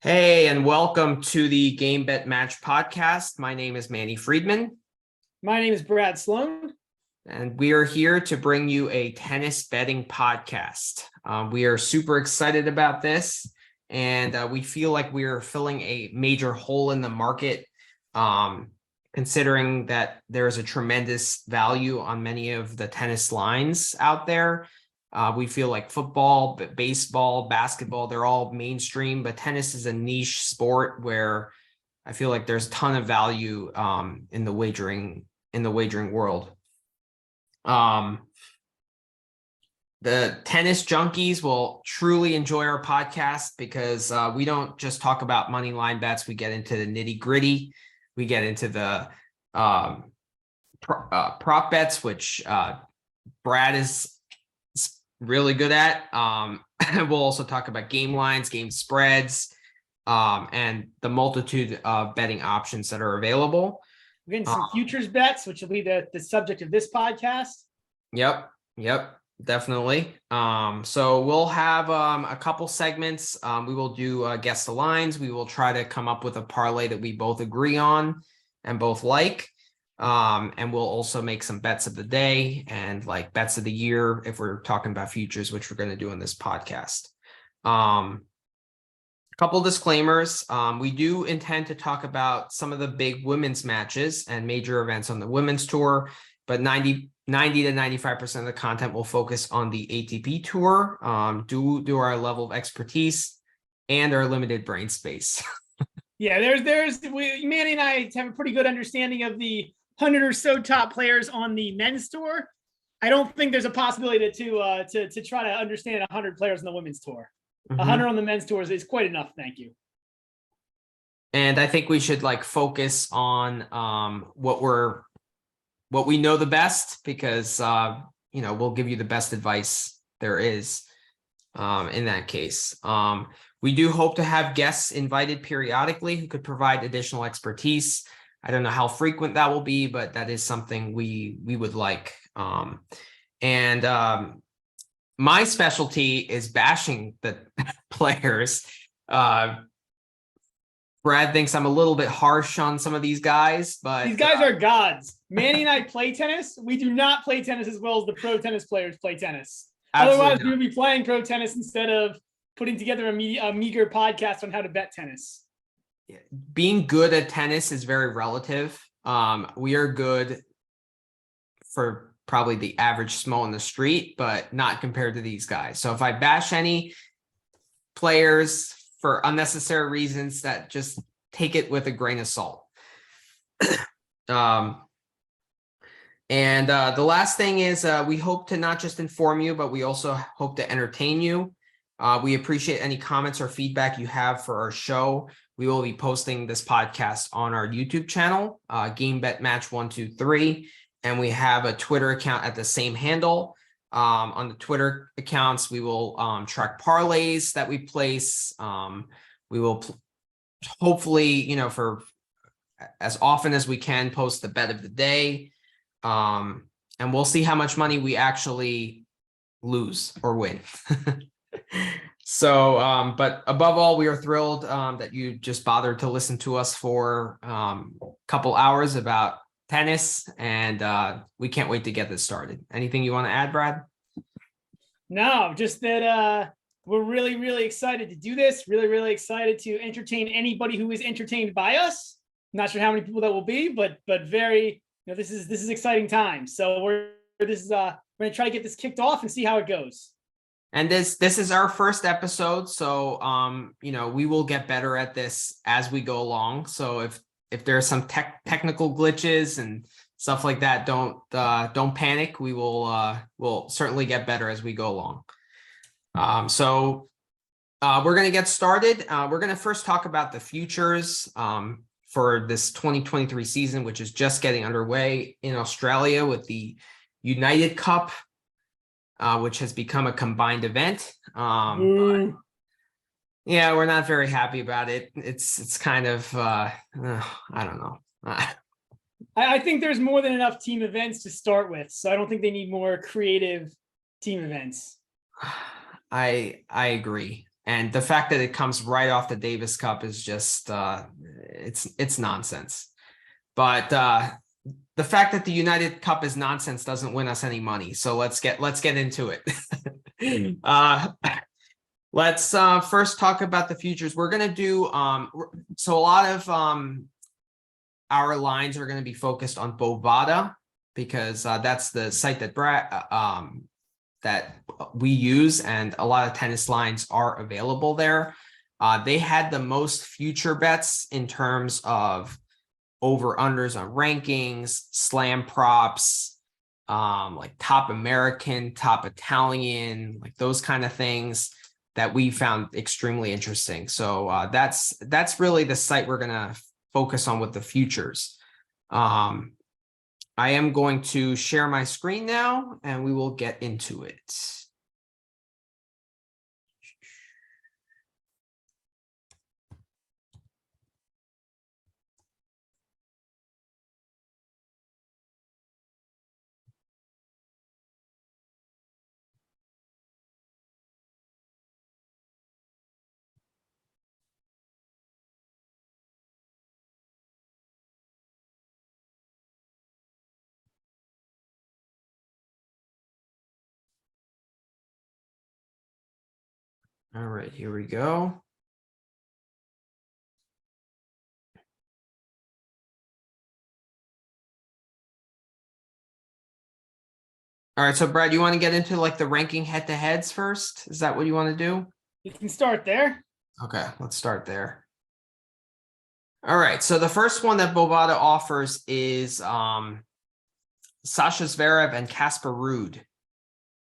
Hey, and welcome to the Game Bet Match podcast. My name is Manny Friedman. My name is Brad Sloan. And we are here to bring you a tennis betting podcast. We are super excited about this, and we feel like we are filling a major hole in the market, considering that there's a tremendous value on many of the tennis lines out there. We feel like football, baseball, basketball, they're all mainstream, but tennis is a niche sport where I feel like there's a ton of value in the wagering world. The tennis junkies will truly enjoy our podcast because we don't just talk about money line bets. We get into the nitty gritty. We get into the prop bets, which Brad is really good at. We'll also talk about game lines, game spreads, and the multitude of betting options that are available. We're getting some futures bets, which will be the subject of this podcast. Yep, definitely. So we'll have a couple segments. We will do guess the lines. We will try to come up with a parlay that we both agree on and both like. And we'll also make some bets of the day and like bets of the year if we're talking about futures, which we're going to do in this podcast. Couple disclaimers. We do intend to talk about some of the big women's matches and major events on the women's tour, but 90 to 95% of the content will focus on the ATP tour, due to our level of expertise and our limited brain space. Yeah, Manny and I have a pretty good understanding of the 100 or so top players on the men's tour. I don't think there's a possibility to try to understand 100 players on the women's tour. 100 on the men's tour is quite enough. Thank you. And I think we should focus on what we know the best, because we'll give you the best advice there is in that case. We do hope to have guests invited periodically who could provide additional expertise. I don't know how frequent that will be, but that is something we would like. My specialty is bashing the players. Brad thinks I'm a little bit harsh on some of these guys, but these guys are gods. Manny and I play tennis. We do not play tennis as well as the pro tennis players play tennis. Otherwise, we would be playing pro tennis instead of putting together a meager podcast on how to bet tennis. Being good at tennis is very relative. We are good for probably the average small in the street, but not compared to these guys. So if I bash any players for unnecessary reasons, that just take it with a grain of salt. The last thing is we hope to not just inform you, but we also hope to entertain you. We appreciate any comments or feedback you have for our show. We will be posting this podcast on our YouTube channel, Game Bet Match 123, and we have a Twitter account at the same handle. On the Twitter accounts, we will track parlays that we place. We will hopefully, for as often as we can, post the bet of the day. And we'll see how much money we actually lose or win. So, but above all, we are thrilled that you just bothered to listen to us for a couple hours about tennis, and we can't wait to get this started. Anything you want to add, Brad? No, just that we're really, really excited to do this. Really, really excited to entertain anybody who is entertained by us. I'm not sure how many people that will be, but very, this is exciting times. So we're going to try to get this kicked off and see how it goes. And this is our first episode, so we will get better at this as we go along. So if there are some technical glitches and stuff like that, don't panic. We will certainly get better as we go along. So we're going to get started. We're going to first talk about the futures for this 2023 season, which is just getting underway in Australia with the United Cup, which has become a combined event. But, yeah, we're not very happy about it. It's kind of, I don't know. I think there's more than enough team events to start with, so I don't think they need more creative team events. I agree. And the fact that it comes right off the Davis Cup is just it's nonsense. But the fact that the United Cup is nonsense doesn't win us any money. So let's get into it. Let's first talk about the futures. We're gonna do so a lot of our lines are going to be focused on Bovada because that's the site that that we use, and a lot of tennis lines are available there. They had the most future bets in terms of over-unders on rankings, slam props, like top American, top Italian, like those kind of things that we found extremely interesting. So that's really the site we're going to focus on with the futures. I am going to share my screen now and we will get into it. All right, here we go. All right, so Brad, you want to get into like the ranking head-to-heads first? Is that what you want to do? You can start there. Okay, let's start there. All right, so the first one that Bovada offers is Sasha Zverev and Casper Ruud.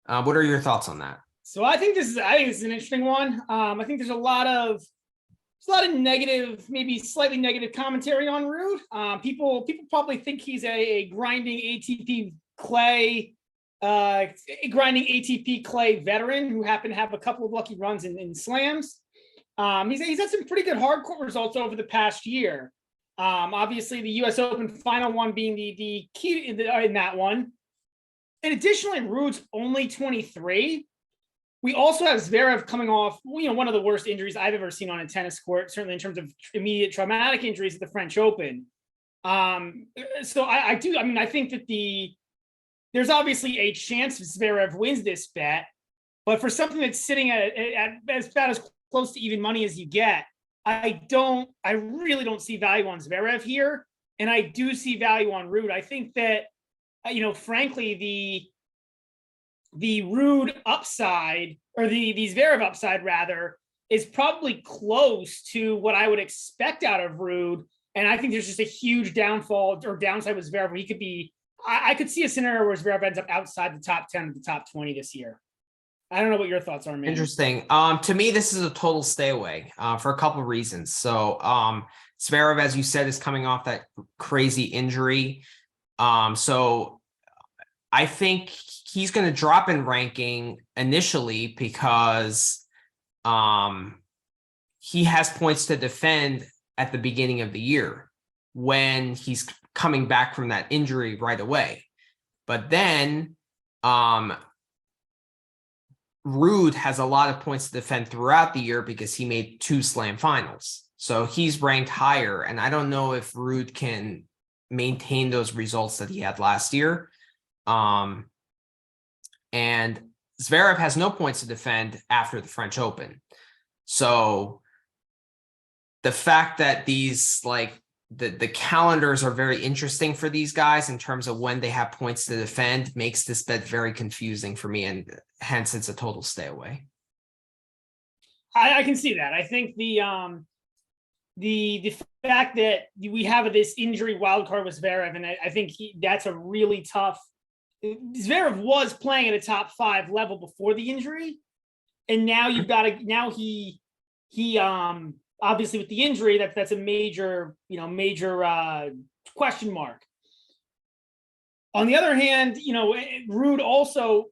What are your thoughts on that? So I think this is an interesting one. I think there's a lot of negative, maybe slightly negative commentary on Ruud. People probably think he's a grinding ATP clay veteran who happened to have a couple of lucky runs in slams. He's had some pretty good hardcourt results over the past year. Obviously, the U.S. Open final one being the key in that one. And additionally, Ruud's only 23. We also have Zverev coming off, one of the worst injuries I've ever seen on a tennis court, certainly in terms of immediate traumatic injuries at the French Open. So I think that there's obviously a chance Zverev wins this bet, but for something that's sitting at about as close to even money as you get, I really don't see value on Zverev here, and I do see value on Ruud. I think that, frankly, the Ruud upside, or the Zverev upside rather, is probably close to what I would expect out of Ruud. And I think there's just a huge downfall or downside with Zverev where he could be, I could see a scenario where Zverev ends up outside the top 10 or the top 20 this year. I don't know what your thoughts are, man. Interesting. To me, this is a total stay away for a couple of reasons. So Zverev, as you said, is coming off that crazy injury. So I think he's going to drop in ranking initially because he has points to defend at the beginning of the year when he's coming back from that injury right away. But then Ruud has a lot of points to defend throughout the year because he made 2 slam finals. So he's ranked higher. And I don't know if Ruud can maintain those results that he had last year. And Zverev has no points to defend after the French Open. So the fact that these, like, the calendars are very interesting for these guys in terms of when they have points to defend makes this bet very confusing for me, and hence it's a total stay away. I can see that. I think the fact that we have this injury wildcard with Zverev, and I think that's a really tough. Zverev was playing at a top 5 level before the injury, and now you've got to, now he obviously with the injury, that's a major question mark. On the other hand, Ruud also,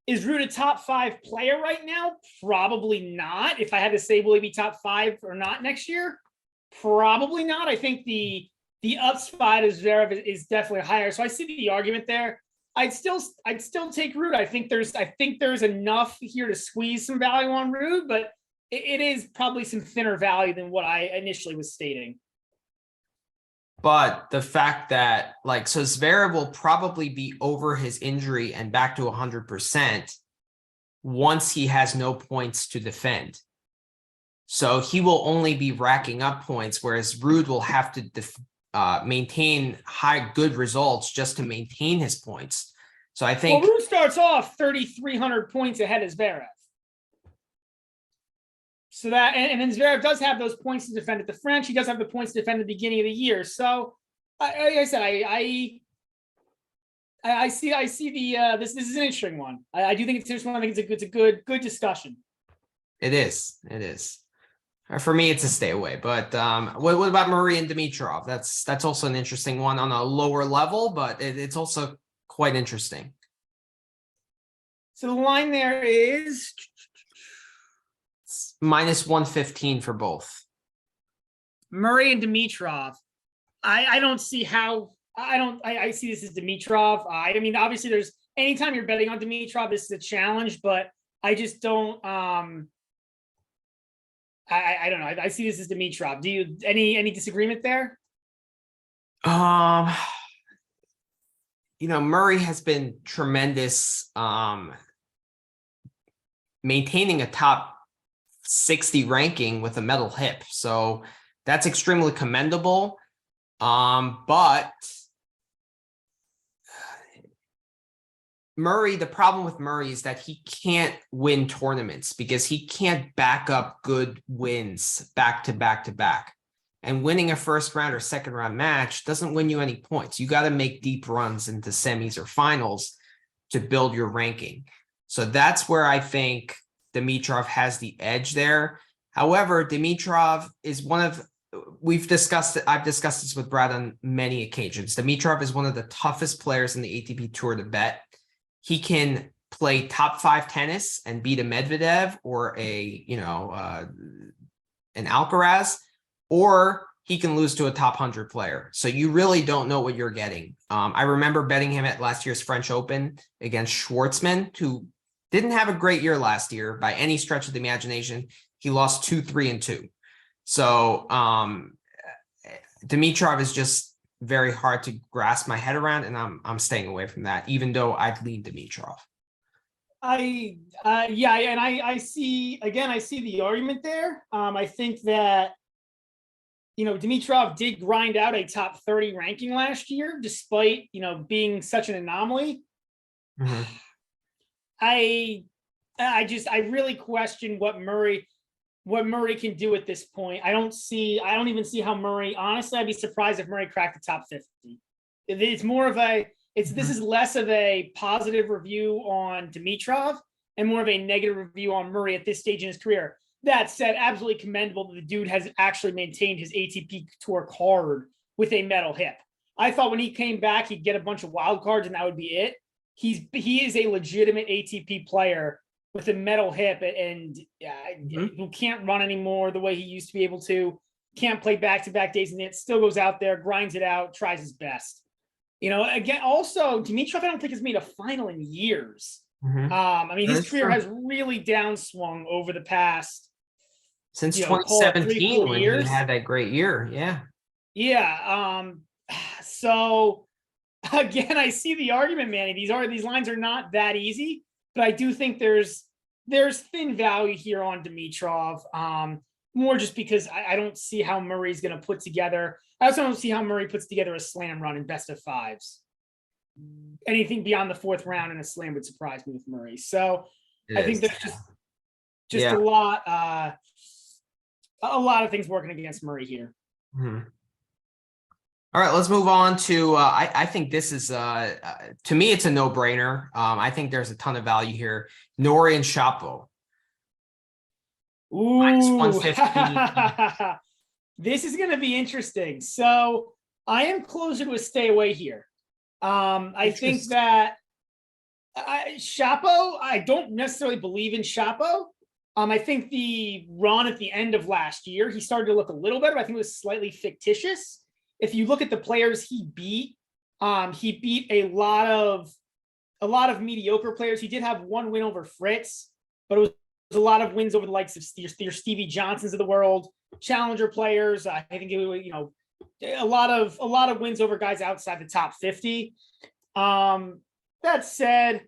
is Ruud a top 5 player right now? Probably not. If I had to say, will he be top 5 or not next year? Probably not. I think the upside of Zverev is definitely higher. So I see the argument there. I'd still take Ruud. I think there's enough here to squeeze some value on Ruud, but it is probably some thinner value than what I initially was stating. But the fact that so Zverev will probably be over his injury and back to 100% once he has no points to defend. So he will only be racking up points, whereas Ruud will have to maintain good results just to maintain his points. So I think Ruud starts off 3,300 points ahead of Zverev. So that, and then Zverev does have those points to defend at the French. He does have the points to defend at the beginning of the year. So, like I said, I see the this is an interesting one. I do think it's an interesting one. I think it's a good discussion. It is. For me, it's a stay away. But what about Murray and Dimitrov? That's also an interesting one on a lower level, but it's also quite interesting. So the line there is minus 115 for both. Murray and Dimitrov. I don't see how. I see this as Dimitrov. I mean, obviously, there's anytime you're betting on Dimitrov, this is a challenge, but I just don't. I don't know. I see this as Dimitrov. Do you any disagreement there? Murray has been tremendous, maintaining a top 60 ranking with a metal hip. So that's extremely commendable. But Murray, the problem with Murray is that he can't win tournaments because he can't back up good wins back to back to back. And winning a first round or second round match doesn't win you any points. You got to make deep runs into semis or finals to build your ranking. So that's where I think Dimitrov has the edge there. However, Dimitrov is I've discussed this with Brad on many occasions. Dimitrov is one of the toughest players in the ATP Tour to bet. He can play top 5 tennis and beat a Medvedev or an Alcaraz, or he can lose to a top 100 player. So you really don't know what you're getting. I remember betting him at last year's French Open against Schwartzman, who didn't have a great year last year by any stretch of the imagination. He lost 2-3-2. So Dimitrov is just very hard to grasp my head around, and I'm staying away from that, even though I'd lean Dimitrov. I see the argument there. I think that Dimitrov did grind out a top 30 ranking last year, despite being such an anomaly. Mm-hmm. I really question what Murray can do at this point. I don't even see how Murray, honestly, I'd be surprised if Murray cracked the top 50. It's more of this is less of a positive review on Dimitrov and more of a negative review on Murray at this stage in his career. That said, absolutely commendable that the dude has actually maintained his ATP Tour card with a metal hip. I thought when he came back, he'd get a bunch of wild cards and that would be it. He is a legitimate ATP player with a metal hip and who can't run anymore the way he used to be able to, can't play back-to-back days, and it still goes out there, grinds it out, tries his best. Again, also, Dimitrov, I don't think has made a final in years. Mm-hmm. I mean, his career has really downswung over the past since 2017 when years. He had that great year. Yeah. Yeah. So again, I see the argument, Manny. These lines are not that easy, but I do think there's thin value here on Dimitrov. More just because I don't see how Murray's going to put together. I also don't see how Murray puts together a slam run in best of fives. Anything beyond the 4th round in a slam would surprise me with Murray. So I think there's just a lot of things working against Murray here. Mm-hmm. All right, let's move on to, I think this is, to me, it's a no-brainer. I think there's a ton of value here. Norrie and Shapo. Ooh. -115. This is going to be interesting. So I am closer to a stay away here. I think that Shapo, I don't necessarily believe in Shapo. I think the run at the end of last year, he started to look a little better. I think it was slightly fictitious. If you look at the players he beat a lot of mediocre players. He did have one win over Fritz, but it was a lot of wins over the likes of your Stevie Johnsons of the world, challenger players. I think it was, a lot of wins over guys outside the top 50. That said,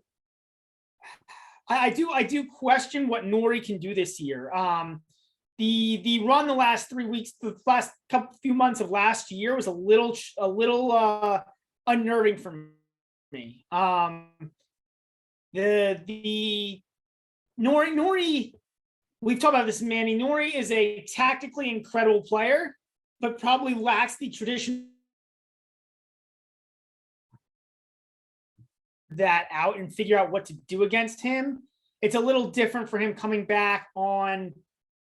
I do question what Norrie can do this year. The run the last 3 weeks, the last few months of last year was a little unnerving for me. The Norrie, we've talked about this, Manny. Norrie is a tactically incredible player, but probably lacks the tradition that out and figure out what to do against him. It's a little different for him coming back on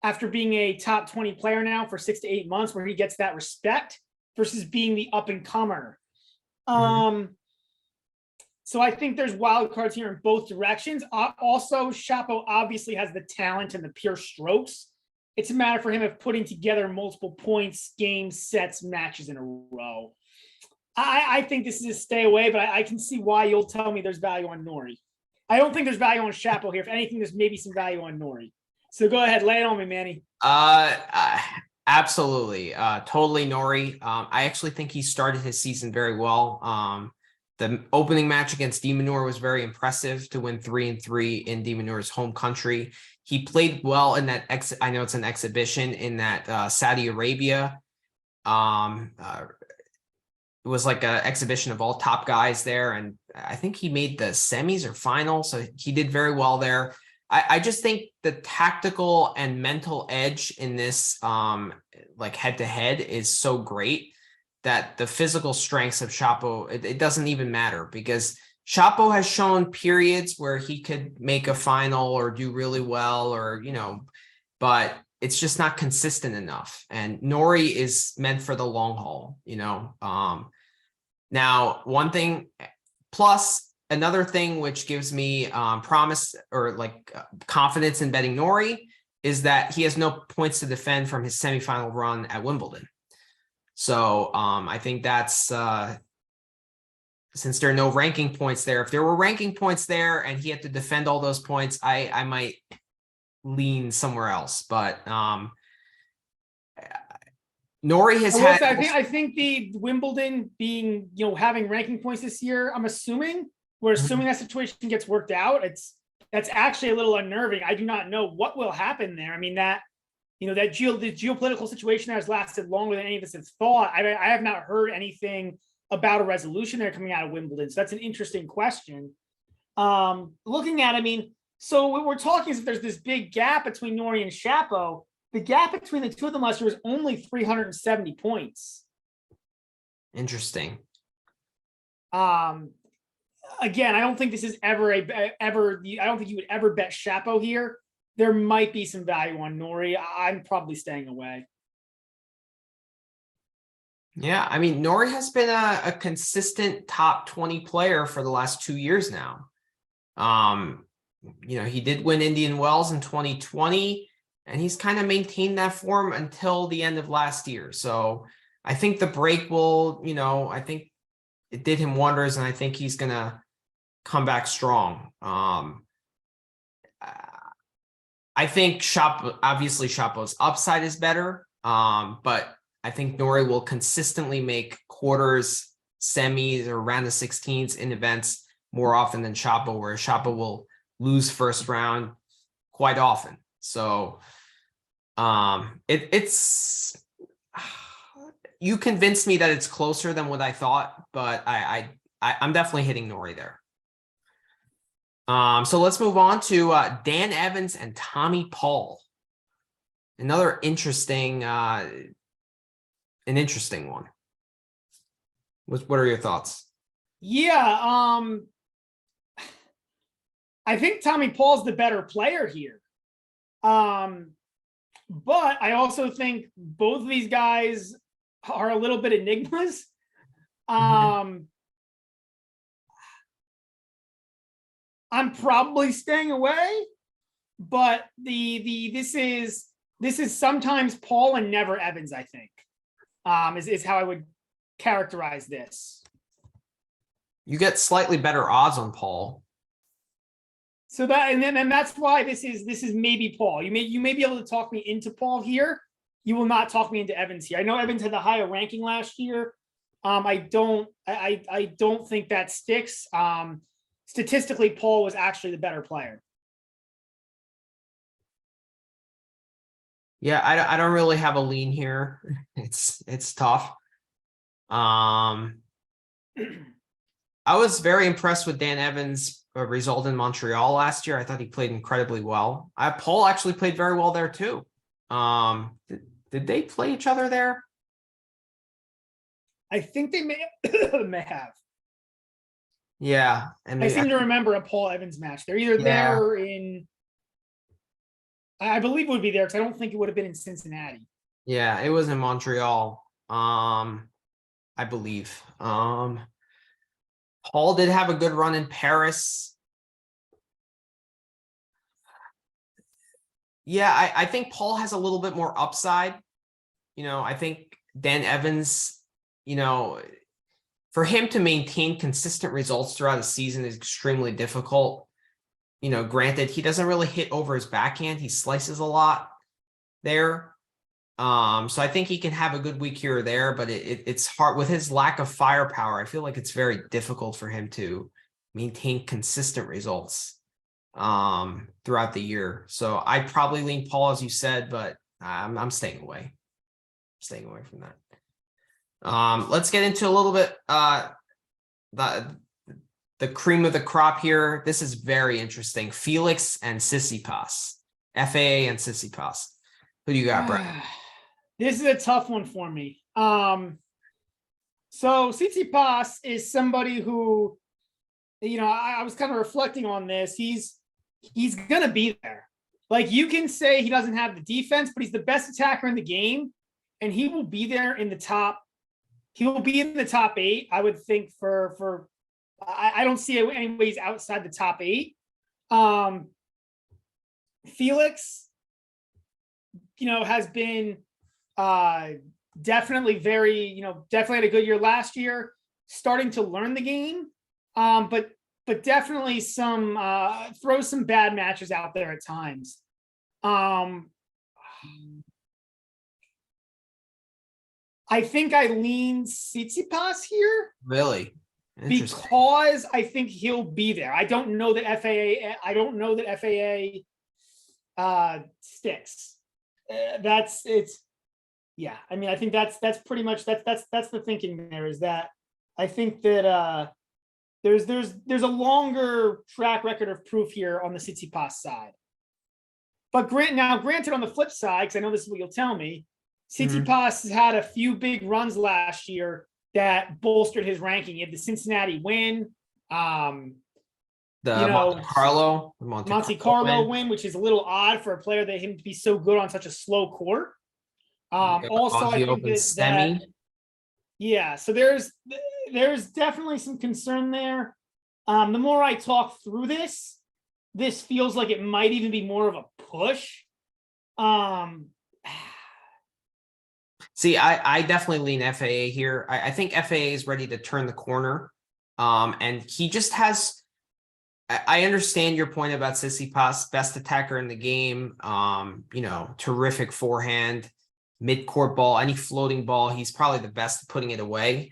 after being a top 20 player now for 6 to 8 months, where he gets that respect versus being the up and comer. So I think there's wild cards here in both directions. Also, Chapo obviously has the talent and the pure strokes. It's a matter for him of putting together multiple points, games, sets, matches in a row. I think this is a stay away, but I can see why you'll tell me there's value on Norrie. I don't think there's value on Chapo here. If anything, there's maybe some value on Norrie. So go ahead, lay it on me, Manny. Absolutely. Totally Norrie. I actually think he started his season very well. The opening match against de Minaur was very impressive to win 3-3 in de Minaur's home country. He played well in that I know it's an exhibition in that Saudi Arabia. It was like an exhibition of all top guys there, and I think he made the semis or final, so he did very well there. I just think the tactical and mental edge in this like head-to-head is so great that the physical strengths of Chapo, it doesn't even matter, because Chapo has shown periods where he could make a final or do really well, or, but it's just not consistent enough. And Norrie is meant for the long haul, Now, one thing, plus another thing which gives me promise or confidence in betting Norrie is that he has no points to defend from his semifinal run at Wimbledon. So I think that's since there are no ranking points there. If there were ranking points there and he had to defend all those points, I might lean somewhere else. But Norrie has had. I think the Wimbledon being, having ranking points this year, I'm assuming that situation gets worked out. That's actually a little unnerving. I do not know what will happen there. I mean, the geopolitical situation has lasted longer than any of us have thought. I have not heard anything about a resolution there coming out of Wimbledon. So that's an interesting question. Looking at, so what we're talking is if there's this big gap between Norrie and Chapo, the gap between the two of them last year was only 370 points. Interesting. Again, I don't think this is I don't think you would ever bet Chapo here. There might be some value on Norrie. I'm probably staying away. Yeah, Norrie has been a consistent top 20 player for the last 2 years now. He did win Indian Wells in 2020, and he's kind of maintained that form until the end of last year. So I think the break will, I think it did him wonders, and I think he's going to come back strong. I think Chapo's upside is better, but I think Norrie will consistently make quarters, semis, or round of 16s in events more often than Chapo, where Chapo will lose first round quite often. So it's you convinced me that it's closer than what I thought, but I'm definitely hitting Norrie there. So let's move on to Dan Evans and Tommy Paul. Another interesting, an interesting one. What are your thoughts? Yeah, I think Tommy Paul's the better player here. But I also think both of these guys are a little bit enigmas. I'm probably staying away, but this is sometimes Paul and never Evans, I think, is how I would characterize this. You get slightly better odds on Paul. So that and that's why this is maybe Paul. You may be able to talk me into Paul here. You will not talk me into Evans here. I know Evans had the higher ranking last year. I don't think that sticks. Statistically, Paul was actually the better player. Yeah, I don't really have a lean here. It's tough. I was very impressed with Dan Evans' result in Montreal last year. I thought he played incredibly well. Paul actually played very well there too. Did they play each other there? I think they may have. Yeah, and I seem to remember a Paul Evans match. They're either there or in. I believe it would be there because I don't think it would have been in Cincinnati. Yeah, it was in Montreal. I believe. Paul did have a good run in Paris. Yeah, I think Paul has a little bit more upside. I think Dan Evans, for him to maintain consistent results throughout the season is extremely difficult. Granted, he doesn't really hit over his backhand. He slices a lot there. So I think he can have a good week here or there, but it's hard with his lack of firepower. I feel like it's very difficult for him to maintain consistent results throughout the year. So I probably lean Paul, as you said, but I'm staying away. Staying away from that. Let's get into a little bit the cream of the crop here. This is very interesting. Felix and Tsitsipas. FAA and Tsitsipas. Who do you got, Brett? This is a tough one for me. So Tsitsipas is somebody who, I was kind of reflecting on this. He's gonna be there. Like, you can say he doesn't have the defense, but he's the best attacker in the game, and he will be there in the top. He will be in the top 8, I would think. I don't see it anyways outside the top 8. Felix, has been definitely definitely had a good year last year, starting to learn the game, but definitely throws some bad matches out there at times. I think I lean Tsitsipas here. Really? Because I think he'll be there. I don't know that FAA sticks. Yeah. I mean, I think that's pretty much that's the thinking there, is that I think that there's a longer track record of proof here on the Tsitsipas side. But granted, on the flip side, because I know this is what you'll tell me, Tsitsipas has had a few big runs last year that bolstered his ranking. He had the Cincinnati win, the Monte Carlo win, which is a little odd for a player that him to be so good on such a slow court. Also, I think that yeah, so there's definitely some concern there. The more I talk through this feels like it might even be more of a push. See, I definitely lean FAA here. I think FAA is ready to turn the corner. And he just has, I understand your point about Tsitsipas, best attacker in the game, terrific forehand, mid-court ball, any floating ball, he's probably the best at putting it away.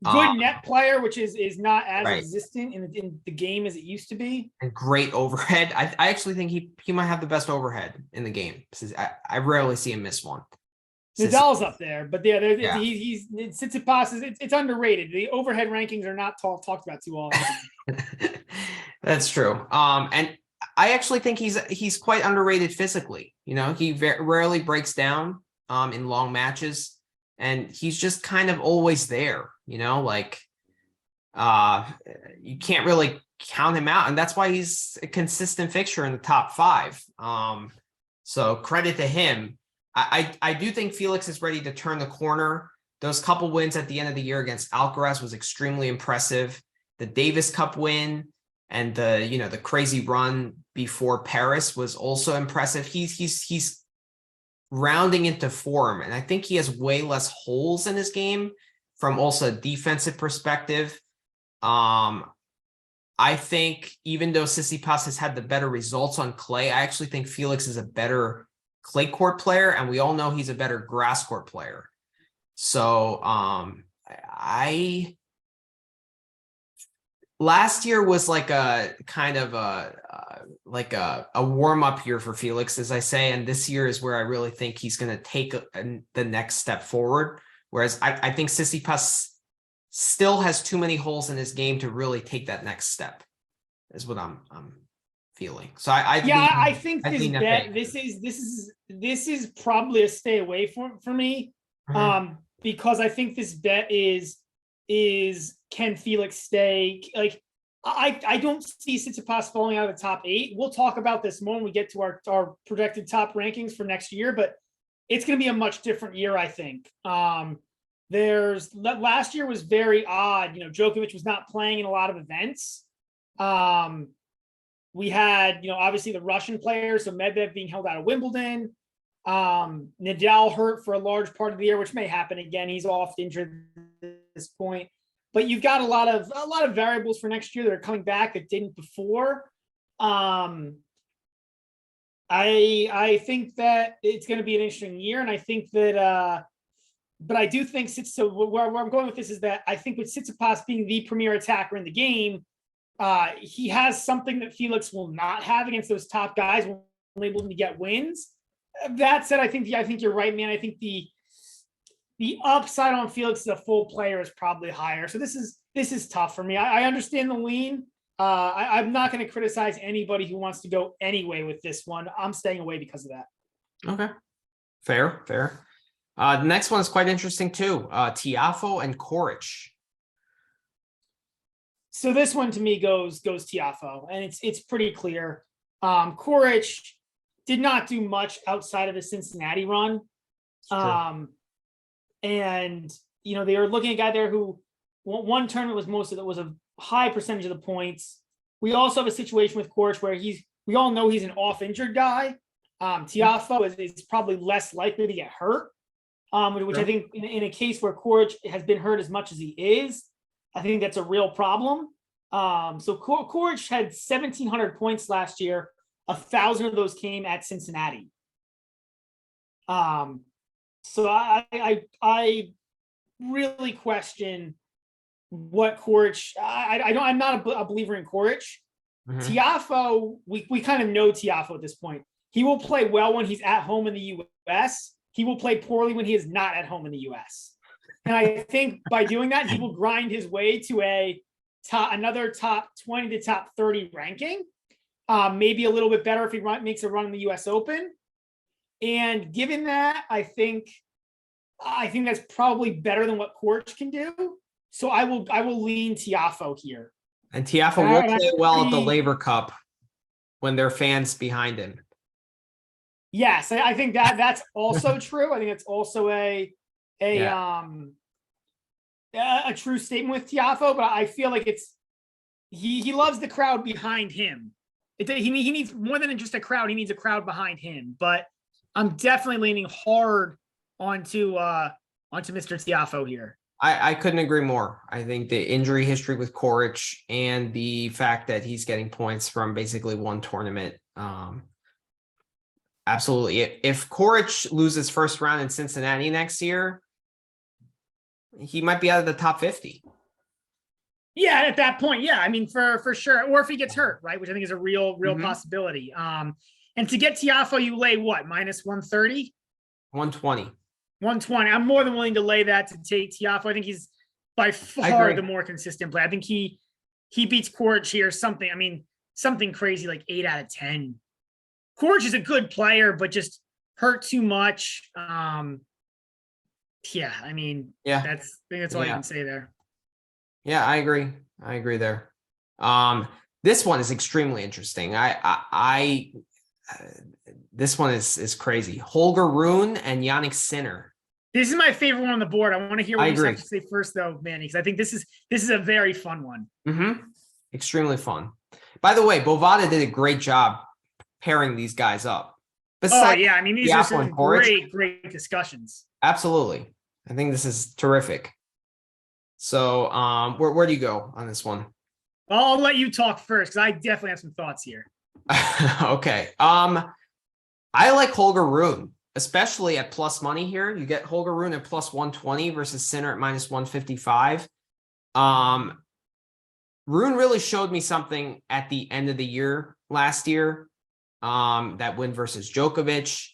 Good net player, which is not as existent in the game as it used to be. And great overhead. I actually think he might have the best overhead in the game. I rarely see him miss one. Nadal's up there, but he's Tsitsipas it's underrated. The overhead rankings are not talked about too often. That's true. And I actually think he's quite underrated physically. He rarely breaks down in long matches, and he's just kind of always there. You can't really count him out, and that's why he's a consistent fixture in the top 5. So credit to him. I do think Felix is ready to turn the corner. Those couple wins at the end of the year against Alcaraz was extremely impressive. The Davis Cup win and the crazy run before Paris was also impressive. He's rounding into form, and I think he has way less holes in his game from also a defensive perspective. I I think even though Tsitsipas has had the better results on clay, I actually think Felix is a better clay court player, and we all know he's a better grass court player. So I last year was like a kind of a warm-up year for Felix, as I say, and this year is where I really think he's going to take the next step forward. Whereas I think Tsitsipas still has too many holes in his game to really take that next step, is what I'm feeling. So I think this is probably a stay away for me. Mhm. Because I think this bet is can Felix stay? Like I don't see Tsitsipas falling out of the top 8. We'll talk about this more when we get to our projected top rankings for next year, but it's going to be a much different year, I think. Last year was very odd. Djokovic was not playing in a lot of events. We had, obviously the Russian players, so Medvedev being held out of Wimbledon. Nadal hurt for a large part of the year, which may happen again. He's off injured at this point. But you've got a lot of variables for next year that are coming back that didn't before. I think that it's going to be an interesting year, and I think that but I do think where I'm going with this is that I think with Tsitsipas being the premier attacker in the game, he has something that Felix will not have against those top guys, will enable him to get wins. That said, I think you're right, man. I think the upside on Felix as a full player is probably higher. So this is tough for me. I understand the lean. I'm not going to criticize anybody who wants to go anyway with this one. I'm staying away because of that. Okay, fair. The next one is quite interesting too. Tiafoe and Coric. So this one to me goes Tiafoe, and it's pretty clear. Coric did not do much outside of the Cincinnati run. And they were looking at a guy there who one tournament was a high percentage of the points. We also have a situation with Coric where we all know he's an off injured guy. Tiafoe is probably less likely to get hurt, which I think in a case where Coric has been hurt as much as he is, I think that's a real problem. So Coric had 1,700 points last year. 1,000 of those came at Cincinnati. So I really question what Coric. I'm not a believer in Coric. Mm-hmm. Tiafoe, we kind of know Tiafoe at this point. He will play well when he's at home in the U.S. He will play poorly when he is not at home in the U.S. And I think by doing that, he will grind his way to another top 20 to top 30 ranking. Maybe a little bit better if he makes a run in the U.S. Open. And given that, I think that's probably better than what Coric can do. So I will lean Tiafoe here. And Tiafoe will play well at the Laver Cup when there are fans behind him. Yes, I think that's also true. I think it's also a true statement with Tiafoe, but I feel like he loves the crowd behind him. He needs more than just a crowd. He needs a crowd behind him. But I'm definitely leaning hard onto Mr. Tiafoe here. I couldn't agree more. I think the injury history with Coric and the fact that he's getting points from basically one tournament. Absolutely. If Coric loses first round in Cincinnati next year, he might be out of the top 50. Yeah, at that point, yeah. I mean, for sure. Or if he gets hurt, right? Which I think is a real possibility. And to get Tiafoe, you lay what? Minus 130? 120. 120. I'm more than willing to lay that to take Tiafoe. I think he's by far the more consistent player. I think he beats Coric here. Something crazy like 8 out of 10. Coric is a good player, but just hurt too much. That's all I can say there. Yeah, I agree there. This one is extremely interesting. This one is crazy. Holger Rune and Jannik Sinner. This is my favorite one on the board. I want to hear what you have to say first, though, Manny, because I think this is a very fun one. Mm-hmm. Extremely fun. By the way, Bovada did a great job pairing these guys up. These are some great discussions. Absolutely. I think this is terrific. So, where do you go on this one? I'll let you talk first because I definitely have some thoughts here. Okay. I like Holger Rune, especially at plus money here. You get Holger Rune at plus 120 versus Sinner at minus 155. Rune really showed me something at the end of the year last year. That win versus Djokovic.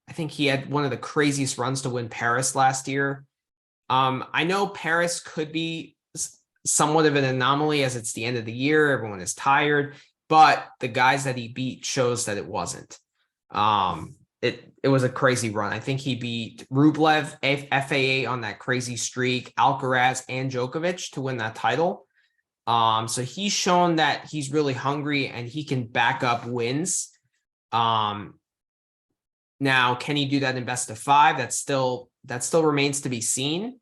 I think he had one of the craziest runs to win Paris last year. I know Paris could be somewhat of an anomaly as it's the end of the year. Everyone is tired, but the guys that he beat shows that it wasn't. It was a crazy run. I think he beat Rublev, FAA on that crazy streak, Alcaraz, and Djokovic to win that title. So he's shown that he's really hungry and he can back up wins. Now, can he do that in best of 5? That still remains to be seen.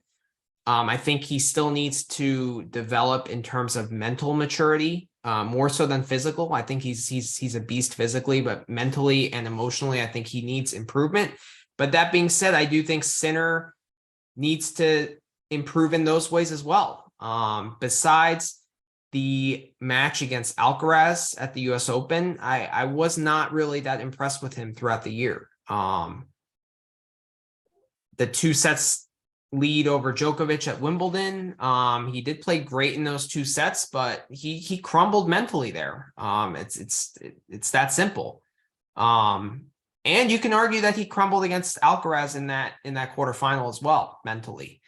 I think he still needs to develop in terms of mental maturity, more so than physical. I think he's a beast physically, but mentally and emotionally, I think he needs improvement. But that being said, I do think Sinner needs to improve in those ways as well. Besides the match against Alcaraz at the US Open, I was not really that impressed with him throughout the year. The 2 sets lead over Djokovic at Wimbledon. He did play great in those 2 sets, but he crumbled mentally there. It's that simple. And you can argue that he crumbled against Alcaraz in that quarterfinal as well, mentally.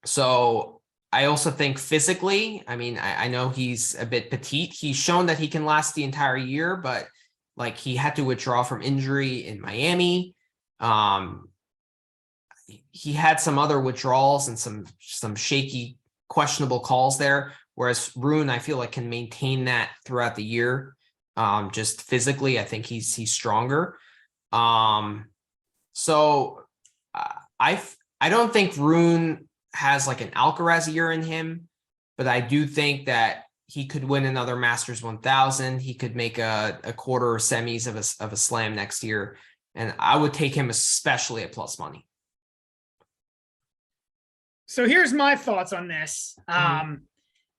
So I also think physically, I mean, I know he's a bit petite. He's shown that he can last the entire year, but like he had to withdraw from injury in Miami. He had some other withdrawals and some shaky, questionable calls there. Whereas Rune, I feel like, can maintain that throughout the year. Just physically, I think he's stronger. So I don't think Rune has like an Alcaraz year in him, but I do think that he could win another Masters 1000. He could make a quarter or semis of a slam next year. And I would take him especially at plus money. So here's my thoughts on this.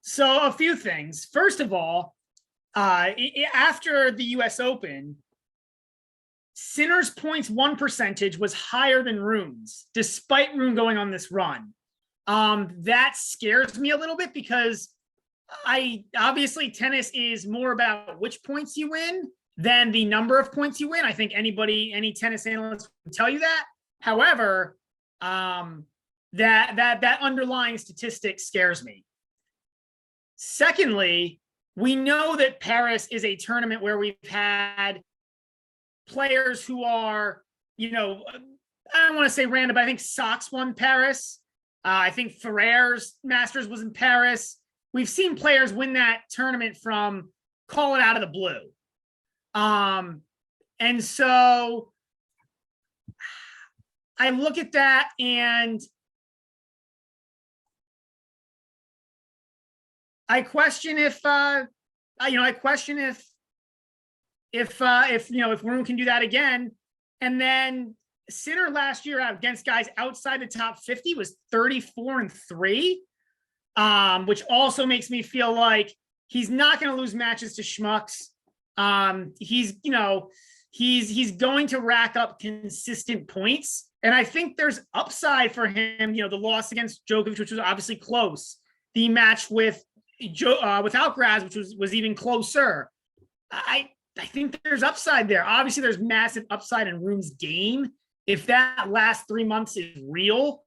So a few things. First of all, after the US Open, Sinner's points won percentage was higher than Rune's, despite Rune going on this run. That scares me a little bit because obviously tennis is more about which points you win than the number of points you win. I think any tennis analyst would tell you that. However, that underlying statistic scares me. Secondly, we know that Paris is a tournament where we've had players who are, I don't want to say random, but I think Sox won Paris. I think Ferrer's Masters was in Paris. We've seen players win that tournament from call it out of the blue. And so I look at that and I question if Rune can do that again. And then Sinner last year against guys outside the top 50 was 34-3, which also makes me feel like he's not going to lose matches to schmucks. He's going to rack up consistent points. And I think there's upside for him. The loss against Djokovic, which was obviously close. The match with Alcaraz, which was even closer. I think there's upside there. Obviously, there's massive upside in Rune's game. If that last 3 months is real,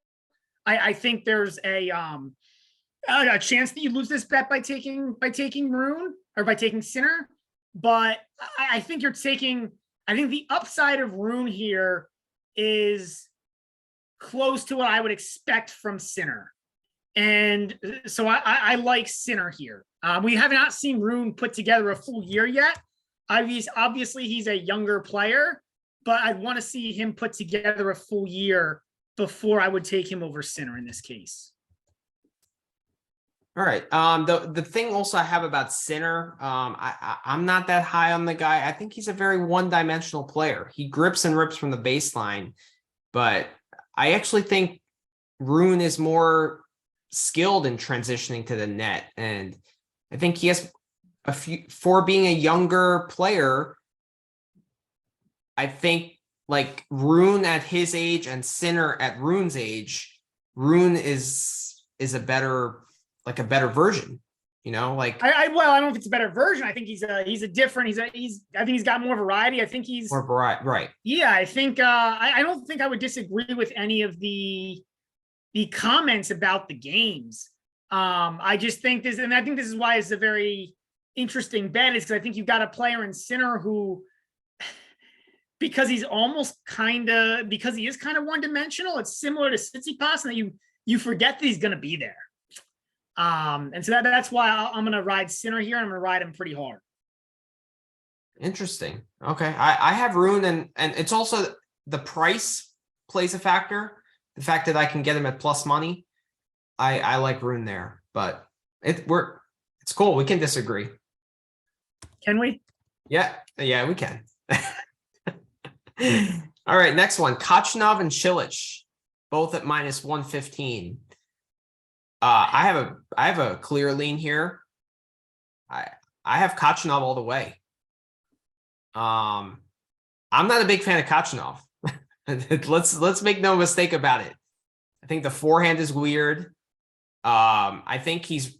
I think there's a chance that you lose this bet by taking Rune or by taking Sinner. But I think the upside of Rune here is close to what I would expect from Sinner. And so I like Sinner here. We have not seen Rune put together a full year yet. Obviously, he's a younger player, but I'd want to see him put together a full year before I would take him over Sinner in this case. All right. The thing also I have about Sinner, I'm not that high on the guy. I think he's a very one-dimensional player. He grips and rips from the baseline, but I actually think Rune is more skilled in transitioning to the net. And I think he has for being a younger player, I think like Rune at his age and Sinner at Rune's age, Rune is a better version, like I don't know if it's a better version. I think he's a different, I think he's got more variety. I think he's more variety, right? Yeah, I think I don't think I would disagree with any of the comments about the games. I just think this, and I think this is why it's a very interesting bet, is because I think you've got a player in Sinner who, because he is kind of one-dimensional, it's similar to Tsitsipas, and that you forget that he's going to be there. And so that's why I'm going to ride Sinner here. I'm going to ride him pretty hard. Interesting. Okay. I have Rune, and it's also the price plays a factor. The fact that I can get him at plus money. I like Rune there, but it's cool. We can disagree. Can we? Yeah, we can. All right, next one. Kachanov and Cilic, both at minus 115. I have a clear lean here. I have Kachanov all the way. I'm not a big fan of Kachanov. Let's make no mistake about it. I think the forehand is weird. I think he's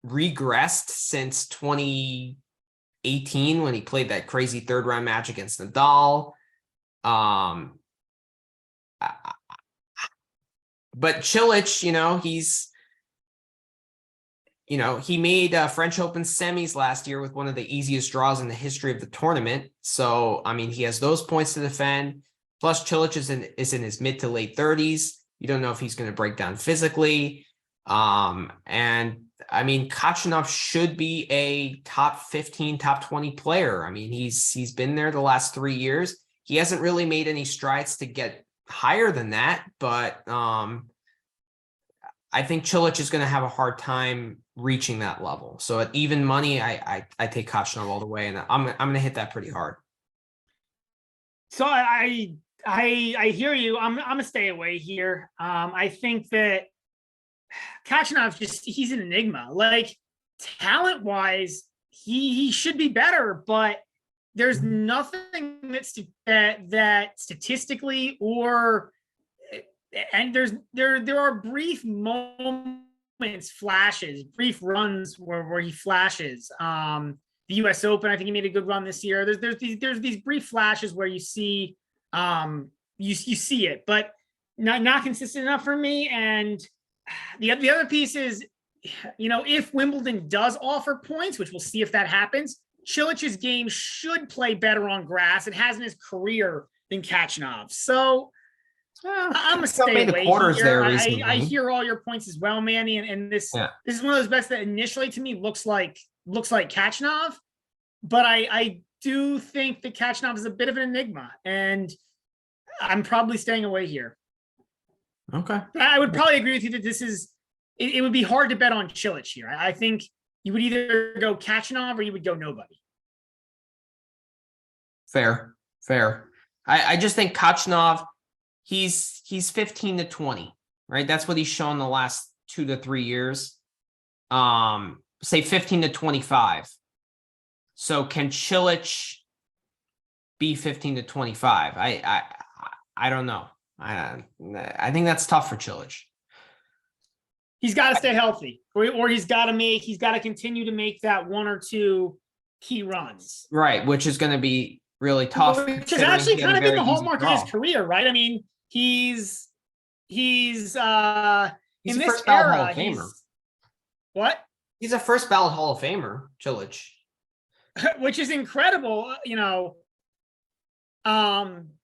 regressed since 2018 when he played that crazy third round match against Nadal. But Cilic, he made French Open semis last year with one of the easiest draws in the history of the tournament. So, I mean, he has those points to defend. Plus, Cilic is in his mid to late 30s. You don't know if he's going to break down physically. And I mean, Kachanov should be a top 15, top 20 player. I mean, he's been there the last 3 years. He hasn't really made any strides to get higher than that, but I think Cilic is going to have a hard time reaching that level. So at even money, I take Kachanov all the way, and I'm going to hit that pretty hard. So I hear you. I'm going to stay away here. I think that Kachanov he's an enigma. Like, talent wise, he should be better, but there's nothing that statistically and there are brief moments, flashes, brief runs where he flashes. The U.S. Open, I think he made a good run this year. There's these brief flashes where you see you see it, but not consistent enough for me. And the other piece is, if Wimbledon does offer points, which we'll see if that happens, Cilic's game should play better on grass. It has in his career than Kachanov. So I'm a stay away here. I hear all your points as well, Manny, and this is one of those bets that initially to me looks like Kachanov, but I do think that Kachanov is a bit of an enigma, and I'm probably staying away here. Okay. I would probably agree with you that it would be hard to bet on Cilic here. I think you would either go Kachanov or you would go nobody. Fair. I just think Kachanov, he's 15 to 20, right? That's what he's shown the last 2 to 3 years. Say 15 to 25. So can Cilic be 15 to 25? I don't know. I think that's tough for Cilic. He's got to stay healthy, or he's got to continue to make that 1 or 2 key runs. Right, which is going to be really tough. Which has actually kind of been the hallmark of his career, right? I mean, he's in this era. Hall of Famer. What? He's a first ballot Hall of Famer, Cilic. Which is incredible,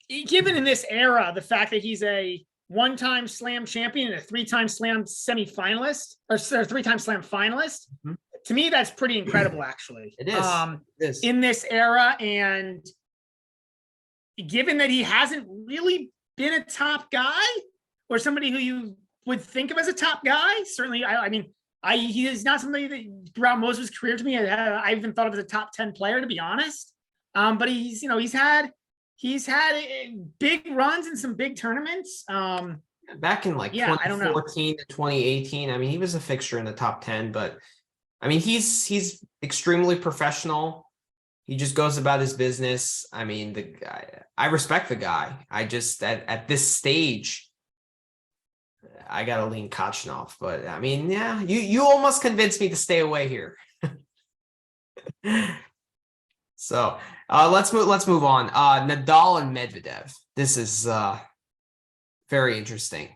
given in this era, the fact that he's a 1-time slam champion and a 3-time slam semifinalist or 3-time slam finalist. Mm-hmm. To me, that's pretty incredible, actually. It is. In this era, and given that he hasn't really been a top guy or somebody who you would think of as a top guy, certainly, he is not somebody that throughout most of his career to me, I even thought of as a top 10 player, to be honest. But he's had big runs in some big tournaments. back in like Yeah, I don't know. 2014 to 2018. I mean, he was a fixture in the top 10, but I mean, he's extremely professional. He just goes about his business. I mean, the guy, I respect the guy. I just at this stage, I gotta lean Kachanov. But I mean, yeah, you almost convinced me to stay away here. So let's move on. Nadal and Medvedev. This is very interesting.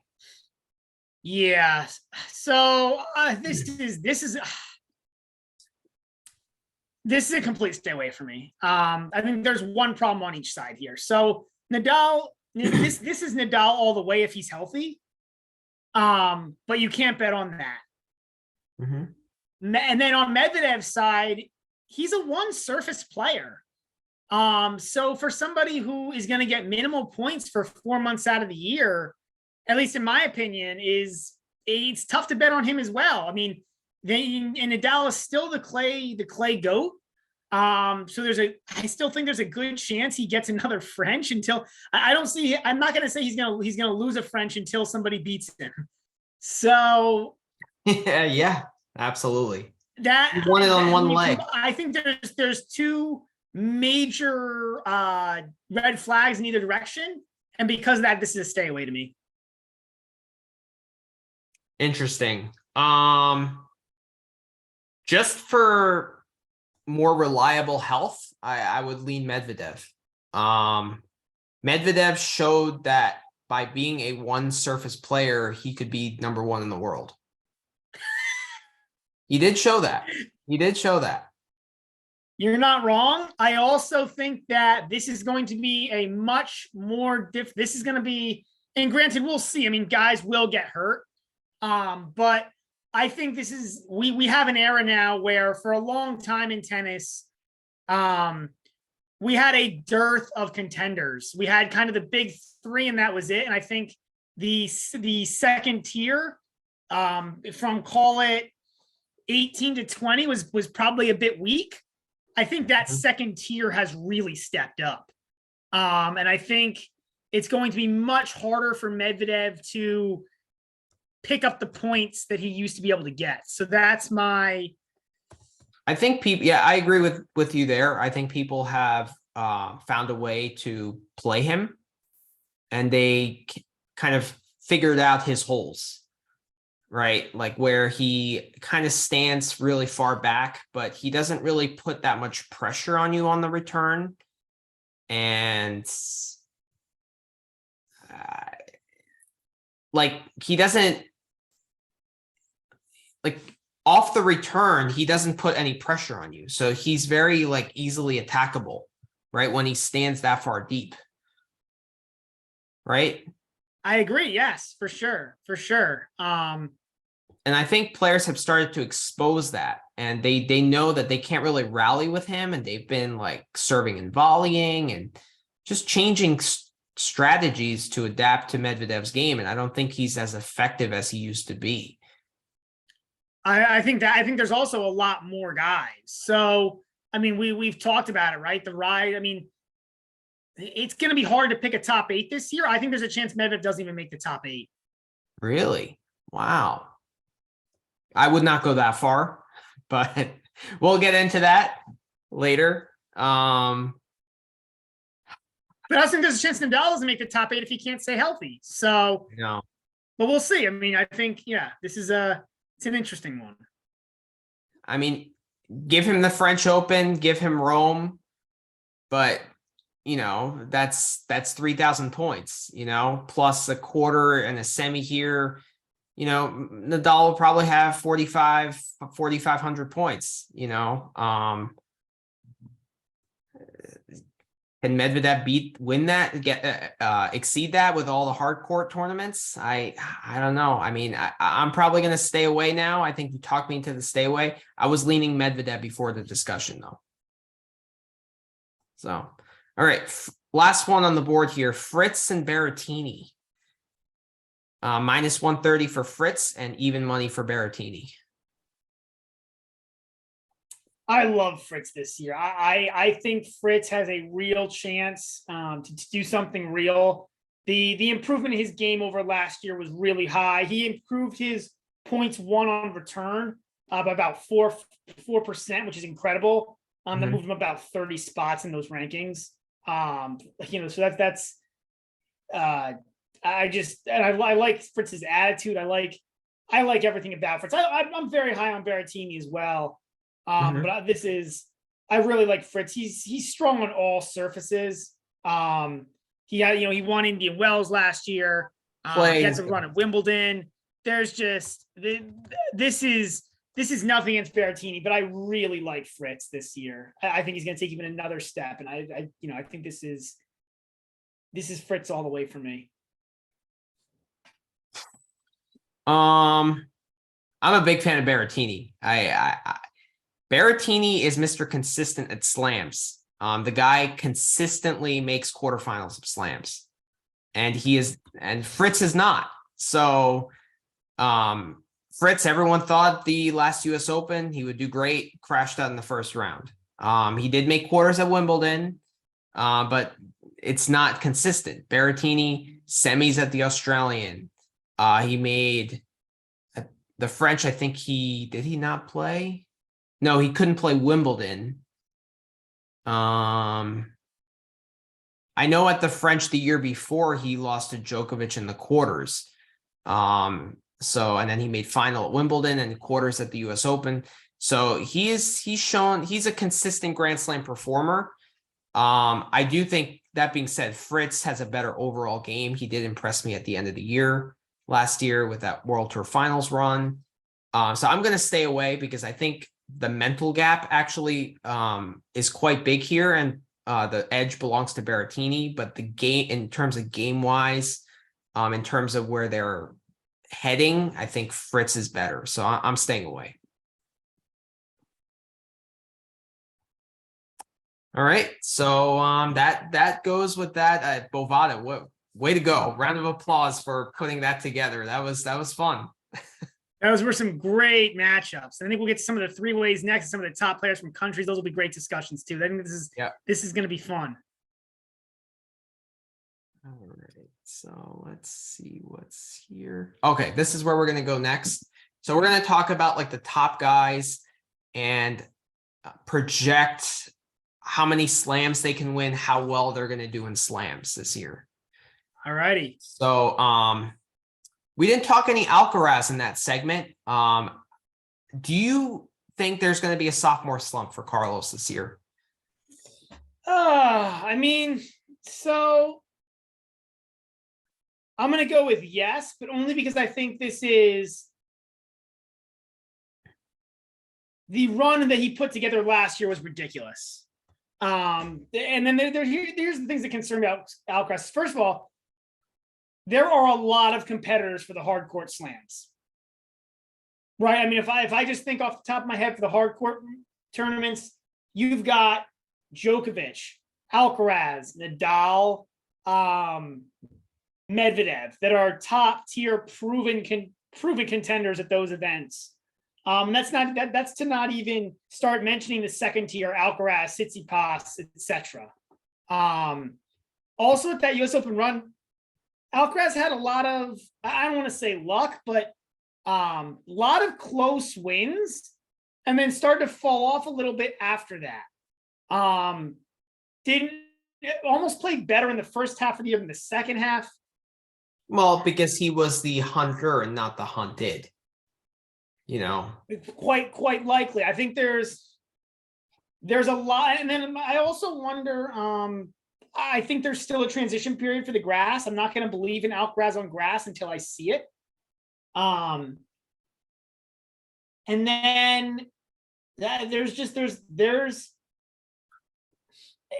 Yeah. So this is a complete stay away for me. I think there's one problem on each side here. So Nadal, this is Nadal all the way if he's healthy. But you can't bet on that. Mm-hmm. And then on Medvedev's side, he's a one surface player. So for somebody who is going to get minimal points for 4 months out of the year, at least in my opinion, it's tough to bet on him as well. I mean, and Nadal is still the clay goat. So I still think there's a good chance he gets another French until I'm not going to say he's going to lose a French until somebody beats him. So yeah, absolutely. That he won it on one leg. I think there's two major red flags in either direction. And because of that, this is a stay away to me. Interesting. Just for more reliable health, I would lean Medvedev. Medvedev showed that by being a one surface player, he could be number one in the world. He did show that. You're not wrong. I also think that this is going to be a much more this is going to be, and granted, we'll see. I mean, guys will get hurt. But I think this is, we have an era now where for a long time in tennis, we had a dearth of contenders. We had kind of the big three and that was it. And I think the second tier, from call it 18 to 20 was probably a bit weak. I think that second tier has really stepped up. And I think it's going to be much harder for Medvedev to pick up the points that he used to be able to get. So that's I think people, yeah, I agree with you there. I think people have found a way to play him and they kind of figured out his holes, right? Like where he kind of stands really far back, but he doesn't really put that much pressure on you on the return. And like he doesn't, like off the return, he doesn't put any pressure on you. So he's very like easily attackable, right? When he stands that far deep. Right? I agree. Yes, for sure. And I think players have started to expose that, and they know that they can't really rally with him, and they've been like serving and volleying and just changing strategies to adapt to Medvedev's game. And I don't think he's as effective as he used to be. I think there's also a lot more guys. So, I mean, we've talked about it, right? The ride. I mean, it's going to be hard to pick a top 8 this year. I think there's a chance Medvedev doesn't even make the top 8. Really? Wow. I would not go that far, but we'll get into that later. But I think there's a chance Nadal doesn't make the top 8 if he can't stay healthy. So, no. But we'll see. I mean, I think, yeah, it's an interesting one. I mean, give him the French Open, give him Rome, but that's 3,000 points, plus a quarter and a semi here. Nadal will probably have 4,500 points, Can Medvedev exceed that with all the hard court tournaments? I don't know. I mean, I'm probably going to stay away now. I think you talked me into the stay away. I was leaning Medvedev before the discussion though. So, all right. Last one on the board here, Fritz and Berrettini. Minus 130 for Fritz and even money for Berrettini. I love Fritz this year. I think Fritz has a real chance to do something real the improvement in his game over last year was really high. He improved his points won on return by about 4%, which is incredible. That moved him about 30 spots in those rankings. So that's I like Fritz's attitude. I like everything about Fritz. I'm very high on Berrettini as well. But I really like Fritz. He's strong on all surfaces. He won Indian Wells last year. He has a run at Wimbledon. There's just this is nothing against Berrettini, but I really like Fritz this year. I think he's going to take even another step, and I think this is Fritz all the way for me. I'm a big fan of Berrettini. Berrettini is Mr. Consistent at slams. The guy consistently makes quarterfinals of slams, and Fritz is not. So, Fritz, everyone thought the last US Open, he would do great, crashed out in the first round. He did make quarters at Wimbledon, but it's not consistent. Berrettini, semis at the Australian. He made the French, I think did he not play? No, he couldn't play Wimbledon. I know at the French the year before he lost to Djokovic in the quarters. And then he made final at Wimbledon and quarters at the US Open. So he's shown he's a consistent Grand Slam performer. I do think, that being said, Fritz has a better overall game. He did impress me at the end of the year last year with that World Tour Finals run. So I'm going to stay away because I think the mental gap actually is quite big here, and the edge belongs to Berrettini. But the game, in terms of game wise, in terms of where they're heading, I think Fritz is better. So I'm staying away. All right. So that goes with that. Bovada, way to go. Round of applause for putting that together. That was fun. Those were some great matchups. I think we'll get to some of the three ways next, some of the top players from countries. Those will be great discussions too. I think this is going to be fun. All right. So let's see what's here. Okay, this is where we're going to go next. So we're going to talk about like the top guys and project how many slams they can win, how well they're going to do in slams this year. All righty. So we didn't talk any Alcaraz in that segment. Do you think there's going to be a sophomore slump for Carlos this year? So I'm going to go with yes, but only because I think this is the run that he put together last year was ridiculous. And then here's the things that concern me about Alcaraz. First of all, there are a lot of competitors for the hard court slams, right? I mean, if I just think off the top of my head for the hard court tournaments, you've got Djokovic, Alcaraz, Nadal, Medvedev that are top tier proven contenders at those events. That's to not even start mentioning the second tier, Alcaraz, Tsitsipas, etc. Also at that US Open run, Alcaraz had a lot of, I don't want to say luck, but a lot of close wins and then started to fall off a little bit after that. Didn't almost played better in the first half of the year than the second half. Well, because he was the hunter and not the hunted. Quite likely. I think there's a lot, and then I also wonder. I think there's still a transition period for the grass. I'm not going to believe in Alcaraz on grass until I see it. And then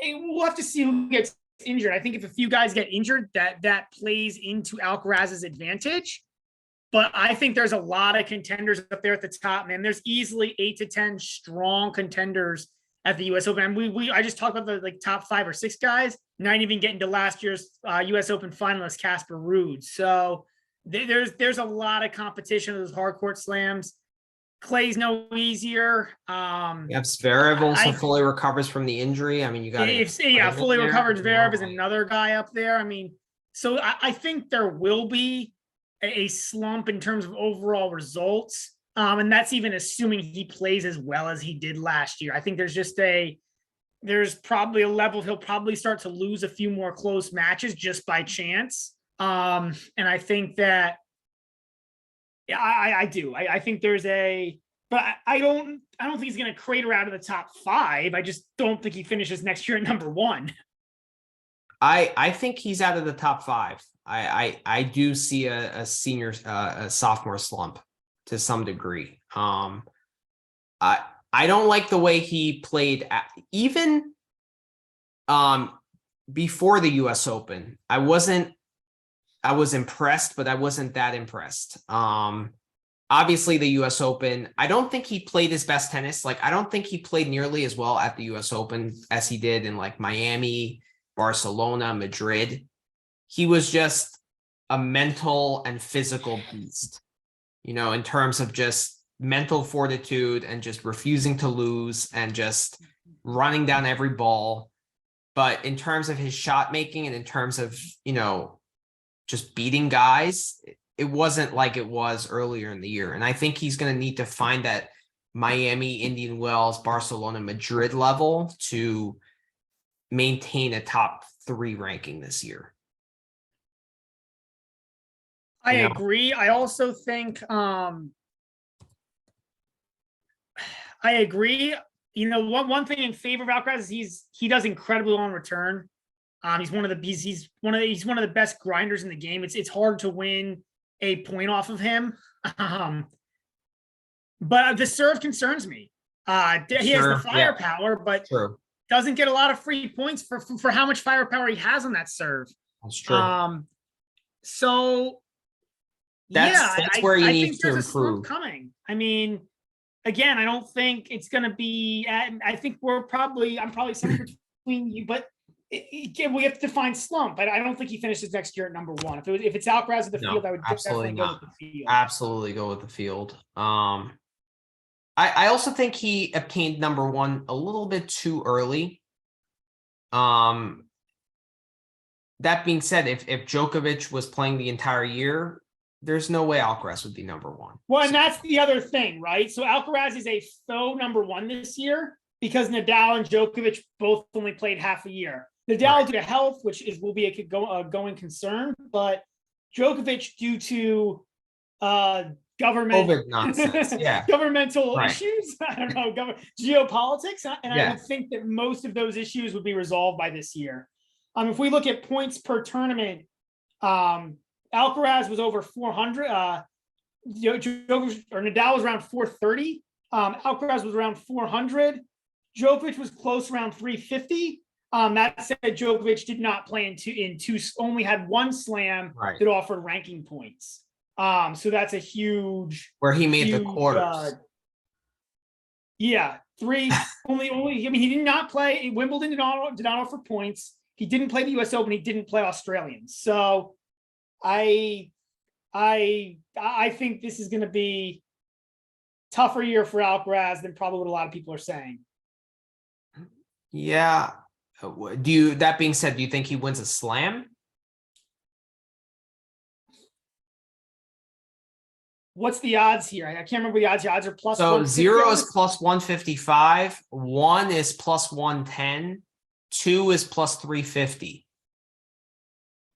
we'll have to see who gets injured. I think if a few guys get injured, that plays into Alcaraz's advantage. But I think there's a lot of contenders up there at the top, man. There's easily 8 to 10 strong contenders at the US Open. And I just talked about the top 5 or 6 guys, not even getting to last year's US Open finalist, Casper Ruud. So there's a lot of competition in those hard court slams. Clay's no easier. Zverev also fully recovers from the injury. I mean, you got fully recovered. Zverev is another guy up there. I mean, So I think there will be a slump in terms of overall results. And that's even assuming he plays as well as he did last year. I think there's probably a level he'll probably start to lose a few more close matches just by chance. And I think that, yeah, I do. I think there's but I don't think he's going to crater out of the top 5. I just don't think he finishes next year at number 1. I think he's out of the top 5. I do see a sophomore slump to some degree. I don't like the way he played even before the US Open. I was impressed, but I wasn't that impressed. Obviously the US Open, I don't think he played his best tennis. Like, I don't think he played nearly as well at the US Open as he did in like Miami, Barcelona, Madrid. He was just a mental and physical beast, in terms of just mental fortitude and just refusing to lose and just running down every ball. But in terms of his shot making and in terms of, just beating guys, it wasn't like it was earlier in the year. And I think he's going to need to find that Miami, Indian Wells, Barcelona, Madrid level to maintain a top 3 ranking this year. I agree. I also think I agree. One thing in favor of Alcaraz is he does incredibly well on return. He's one of the best grinders in the game. It's hard to win a point off of him. But the serve concerns me. He has the firepower, but doesn't get a lot of free points for how much firepower he has on that serve. That's true. So that's where you need to improve. Coming. I mean, again, I don't think it's going to be. I think I'm probably somewhere between you, but we have to find slump. But I don't think he finishes next year at number 1. If it's Alcaraz in the field, I would absolutely definitely not. Go with the field. Absolutely go with the field. I also think he obtained number 1 a little bit too early. That being said, if Djokovic was playing the entire year, there's no way Alcaraz would be number 1. Well, and that's the other thing, right? So Alcaraz is a faux number 1 this year because Nadal and Djokovic both only played half a year. Nadal due to health, which will be a going concern, but Djokovic due to government COVID nonsense, governmental issues. I don't know, geopolitics, and I would think that most of those issues would be resolved by this year. If we look at points per tournament, Alcaraz was over 400. Djokovic or Nadal was around 430. Alcaraz was around 400. Djokovic was close around 350. That said, Djokovic did not play only had 1 slam that offered ranking points. So that's a huge where he made the quarters. 3 only. I mean, he did not play Wimbledon. Did not offer points. He didn't play the U.S. Open. He didn't play Australians. So I think this is going to be tougher year for Alcaraz than probably what a lot of people are saying. Yeah. That being said, do you think he wins a slam? What's the odds here? I can't remember the odds. The odds are plus. So 0 is plus 155. 1 is plus 110. 2 is plus 350.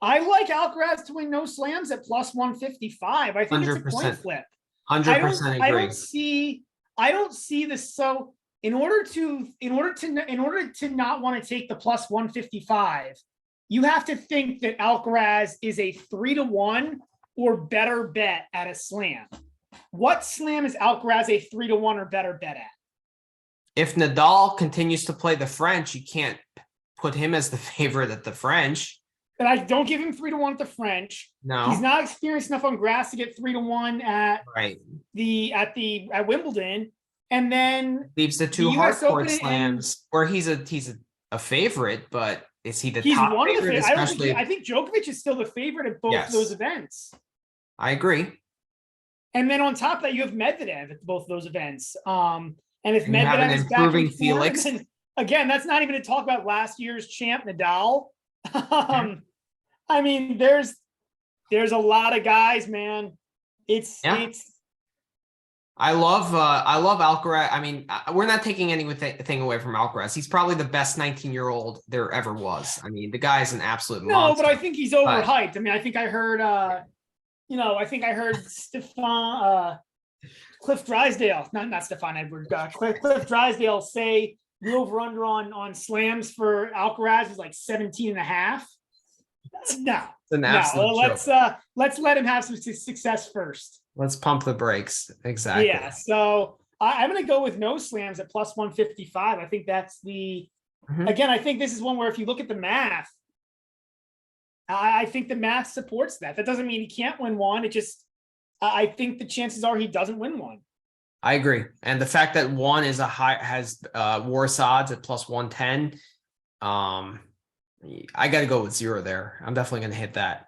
I like Alcaraz to win no slams at plus 155. I think 100%. It's a coin flip. 100% agree. I don't see this. So in order to not want to take the plus 155, you have to think that Alcaraz is a 3-1 or better bet at a slam. What slam is Alcaraz a 3-1 or better bet at? If Nadal continues to play the French, you can't put him as the favorite at the French. But I don't give him 3-1 at the French. No, he's not experienced enough on grass to get 3-1 at Wimbledon. And then leaves the 2 hardcourt slams where he's a favorite, but is he the top favorite? I think Djokovic is still the favorite at both of those events. I agree. And then on top of that, you have Medvedev at both of those events. And if Medvedev is improving Felix, again, that's not even to talk about last year's champ Nadal. I mean, there's a lot of guys, man. It's I love Alcaraz. I mean, we're not taking anything away from Alcaraz. He's probably the best 19-year-old there ever was. I mean, the guy is an absolute no, monster. but I think he's overhyped. I mean, I think I heard Stefan Cliff Drysdale, not Stefan Edwards, Cliff Drysdale say the over-under on slams for Alcaraz is like 17.5. No, It's an absolute joke. Let's let him have some success first. Let's pump the brakes. Exactly. Yeah, so I'm going to go with no slams at plus 155. I think that's again, I think this is one where if you look at the math, I think the math supports that. That doesn't mean he can't win one. It just, I think the chances are he doesn't win one. I agree. And the fact that one is has worse odds at plus 110, I got to go with 0 there. I'm definitely going to hit that.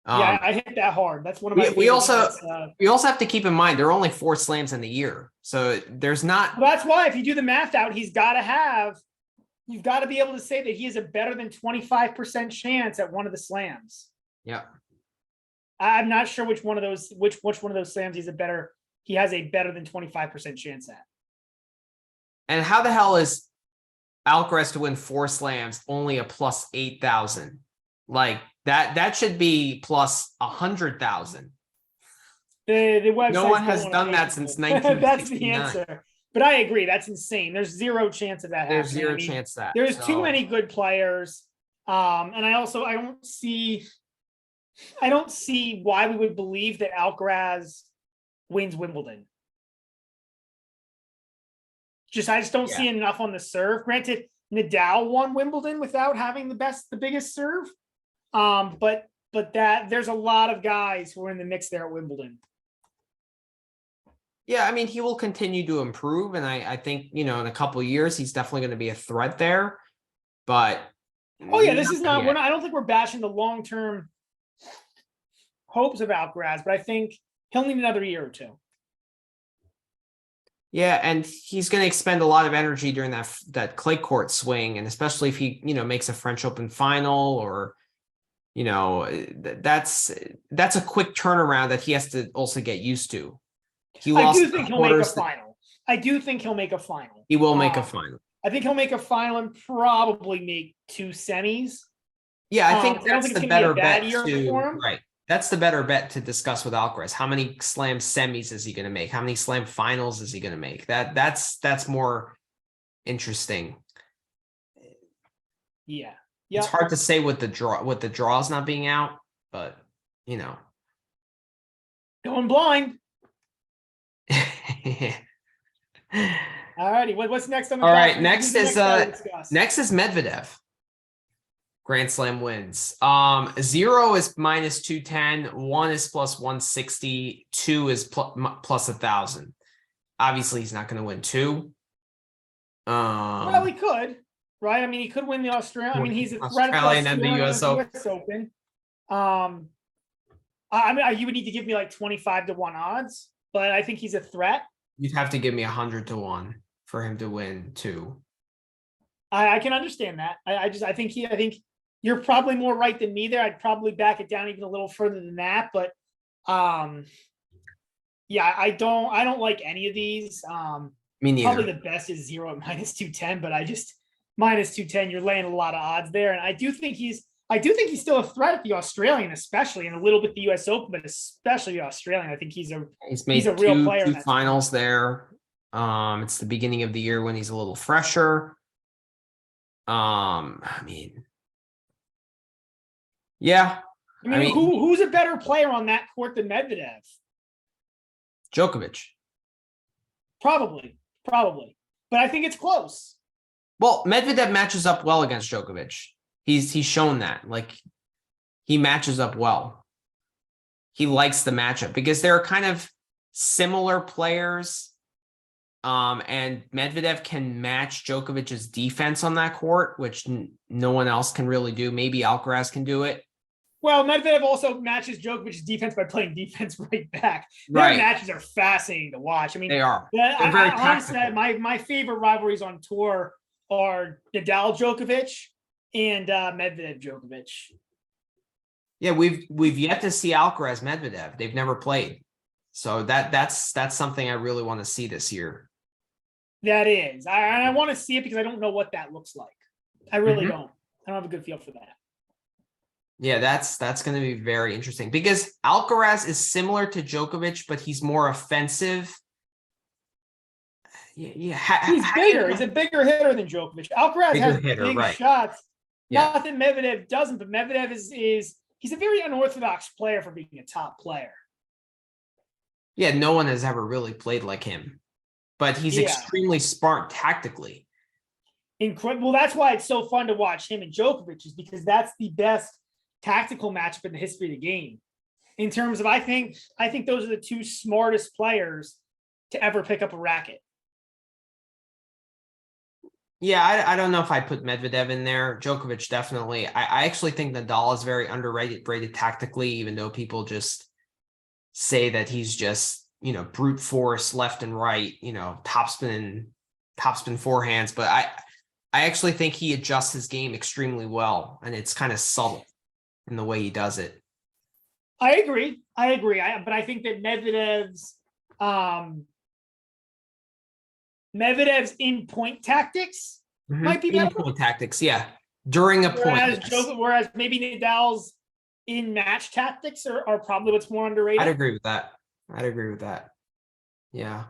Yeah, I hit that hard. That's one of my. We also have to keep in mind there are only 4 slams in the year, so there's not. Well, that's why if you do the math out, you've got to be able to say that he has a better than 25% chance at one of the slams. Yeah, I'm not sure which one of those slams he has a better than 25% chance at. And how the hell is Alcaraz to win 4 slams only a plus 8,000? Like that should be plus 100,000. The website. No one has done that since 1969. That's the answer. But I agree, that's insane. There's 0 chance of that happening. There's 0 chance that there's too many good players. And I don't see why we would believe that Alcaraz wins Wimbledon. I just don't see enough on the serve. Granted, Nadal won Wimbledon without having the biggest serve. But that there's a lot of guys who are in the mix there at Wimbledon. Yeah, I mean, he will continue to improve, and I think, in a couple of years, he's definitely going to be a threat there. But this is not. I don't think we're bashing the long-term hopes of Alcaraz, but I think he'll need another year or 2. Yeah, and he's going to expend a lot of energy during that clay court swing, and especially if he, makes a French Open final, or, that's a quick turnaround that he has to also get used to. I do think he'll make a final. I do think he'll make a final. He will make a final. I think he'll make a final and probably make 2 semis. Yeah, I think that's the better bet right. That's the better bet to discuss with Alcaraz. How many slam semis is he going to make? How many slam finals is he going to make? That's more interesting. Yeah. It's hard to say with the draws not being out, but going blind. All righty. What's next on the All right, next is Medvedev. Grand Slam wins. 0 is minus 210, 1 is plus 160, 2 is plus 1,000. Obviously, he's not going to win 2. Well, he could, right? I mean, he could win the Australian. I mean, he's a threat Australian and the US Open. I mean, you would need to give me like 25 to 1 odds, but I think he's a threat. You'd have to give me 100 to 1 for him to win 2. I can understand that. I think you're probably more right than me there. I'd probably back it down even a little further than that, but yeah, I don't like any of these. Me neither. Probably the best is 0 at minus 210, but minus 210, you're laying a lot of odds there. And I do think he's still a threat at the Australian, especially, and a little bit the US Open, but especially the Australian. I think he's a real player. 2 finals there. It's the beginning of the year when he's a little fresher. I mean, yeah. I mean, who's a better player on that court than Medvedev? Djokovic. Probably. But I think it's close. Well, Medvedev matches up well against Djokovic. He's shown that. Like, he matches up well. He likes the matchup because they're kind of similar players. And Medvedev can match Djokovic's defense on that court, which no one else can really do. Maybe Alcaraz can do it. Well, Medvedev also matches Djokovic's defense by playing defense right back. Their matches are fascinating to watch. I mean, they are. They're very honestly, my favorite rivalries on tour are Nadal Djokovic and Medvedev Djokovic. Yeah, we've yet to see Alcaraz Medvedev. They've never played. So that's something I really want to see this year. That is. I want to see it because I don't know what that looks like. I really Mhm. don't. I don't have a good feel for that. Yeah, that's going to be very interesting because Alcaraz is similar to Djokovic, but he's more offensive. Yeah, He's bigger. He's a bigger hitter than Djokovic. Alcaraz bigger has hitter, big right? shots. Yeah, Not that Medvedev doesn't, but Medvedev is he's a very unorthodox player for being a top player. yeah. No one has ever really played like him, but he's Yeah. extremely smart tactically. Incredible. Well, that's why it's so fun to watch him and Djokovic, is because that's the best tactical matchup in the history of the game. In terms of, I think those are the two smartest players to ever pick up a racket. Yeah, I don't know if I put Medvedev in there. Djokovic definitely. I actually think Nadal is very underrated tactically, even though people just say that he's just, brute force left and right, topspin forehands. But I actually think he adjusts his game extremely well, and it's kind of subtle in the way he does it. I agree. But I think that Medvedev's in point tactics might be better. In point tactics, yeah. During a point. Whereas maybe Nadal's in match tactics are probably what's more underrated. I'd agree with that. Yeah.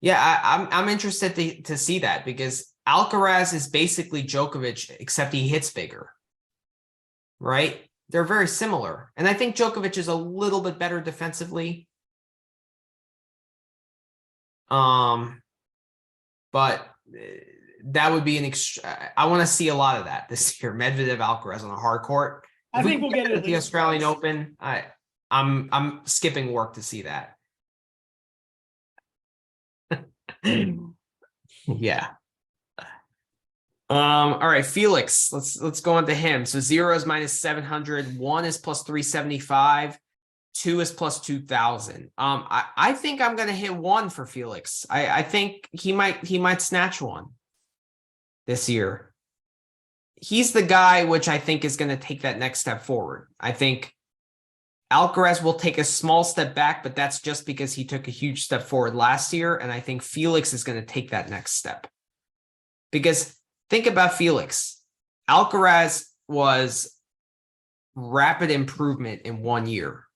Yeah, I'm interested to see that because Alcaraz is basically Djokovic, except he hits bigger. Right? They're very similar. And I think Djokovic is a little bit better defensively. But that would be I want to see a lot of that this year. Medvedev Alcaraz on a hard court. I think we'll get it at the Australian Open. I'm skipping work to see that. Yeah. All right, Felix. Let's go on to him. So 0 is -700, 1 is +375, 2 is +2000. I think I'm gonna hit 1 for Felix. I think he might snatch one this year. He's the guy which I think is gonna take that next step forward. I think Alcaraz will take a small step back, but that's just because he took a huge step forward last year. And I think Felix is going to take that next step. Because think about Felix. Alcaraz was rapid improvement in 1 year,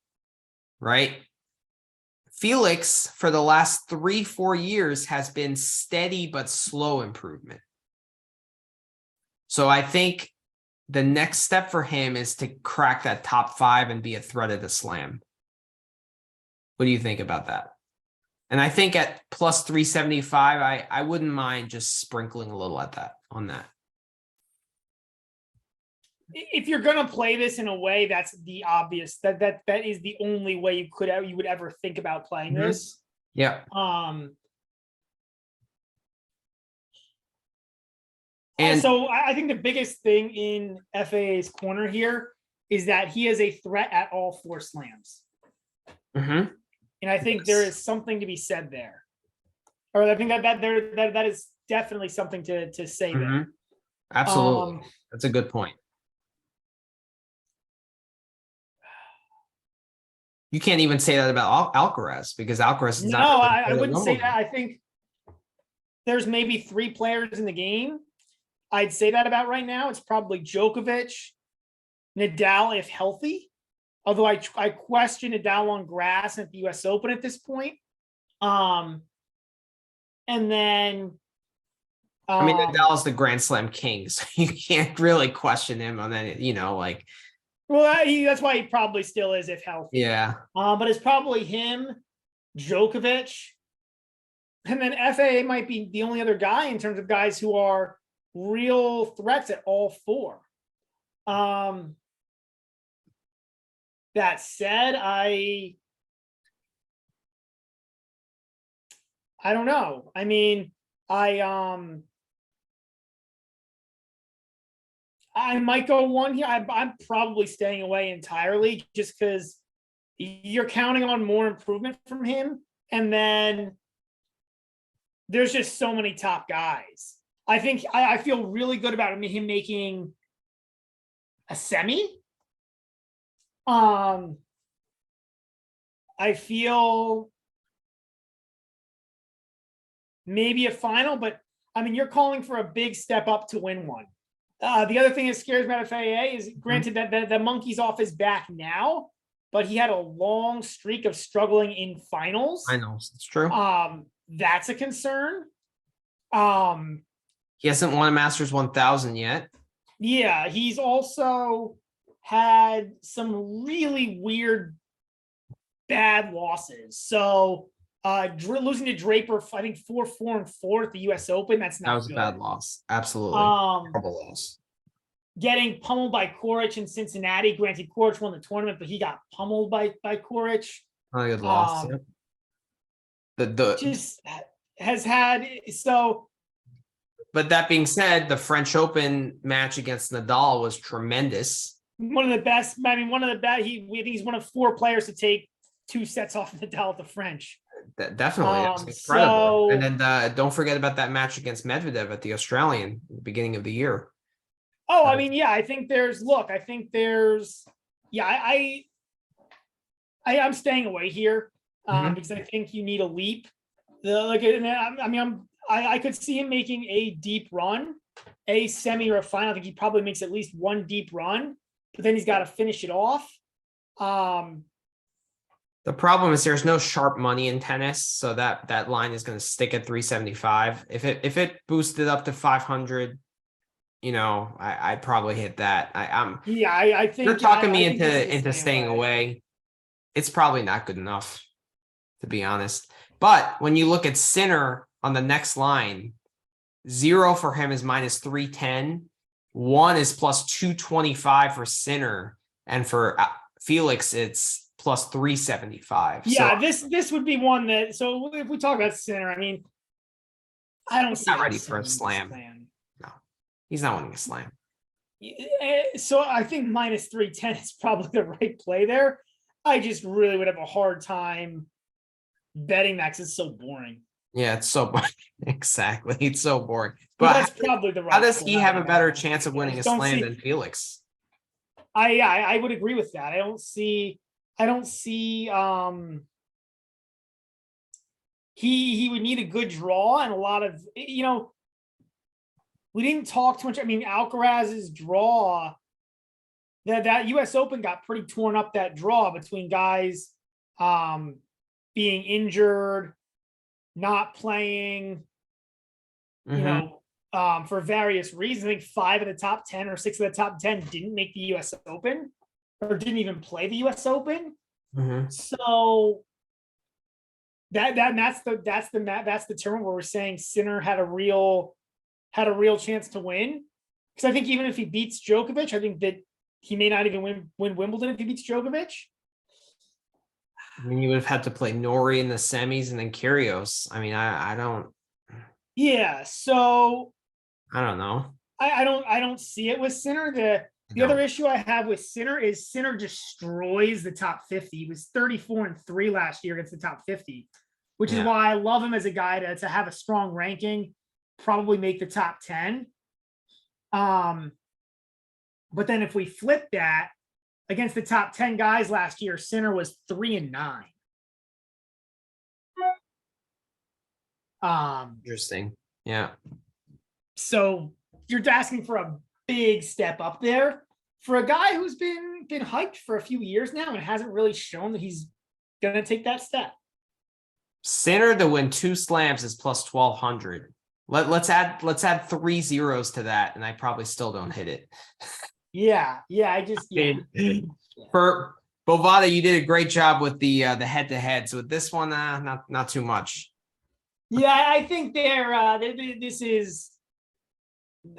right? Felix, for the last 3-4 years, has been steady but slow improvement. So I think the next step for him is to crack that top 5 and be a threat at the slam. What do you think about that? And I think at +375, I wouldn't mind just sprinkling a little on that. If you're gonna play this in a way, that's the obvious that is the only way you would ever think about playing this. Yeah. And so I think the biggest thing in FAA's corner here is that he is a threat at all 4 slams. Mm-hmm. And I think there is something to be said there. Or I think that is definitely something to say there. Absolutely. That's a good point. You can't even say that about Alcaraz because Alcaraz is no, I wouldn't say that. I think there's maybe 3 players in the game I'd say that about right now. It's probably Djokovic, Nadal if healthy. Although I question Nadal on grass at the U.S. Open at this point. And then I mean, Nadal's the Grand Slam king, so you can't really question him on that, Well, that's why he probably still is if healthy. Yeah. But it's probably him, Djokovic, and then FAA might be the only other guy in terms of guys who are real threats at all 4. That said, I don't know. I mean, I might go 1 here. I'm probably staying away entirely just because you're counting on more improvement from him. And then there's just so many top guys. I think I feel really good about him making a semi. I feel maybe a final, but I mean, you're calling for a big step up to win one. The other thing that scares me about FAA is, granted, that the monkey's off his back now, but he had a long streak of struggling in finals. Finals, it's true. That's a concern. He hasn't won a Masters 1000 yet. Yeah, he's also had some really weird bad losses. So losing to Draper, I think 4-4 and 4 at the US Open. That's not That was good. a bad loss. Absolutely. Horrible loss. Getting pummeled by Coric in Cincinnati. Granted, Coric won the tournament, but he got pummeled by Coric. Not a good loss. Yep. The Just has had so. But that being said, the French Open match against Nadal was tremendous. One of the best. I mean, one of the best. I think he's one of 4 players to take 2 sets off Nadal at the French. Definitely, that's incredible. And then don't forget about that match against Medvedev at the Australian at the beginning of the year. Oh, I mean, yeah, I think there's. Look, I think there's. Yeah, I'm staying away here because I think you need a leap. I could see him making a deep run, a semi or a final. I think he probably makes at least one deep run, but then he's got to finish it off. The problem is there's no sharp money in tennis, so that line is going to stick at 375. If it boosted up to 500, I'd probably hit that. I think you're talking me into staying away. It's probably not good enough, to be honest. But when you look at Sinner on the next line, 0 for him is minus 310. 1 is plus 225 for Sinner, and for Felix it's plus 375. Yeah, so, this would be one that. So if we talk about Sinner, I mean, I don't see. Not ready for a slam. No, he's not winning a slam. So I think minus 310 is probably the right play there. I just really would have a hard time betting that because it's so boring. Yeah, it's so boring. Exactly. It's so boring. But that's probably the right. How does he have a better chance of winning a slam than Felix? I would agree with that. I don't see he would need a good draw and a lot of, we didn't talk too much. I mean, Alcaraz's draw, that US Open got pretty torn up, that draw between guys being injured, not playing, for various reasons. I think 5 of the top 10 or 6 of the top 10 didn't make the US Open or didn't even play the US Open. So that's the term where we're saying Sinner had a real chance to win. Because I think even if he beats Djokovic, I think that he may not even win Wimbledon if he beats Djokovic. I mean, you would have had to play Norrie in the semis and then Kyrgios. I mean, I don't. Yeah, so I don't know. I don't see it with Sinner. The other issue I have with Sinner is Sinner destroys the top 50. He was 34-3 last year against the top 50, which is why I love him as a guy to have a strong ranking, probably make the top 10. But then if we flip that, against the top 10 guys last year, Sinner was 3-9. Interesting. Yeah. So you're asking for a big step up there for a guy who's been hyped for a few years now and hasn't really shown that he's gonna take that step. Sinner to win 2 slams is plus 1200. Let's add 3 zeros to that, and I probably still don't hit it. Yeah. For Bovada, you did a great job with the head-to-heads. With this one, not too much. Yeah, I think this is.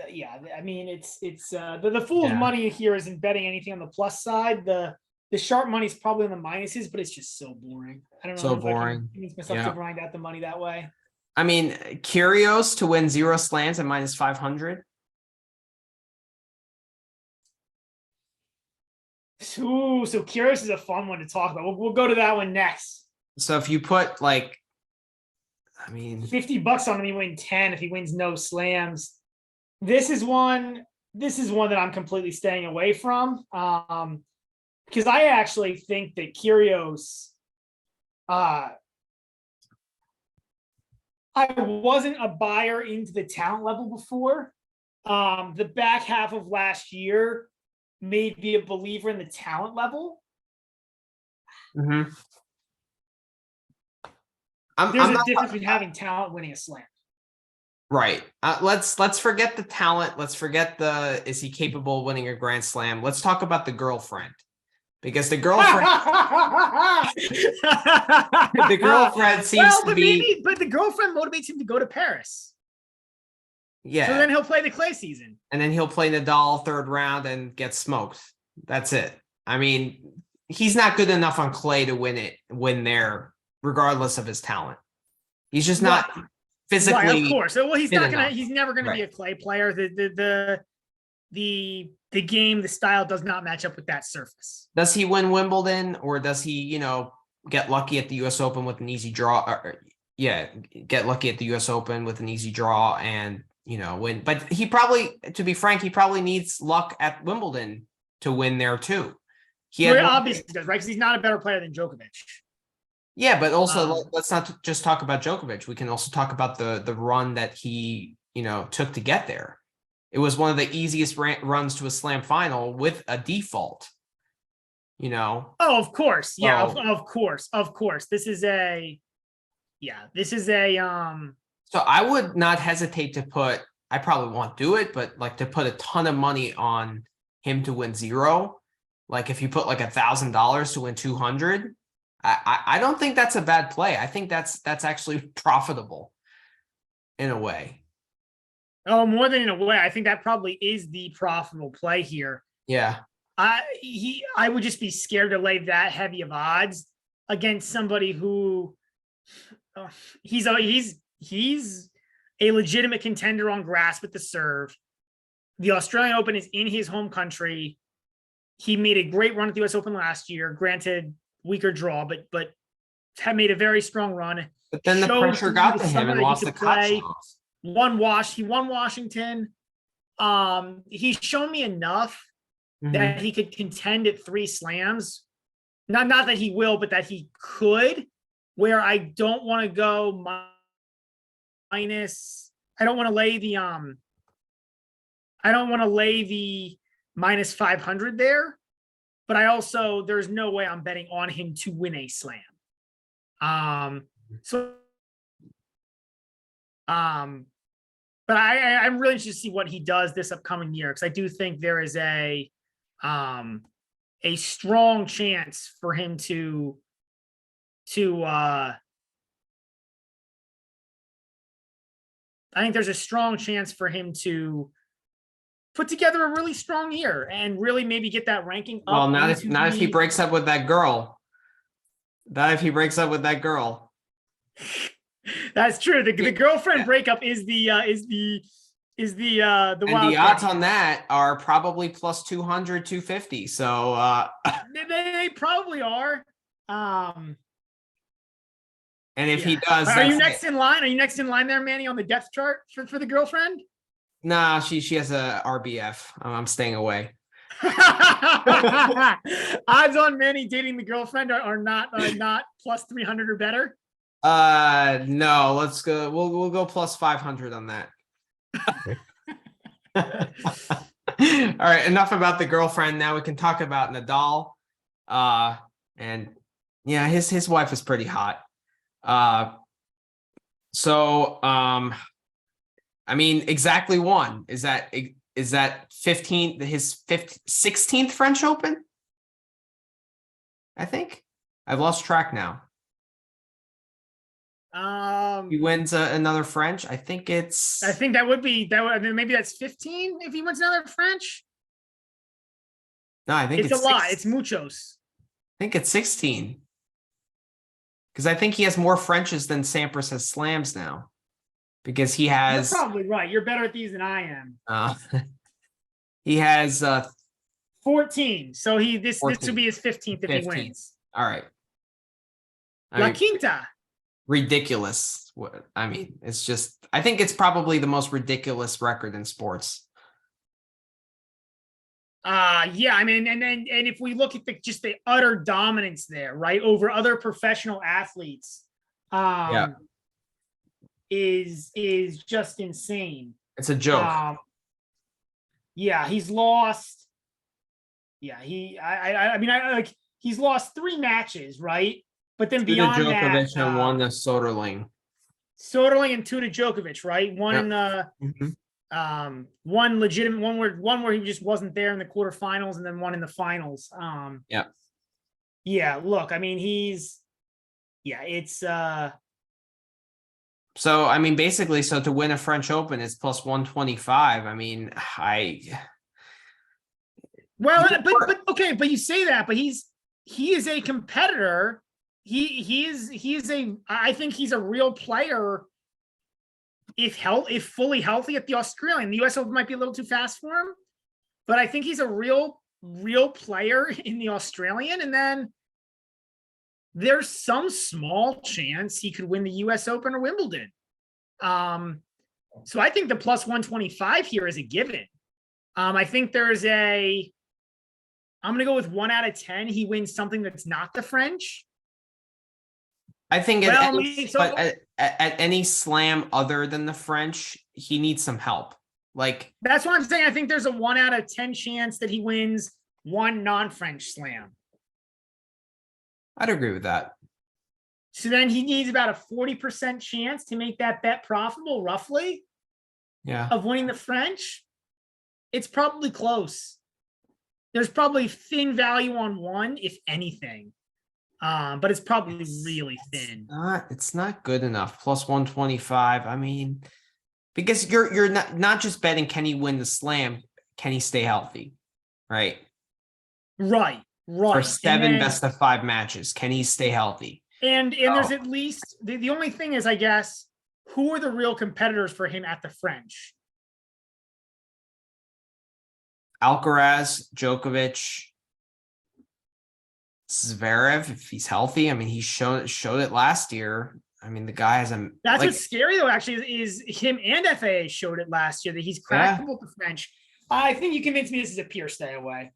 Yeah, I mean, it's the fool's money here isn't betting anything on the plus side. The sharp money is probably on the minuses, but it's just so boring. I don't know. So boring. I can convince myself to grind out the money that way. I mean, Kyrgios to win 0 slams at minus 500. Ooh, so Kyrgios is a fun one to talk about. We'll go to that one next. So if you put $50 on him, he win 10 if he wins no slams. This is one that I'm completely staying away from. because I actually think that Kyrgios, I wasn't a buyer into the talent level before. The back half of last year made me a believer in the talent level. Mm-hmm. There's a difference between having talent winning a slam. Right. Let's forget the talent. Let's forget is he capable of winning a Grand Slam? Let's talk about the girlfriend, because the girlfriend, the girlfriend seems to be. But the girlfriend motivates him to go to Paris. Yeah. So then he'll play the clay season, and then he'll play Nadal third round and get smoked. That's it. I mean, he's not good enough on clay to win there, regardless of his talent. He's just not physically. Right, of course. Well, he's not gonna. Enough. He's never gonna be a clay player. The game, the style does not match up with that surface. Does he win Wimbledon, or does he, get lucky at the U.S. Open with an easy draw? Get lucky at the U.S. Open with an easy draw and win. But he probably, to be frank, he probably needs luck at Wimbledon to win there too. He obviously does, right? Because he's not a better player than Djokovic. Yeah, but also let's not just talk about Djokovic. We can also talk about the run that he, took to get there. It was one of the easiest runs to a slam final with a default. Oh, of course. Yeah, of course. This is a. So I would not hesitate to put. I probably won't do it, but to put a ton of money on him to win 0. Like if you put $1,000 to win 200. I don't think that's a bad play. I think that's actually profitable in a way. Oh, more than in a way. I think that probably is the profitable play here. Yeah. I would just be scared to lay that heavy of odds against somebody who he's a legitimate contender on grass with the serve. The Australian Open is in his home country. He made a great run at the US Open last year. Granted, weaker draw, but had made a very strong run. But then the pressure got to him and lost the cut. He won Washington. He's shown me enough that he could contend at 3 slams. Not that he will, but that he could, where I don't want to go minus. I don't want to lay the minus 500 there, but there's no way I'm betting on him to win a slam. But I'm really interested to see what he does this upcoming year, because I do think there is a strong chance for him to I think there's a strong chance for him to put together a really strong year and really maybe get that ranking up. Well, not if he breaks up with that girl. Not if he breaks up with that girl. That's true. The girlfriend breakup is the wild and the odds on that are probably plus 200, 250. So they probably are. And if he does, are you next in line? Are you next in line there, Manny, on the depth chart for the girlfriend? Nah, she has a RBF. I'm staying away. Odds on Manny dating the girlfriend are not plus 300 or better. No, let's go. We'll go plus 500 on that. All right, enough about the girlfriend. Now we can talk about Nadal. And yeah, his wife is pretty hot. I mean, exactly one. Is that 15th, his 16th French Open? I think. I've lost track now. He wins another French. I think that would maybe that's 15 if he wins another French. No, I think it's a lot. It's muchos. I think it's 16. Because I think he has more Frenches than Sampras has slams now. Because he has. You're probably right. You're better at these than I am. He has 14. So this would be his 15th if he wins. All right. La Quinta. Ridiculous. I mean, it's just. I think it's probably the most ridiculous record in sports. Yeah, I mean, and if we look at just the utter dominance there, right, over other professional athletes, Yeah. is just insane. It's a joke. Yeah, he's lost. Yeah, I mean, like he's lost 3 matches, right? But then Two to beyond that, Djokovic and one to Soderling. Soderling and 2 to Djokovic, right? One Yep. in the one legitimate, one where he just wasn't there in the quarterfinals, and then one in the finals. Yeah. Yeah, look, I mean, it's So, I mean, basically, so to win a French Open, it's plus 125. I mean, well, but okay, but you say that, but he is a competitor. He is I think he's a real player if fully healthy at the Australian. The US Open might be a little too fast for him, but I think he's a real player in the Australian. And then there's some small chance he could win the US Open or Wimbledon. So I think the plus 125 here is a given. I think I'm going to go with 1 out of 10. He wins something that's not the French. I think at any slam other than the French, he needs some help. Like, that's what I'm saying. I think there's a 1 out of 10 chance that he wins one non-French slam. I'd agree with that. So then he needs about a 40% chance to make that bet profitable, roughly. Yeah. Of winning the French. It's probably close. There's probably thin value on one, if anything. But it's probably really thin. It's not good enough. Plus 125. I mean, because you're not just betting, can he win the slam? Can he stay healthy? Right. Right. For 7 best of 5 matches, can he stay healthy? And there's at least the only thing is, I guess, who are the real competitors for him at the French? Alcaraz, Djokovic, Zverev, if he's healthy. I mean, he showed it last year. I mean, the guy has a. That's what's scary though. Actually, is him and FAA showed it last year that he's crackable at the French. I think you convinced me this is a pure stay away.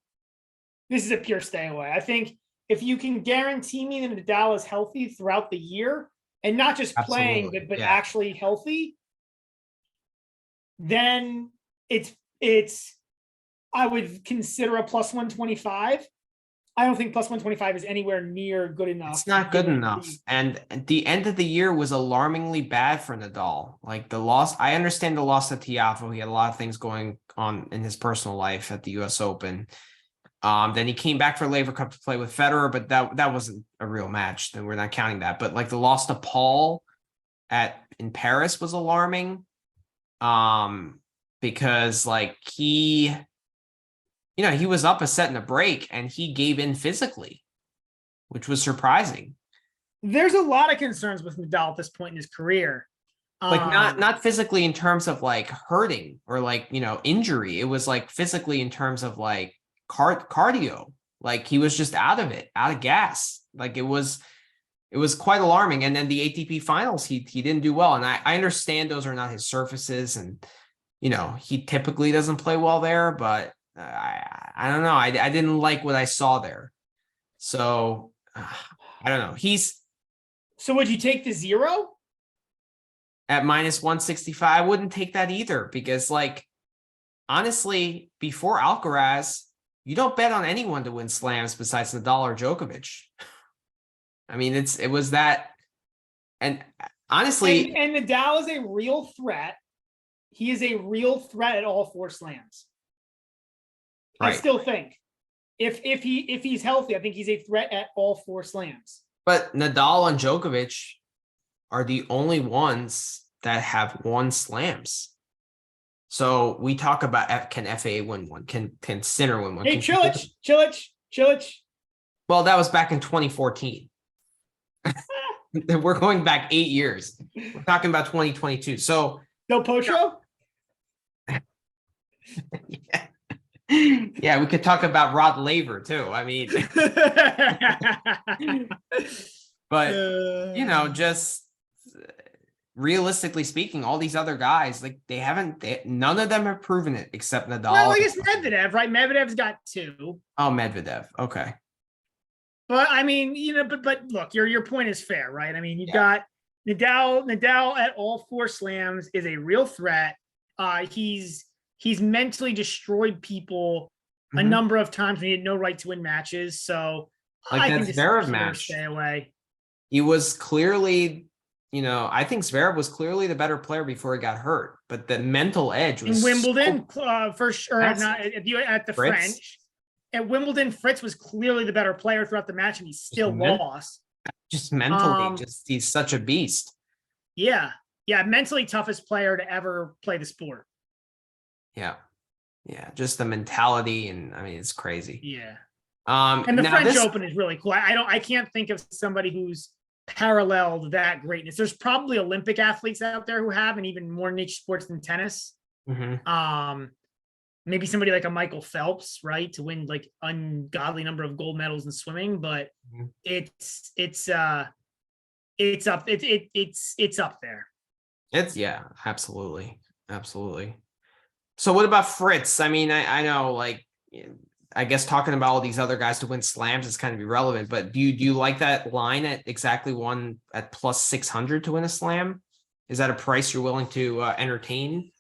This is a pure stay away. I think if you can guarantee me that Nadal is healthy throughout the year and not just playing, but actually healthy, then it's. I would consider a plus 125. I don't think plus 125 is anywhere near good enough. It's not good enough. And the end of the year was alarmingly bad for Nadal. Like the loss, I understand the loss at Tiafoe. He had a lot of things going on in his personal life at the US Open. Then he came back for Laver Cup to play with Federer, but that wasn't a real match. Then we're not counting that. But like the loss to Paul in Paris was alarming. Because like he was up a set and a break and he gave in physically, which was surprising. There's a lot of concerns with Nadal at this point in his career. Like not physically in terms of like hurting or like, injury. It was like physically in terms of like cardio. Like he was just out of gas. Like it was quite alarming. And then the ATP finals, he didn't do well. And I understand those are not his surfaces. And, he typically doesn't play well there, but I don't know. I didn't like what I saw there. So I don't know. So would you take the 0? At minus 165? I wouldn't take that either because like, honestly, before Alcaraz, you don't bet on anyone to win slams besides Nadal or Djokovic. I mean, it was that. And honestly. And Nadal is a real threat. He is a real threat at all 4 slams. Right. I still think if he's healthy, I think he's a threat at all 4 slams. But Nadal and Djokovic are the only ones that have won slams. So we talk about can FAA win one? Can Sinner win one? Hey, Cilic. Well, that was back in 2014. We're going back 8 years. We're talking about 2022. So Del Potro? Yeah. Yeah, we could talk about Rod Laver too. I mean, but just realistically speaking, all these other guys, like none of them have proven it except Nadal. Well, I guess Medvedev, right? Medvedev's got 2. Oh, Medvedev. Okay. But I mean, but look, your point is fair, right? I mean, you've got Nadal at all 4 slams is a real threat. He's mentally destroyed people a number of times when he had no right to win matches. So like I that think Zverev match, stay away. He was clearly, I think Zverev was clearly the better player before he got hurt, but the mental edge was In Wimbledon, for sure, not at the Fritz. French. At Wimbledon, Fritz was clearly the better player throughout the match, and he still lost. Just mentally, he's such a beast. Yeah. Mentally toughest player to ever play the sport. Yeah. Just the mentality, and I mean, it's crazy. Yeah. And the French Open is really cool. I can't think of somebody who's paralleled that greatness. There's probably Olympic athletes out there who have, and even more niche sports than tennis. Maybe somebody like a Michael Phelps, right, to win like ungodly number of gold medals in swimming, but it's up there. Absolutely. So what about Fritz? I mean, I know, like, I guess talking about all these other guys to win slams is kind of irrelevant, but do you like that line at exactly one at plus 600 to win a slam? Is that a price you're willing to entertain?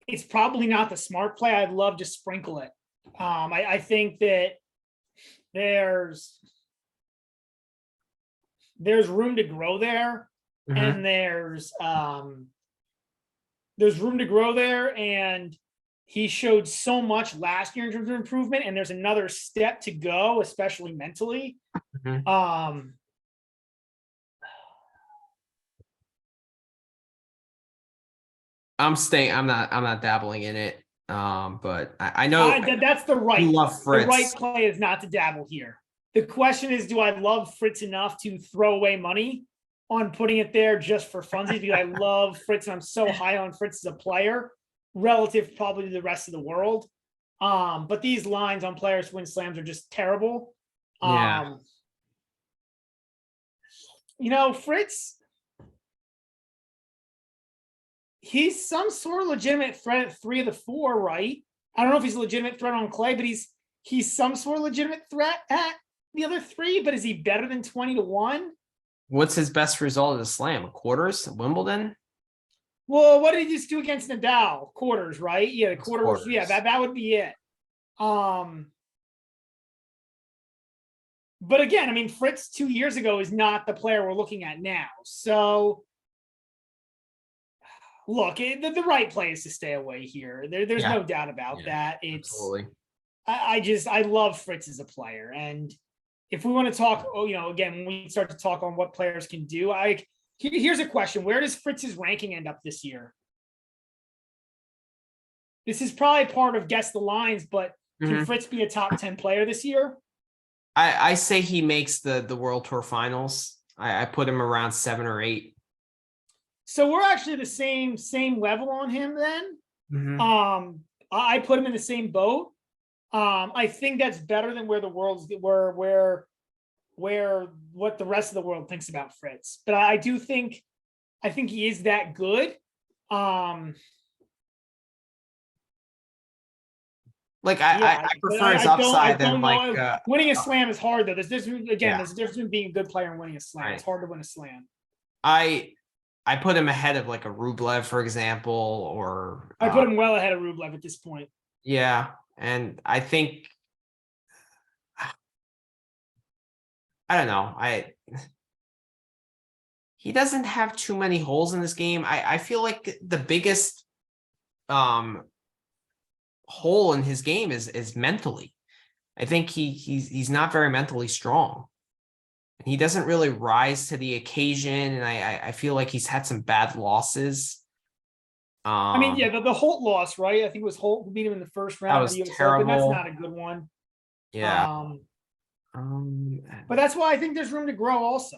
It's probably not the smart play. I'd love to sprinkle it. I think that there's room to grow there, and there's room to grow there, and he showed so much last year in terms of improvement, and there's another step to go, especially mentally. I'm not dabbling in it. But I know that's the right. You love Fritz. The right play is not to dabble here. The question is, do I love Fritz enough to throw away money on putting it there just for funsies? Because I love Fritz and I'm so high on Fritz as a player, relative probably to the rest of the world. But these lines on players to win slams are just terrible. Fritz, he's some sort of legitimate threat at 3 of the 4, right? I don't know if he's a legitimate threat on clay, but he's some sort of legitimate threat at the other 3. But is he better than 20-1? What's his best result of the slam? Quarters? Wimbledon? Well, what did he just do against Nadal? Quarters, right? Yeah, the quarters. Yeah, that would be it. But again, I mean, Fritz 2 years ago is not the player we're looking at now. So look, the right play is to stay away here. There's no doubt about that. Absolutely. I love Fritz as a player. And if we want to talk, again, when we start to talk on what players can do, here's a question. Where does Fritz's ranking end up this year? This is probably part of Guess the Lines, but can Fritz be a top 10 player this year? I say he makes the World Tour finals. I put him around 7 or 8. So we're actually the same level on him then. I put him in the same boat. I think that's better than where the world's where what the rest of the world thinks about Fritz. But I think he is that good. I prefer his upside than winning a slam is hard though. There's a difference between being a good player and winning a slam. Right. It's hard to win a slam. I put him ahead of like a Rublev, for example, or I put him well ahead of Rublev at this point. Yeah, and I think I don't know. He doesn't have too many holes in this game. I feel like the biggest hole in his game is mentally. I think he's not very mentally strong. He doesn't really rise to the occasion, and I feel like he's had some bad losses. I mean, yeah, the Holt loss, right? I think it was Holt who beat him in the first round. That was terrible. That's not a good one. Yeah. But that's why I think there's room to grow also.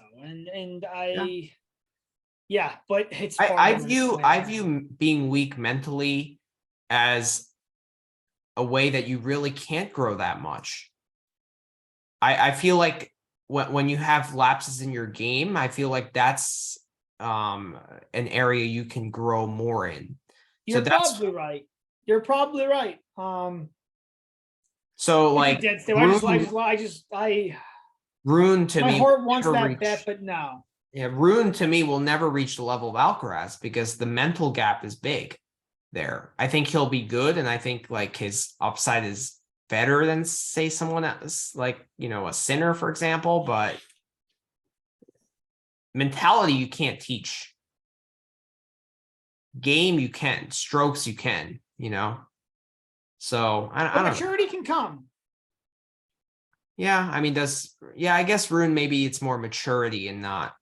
But it's I view being weak mentally as a way that you really can't grow that much. I feel like when you have lapses in your game, I feel like that's an area you can grow more in. You're that's probably right. You're probably right. so It's a like dead still. Rune to My me heart will wants never that bet, reach. but no. Yeah, Rune to me will never reach the level of Alcaraz because the mental gap is big there. I think he'll be good, and I think like his upside is better than say someone else, like a Sinner, for example, but mentality you can't teach. Game you can, strokes you can, So I don't know. Maturity can come. Yeah, I mean, I guess Rune, maybe it's more maturity and not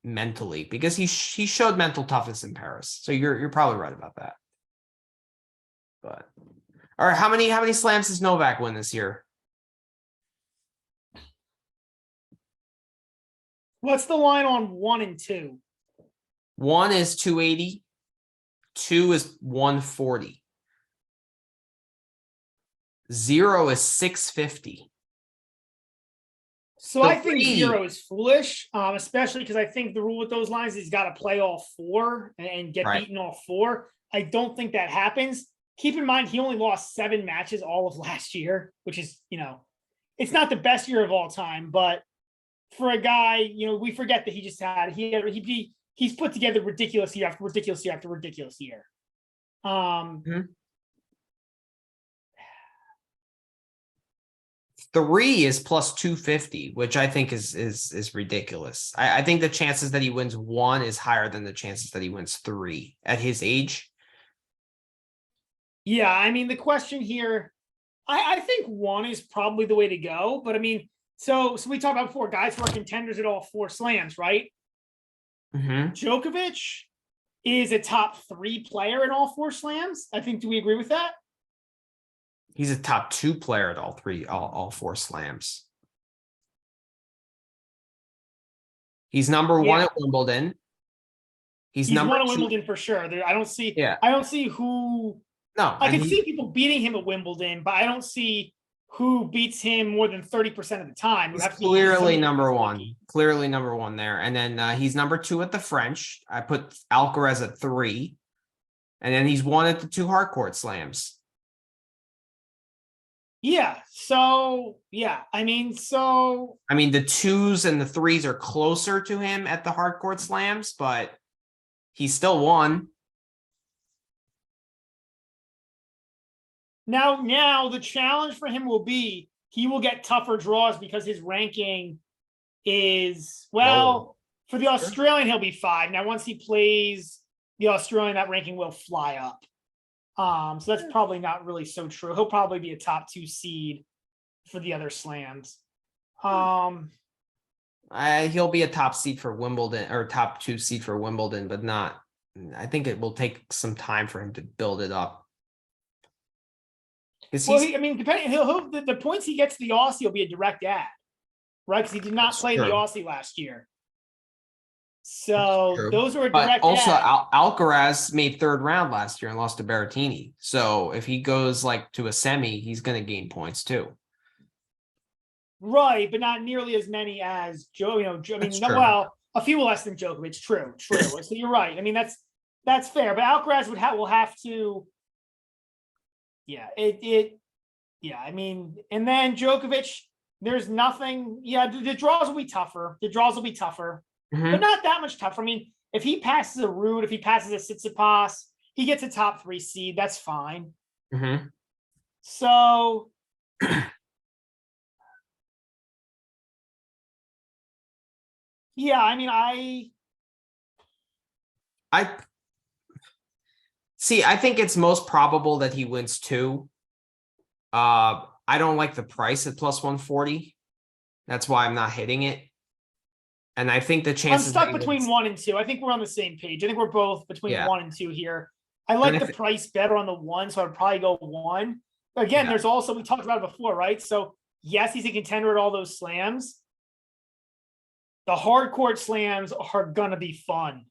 mentally, because he showed mental toughness in Paris. So you're probably right about that. But all right, how many slams does Novak win this year? What's the line on 1 and 2? 1 is 280, 2 is 140. 0 is 650. So I think 0 is foolish, especially because I think the rule with those lines is he's got to play all 4 and get beaten all 4. I don't think that happens. Keep in mind, he only lost 7 matches all of last year, which is, it's not the best year of all time, but for a guy, we forget that he just had, he's put together ridiculous year after ridiculous year after ridiculous year. 3 is plus 250, which I think is ridiculous. I think the chances that he wins 1 is higher than the chances that he wins 3 at his age. Yeah, I mean, the question here, I think 1 is probably the way to go. But I mean, so we talked about before, guys who are contenders at all 4 slams, right? Djokovic is a top 3 player in all 4 slams. I think, do we agree with that? He's a top 2 player at all 4 slams. He's number 1 at Wimbledon. He's number 1 at 2. Wimbledon for sure. I don't see who. No, I can see people beating him at Wimbledon, but I don't see who beats him more than 30% of the time. He's clearly number 1. Clearly number 1 there. And then he's number 2 at the French. I put Alcaraz at 3. And then he's 1 at the 2 hardcourt slams. Yeah. So, yeah. I mean, the 2s and the 3s are closer to him at the hardcourt slams, but he's still 1. Now the challenge for him will be he will get tougher draws because his ranking is, for the Australian, he'll be 5. Now, once he plays the Australian, that ranking will fly up. So that's probably not really so true. He'll probably be a top 2 seed for the other slams. He'll be a top seed for Wimbledon, or top 2 seed for Wimbledon, but not. I think it will take some time for him to build it up. Depending, the points he gets to the Aussie will be a direct add, right? Because he did not play the Aussie last year. So those are a direct also, add. Alcaraz made 3rd round last year and lost to Berrettini. So if he goes like to a semi, he's going to gain points too. Right, but not nearly as many as Joe. A few less than Djokovic. True. So you're right. I mean, that's fair. But Alcaraz will have to. Yeah, I mean, and then Djokovic, there's nothing. Yeah, the draws will be tougher. But not that much tougher. I mean, if he passes a Ruud, if he passes a Tsitsipas, he gets a top 3 seed. That's fine. So, yeah, I mean, I think it's most probable that he wins 2. I don't like the price at plus 140. That's why I'm not hitting it. And I think the chances. I'm stuck between 1 and 2. I think we're on the same page. I think we're both between 1 and 2 here. I like the price better on the 1, so I'd probably go 1. But again, there's also, we talked about it before, right? So yes, he's a contender at all those slams. The hardcourt slams are gonna be fun.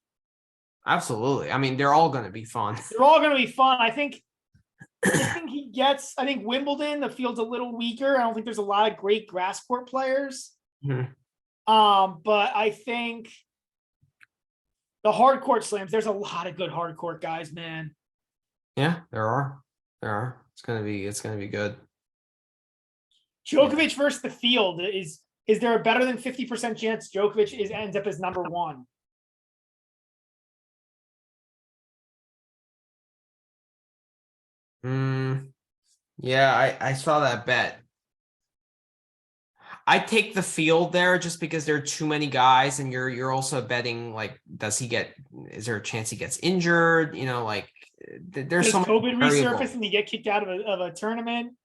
Absolutely. I mean, they're all going to be fun. They're all going to be fun. I think I think Wimbledon, the field's a little weaker. I don't think there's a lot of great grass court players. Mhm. But I think the hard court slams, there's a lot of good hard court guys, man. Yeah, there are. It's gonna be good. Djokovic versus the field is there a better than 50% chance Djokovic ends up as number one? Yeah, I saw that bet. I take the field there just because there are too many guys, and you're also betting like, is there a chance he gets injured? Like there's Does so COVID many resurface variables. and you get kicked out of a tournament?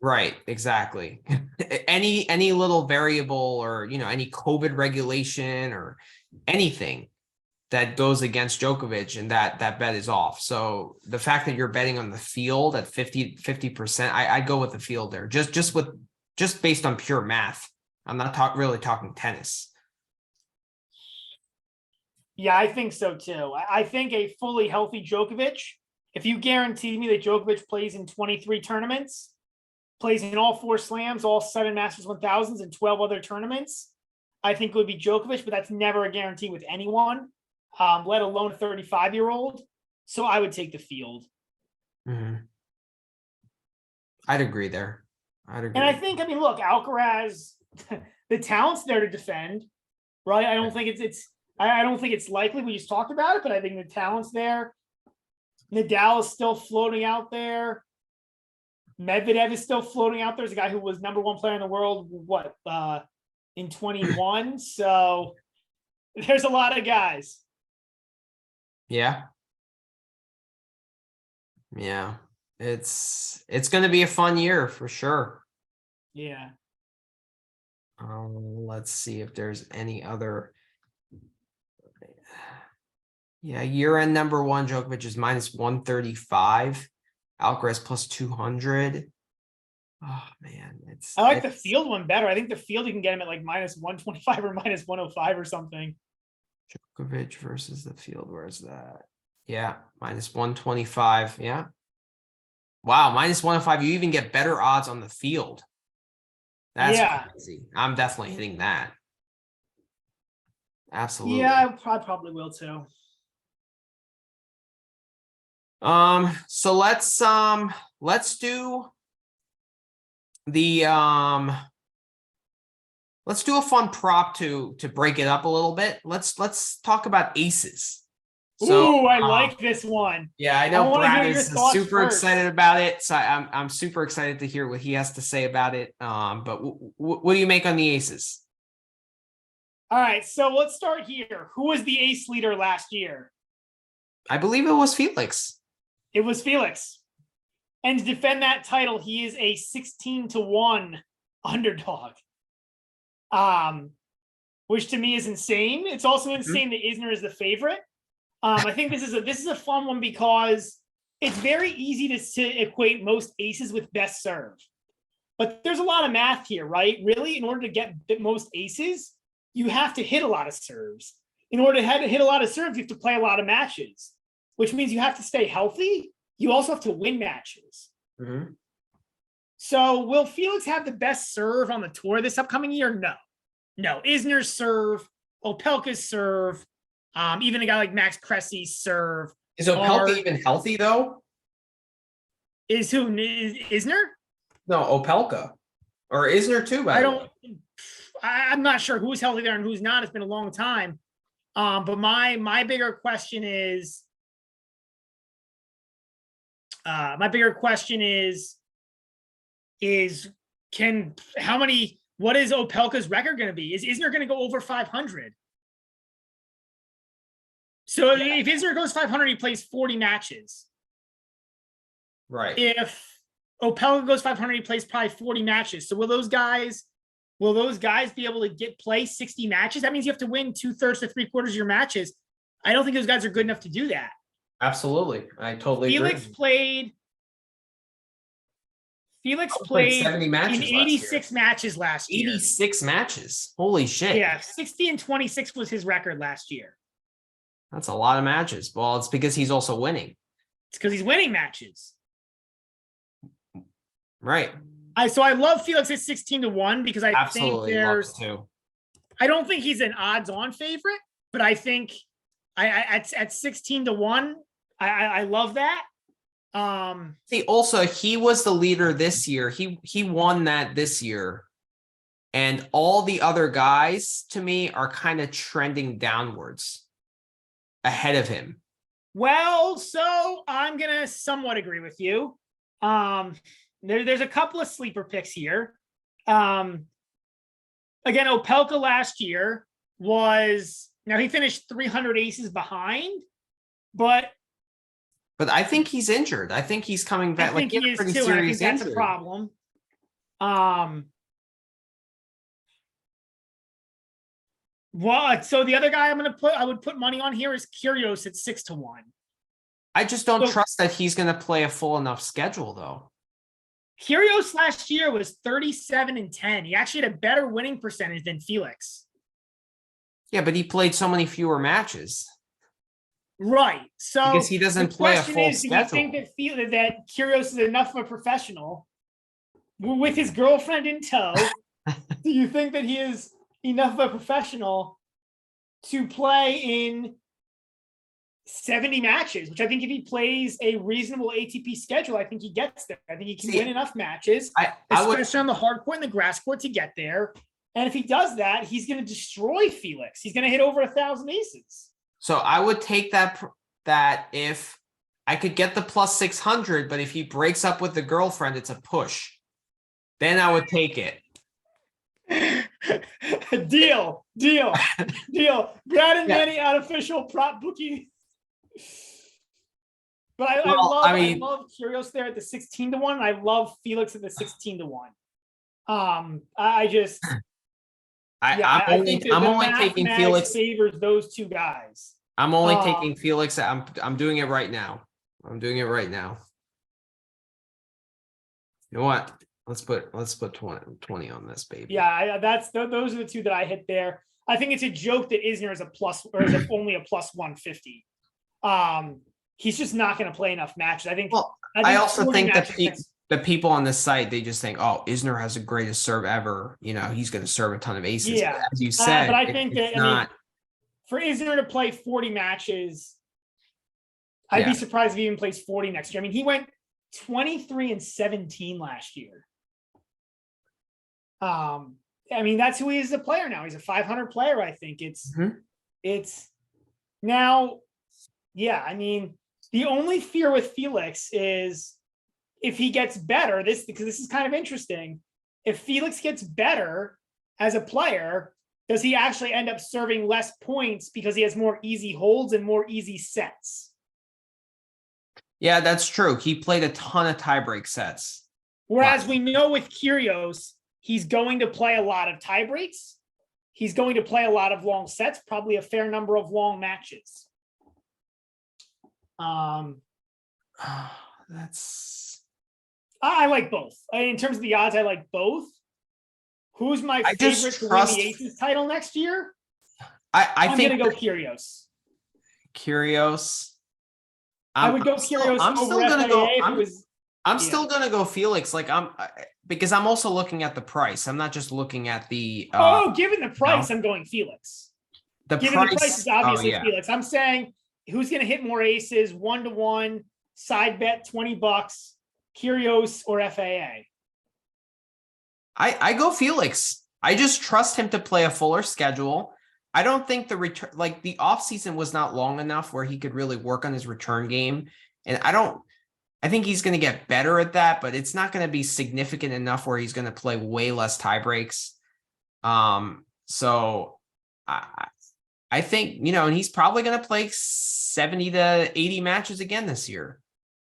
Right, exactly. Any little variable, or any COVID regulation or anything that goes against Djokovic, and that bet is off. So the fact that you're betting on the field at 50%, I'd go with the field there. Just based on pure math. I'm not really talking tennis. Yeah, I think so too. I think a fully healthy Djokovic, if you guarantee me that Djokovic plays in 23 tournaments, plays in all 4 slams, all 7 Masters 1000s, and 12 other tournaments, I think it would be Djokovic, but that's never a guarantee with anyone, let alone a 35-year-old. So I would take the field. Mhm. I'd agree there. And I think, look, Alcaraz, the talent's there to defend, right? I don't think I don't think it's likely. We just talked about it, but I think the talent's there. Nadal is still floating out there. Medvedev is still floating out there as a guy who was number 1 player in the world, in 21. So there's a lot of guys. Yeah. Yeah. It's going to be a fun year for sure. Yeah. Let's see if there's any other. Yeah, year-end number 1 Djokovic is -135. Alcaraz plus 200. Oh man, I like the field one better. I think the field you can get him at like -125 or -105 or something. Djokovic versus the field. Where's that? Yeah, -125. Yeah. Wow, -105. You even get better odds on the field. That's crazy. I'm definitely hitting that. Absolutely. Yeah, I probably will too. So let's do the let's do a fun prop to break it up a little bit. Let's talk about aces. So, ooh, I like this one. Yeah, I know Brad is super excited about it. So I'm super excited to hear what he has to say about it. But what do you make on the aces? All right, so let's start here. Who was the ace leader last year? I believe it was Felix. It was Felix. And to defend that title, he is a 16-1 underdog. Which to me is insane. It's also insane that Isner is the favorite. I think this is a fun one because it's very easy to equate most aces with best serve. But there's a lot of math here, right? Really, in order to get most aces, you have to hit a lot of serves. In order to hit a lot of serves, you have to play a lot of matches, which means you have to stay healthy. You also have to win matches. Mm-hmm. So will Felix have the best serve on the tour this upcoming year? No. Isner's serve, Opelka's serve, even a guy like Max Cressy's serve. Is Opelka even healthy though? Is Isner? No, Opelka. Or Isner too, I'm not sure who's healthy there and who's not. It's been a long time. But my bigger question is what is Opelka's record going to be? Is Isner going to go over 500? So if Isner goes 500, he plays 40 matches. Right. If Opelka goes 500, he plays probably 40 matches. So will those guys be able to play 60 matches? That means you have to win 2/3 to 3/4 of your matches. I don't think those guys are good enough to do that. Absolutely. I totally agree. Felix played 70 matches in 86 matches last year. 86 matches. Holy shit. Yeah, 60-26 was his record last year. That's a lot of matches. Well, it's because he's also winning. It's because he's winning matches. Right. I love Felix at 16-1 because I think Absolutely love it too. I don't think he's an odds-on favorite, but I think at 16-1, I love that. See, also he was the leader this year. He won that this year. And all the other guys to me are kind of trending downwards ahead of him. Well, so I'm gonna somewhat agree with you. There's a couple of sleeper picks here. Again, Opelka last year he finished 300 aces behind, but I think he's injured. I think he's coming back. I think he is too. And I think that's a problem. Well, so the other guy I would put money on here is Kyrgios at 6-1. I just don't trust that he's going to play a full enough schedule, though. Kyrgios last year was 37-10. He actually had a better winning percentage than Felix. Yeah, but he played so many fewer matches. Right. So because he doesn't play a full schedule. Do you think that Kyrgios is enough of a professional with his girlfriend in tow? Do you think that he is enough of a professional to play in 70 matches, which I think if he plays a reasonable ATP schedule, I think he gets there. I think he can win enough matches, especially on the hard court and the grass court to get there. And if he does that, he's going to destroy Felix. He's going to hit over 1,000 aces. So I would take that if I could get the plus 600, but if he breaks up with the girlfriend, it's a push. Then I would take it. Deal. Brad and Manny unofficial prop booking. But I love Kyrgios there at the 16-1. And I love Felix at the 16-1. I'm only taking Felix. Favors those two guys. I'm only taking Felix. I'm doing it right now. You know what? Let's put 20 on this, baby. Yeah, those are the two that I hit there. I think it's a joke that Isner is only a plus 150. He's just not going to play enough matches. I also think that the people on this site, they just think, oh, Isner has the greatest serve ever. He's going to serve a ton of aces. Yeah, as you said, but I think for Isner to play 40 matches, I'd be surprised if he even plays 40 next year. I mean, he went 23-17 last year. That's who he is as a player now. He's a 500 player. I think it's now. Yeah, the only fear with Felix is if he gets better. Because this is kind of interesting. If Felix gets better as a player, does he actually end up serving less points because he has more easy holds and more easy sets? Yeah, that's true. He played a ton of tiebreak sets. Whereas we know with Kyrgios, he's going to play a lot of tiebreaks. He's going to play a lot of long sets, probably a fair number of long matches. I like both. In terms of the odds, I like both. Who's my favorite to win the Aces title next year? I'm going to go Kyrgios. I would go Kyrgios over FAA. I'm still going to go Felix. Because I'm also looking at the price. I'm not just looking at the. Given the price, I'm going Felix. The price is obviously Felix. I'm saying who's going to hit more aces, 1-to-1, side bet $20, Kyrgios or FAA. I go Felix. I just trust him to play a fuller schedule. I don't think the return, the offseason was not long enough where he could really work on his return game. And I think he's going to get better at that, but it's not going to be significant enough where he's going to play way less tie breaks. So I think, and he's probably going to play 70 to 80 matches again this year.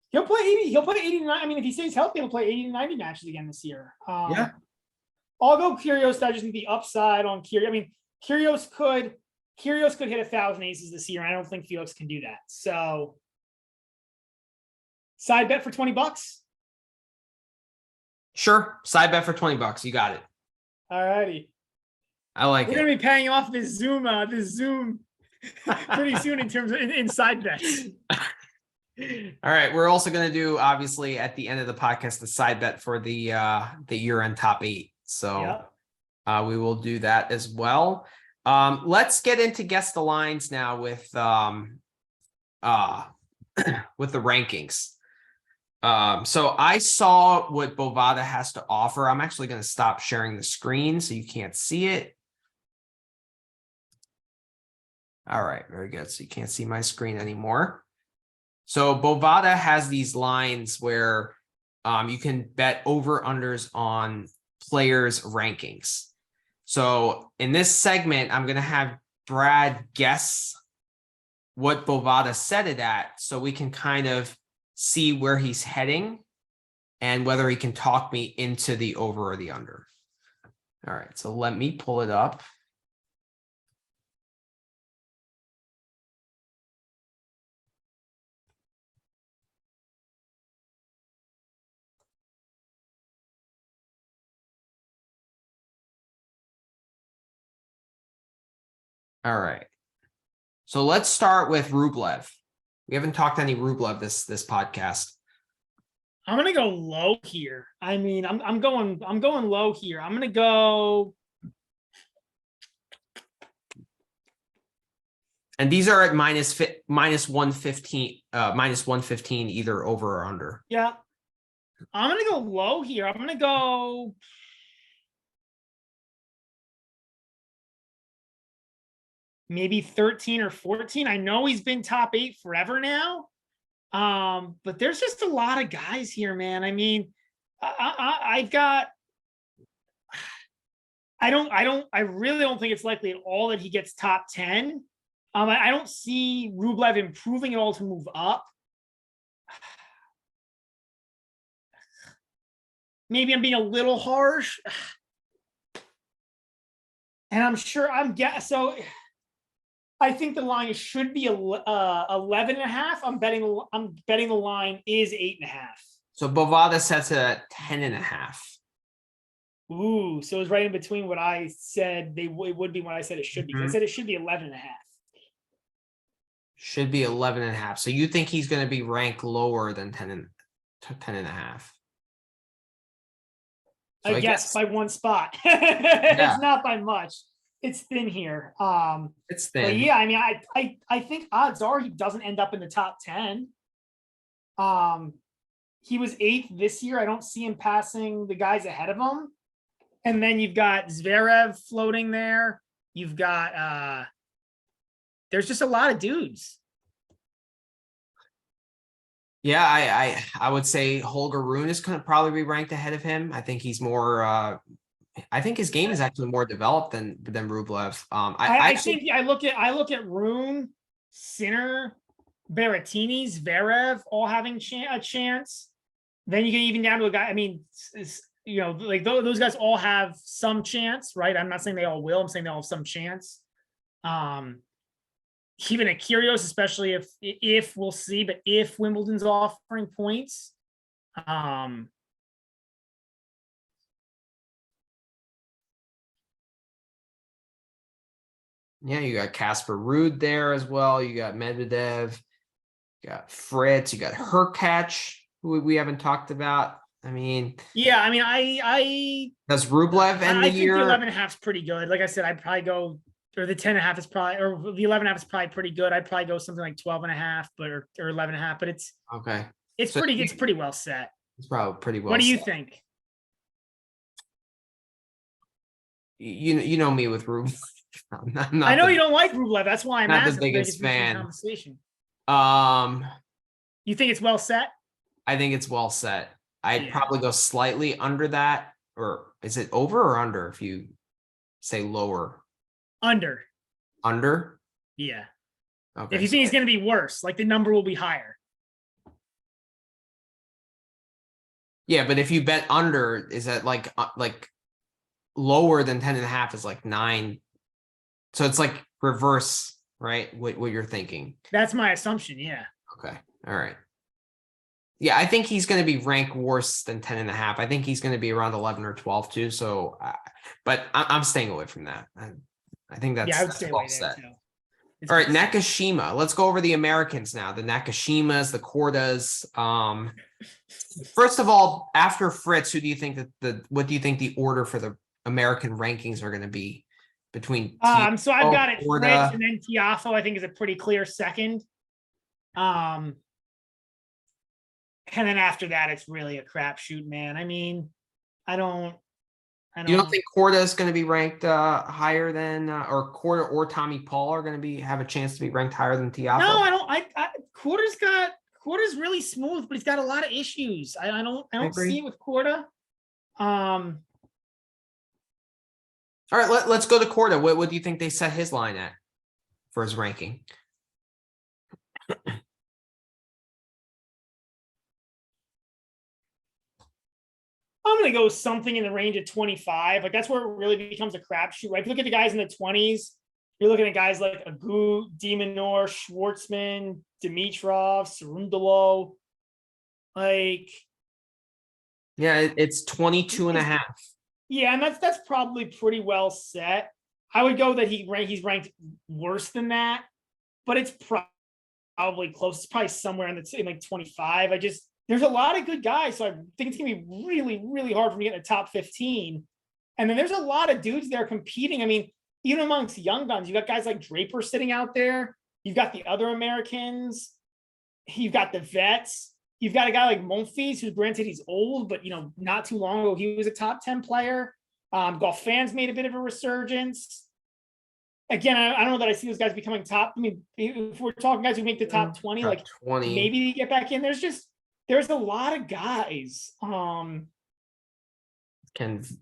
He'll play 80. He'll play 89. If he stays healthy, he'll play 80 to 90 matches again this year. I'll go Kyrgios. I just think the upside on Kyrgios. Kyrgios could hit 1,000 aces this year. I don't think Felix can do that. So side bet for $20. Sure. Side bet for $20. You got it. All righty. I like We're going to be paying off this Zoom pretty soon in terms of in side bets. All right. We're also going to do, obviously, at the end of the podcast, the side bet for the year-end top 8. So we will do that as well. Let's get into guess the lines now with with the rankings. So I saw what Bovada has to offer. I'm actually going to stop sharing the screen so you can't see it. All right, very good. So you can't see my screen anymore. So Bovada has these lines where you can bet over-unders on players' rankings. So in this segment, I'm going to have Brad guess what Bovada set it at so we can kind of see where he's heading and whether he can talk me into the over or the under. All right, so let me pull it up. All right. So let's start with Rublev. We haven't talked any Rublev this podcast. I'm gonna go low here. I mean, I'm going low here. I'm gonna go. And these are at minus 115, minus 115, either over or under. Yeah. I'm gonna go low here. I'm gonna go. Maybe 13 or 14. I know he's been top 8 forever now. But there's just a lot of guys here, man. I mean, I really don't think it's likely at all that he gets top 10. I don't see Rublev improving at all to move up. Maybe I'm being a little harsh. And I'm sure so I think the line should be 11 and a half. I'm betting the line is 8.5. So Bovada sets it at 10 and a half. Ooh, so it's right in between what I said it would be when I said it should be. I said it should be 11 and a half. Should be 11 and a half. So you think he's going to be ranked lower than 10 and a half? So I guess by one spot. It's not by much. It's thin here. It's thin. But yeah, I mean, I think odds are he doesn't end up in the top 10. He was 8th this year. I don't see him passing the guys ahead of him. And then you've got Zverev floating there. You've got there's just a lot of dudes. Yeah, I would say Holger Rune is going to probably be ranked ahead of him. I think he's more I think his game is actually more developed than Rublev. I think I look at Rune, Sinner, Berrettini, Zverev all having a chance. Then you get even down to a guy. I mean, like those guys all have some chance, right? I'm not saying they all will. I'm saying they all have some chance. Even at Kyrgios, especially if we'll see, but if Wimbledon's offering points, yeah, you got Casper Ruud there as well. You got Medvedev, you got Fritz, you got Hurkacz, who we haven't talked about. I mean, yeah, I mean, I does Rublev end the year? I think the 11.5 is pretty good. Like I said, I'd probably go, or the 10.5 is probably, or the 11.5 is probably pretty good. I'd probably go something like 12.5, or 11.5. But it's okay. It's pretty well set. It's probably pretty well. What do you think? You know me with Rublev. I know you don't like Rublev. That's why I'm not asking. the biggest fan. Conversation. You think it's well set? I think it's well set. I'd probably go slightly under that, or is it over or under? If you say lower, under. Yeah. Okay. If you think it's going to be worse, like the number will be higher. Yeah, but if you bet under, is that like lower than 10.5 is like 9. So it's like reverse, right? What you're thinking. That's my assumption. Yeah. Okay. All right. Yeah, I think he's going to be ranked worse than 10.5. I think he's going to be around 11 or 12 too. So, but I'm staying away from that. I think that's I would stay well away set. there too. All right, Nakashima. Let's go over the Americans now. The Nakashimas, the Kordas. First of all, after Fritz, what do you think the order for the American rankings are going to be between? So I've got it Korda, Fritz and then Tiafo, I think, is a pretty clear second. And then after that, it's really a crapshoot, man. I mean, I don't you don't think Korda is going to be ranked higher than, or Korda or Tommy Paul are going to have a chance to be ranked higher than Tiafo? No, I don't. Korda's really smooth, but he's got a lot of issues. I don't see it with Korda. All right, let's go to Korda. What do you think they set his line at for his ranking? I'm going to go something in the range of 25. Like, that's where it really becomes a crapshoot, right? If you look at the guys in the 20s, you're looking at guys like Agut, Demonor, Schwartzman, Dimitrov, Cerundolo. Like, yeah, it's 22 and a half. Yeah, and that's probably pretty well set. I would go that he's ranked worse than that, but it's probably close. It's probably somewhere in like 25. There's a lot of good guys, so I think it's gonna be really, really hard for me to get in the top 15. And then there's a lot of dudes there competing. I mean, even amongst young guns, you got guys like Draper sitting out there. You've got the other Americans. You've got the vets. You've got a guy like Monfils, who's granted he's old, but not too long ago he was a top 10 player. Golf fans made a bit of a resurgence. Again, I don't know that I see those guys becoming top. I mean, if we're talking guys who make the top 20, like 20. maybe you get back in. There's a lot of guys. Can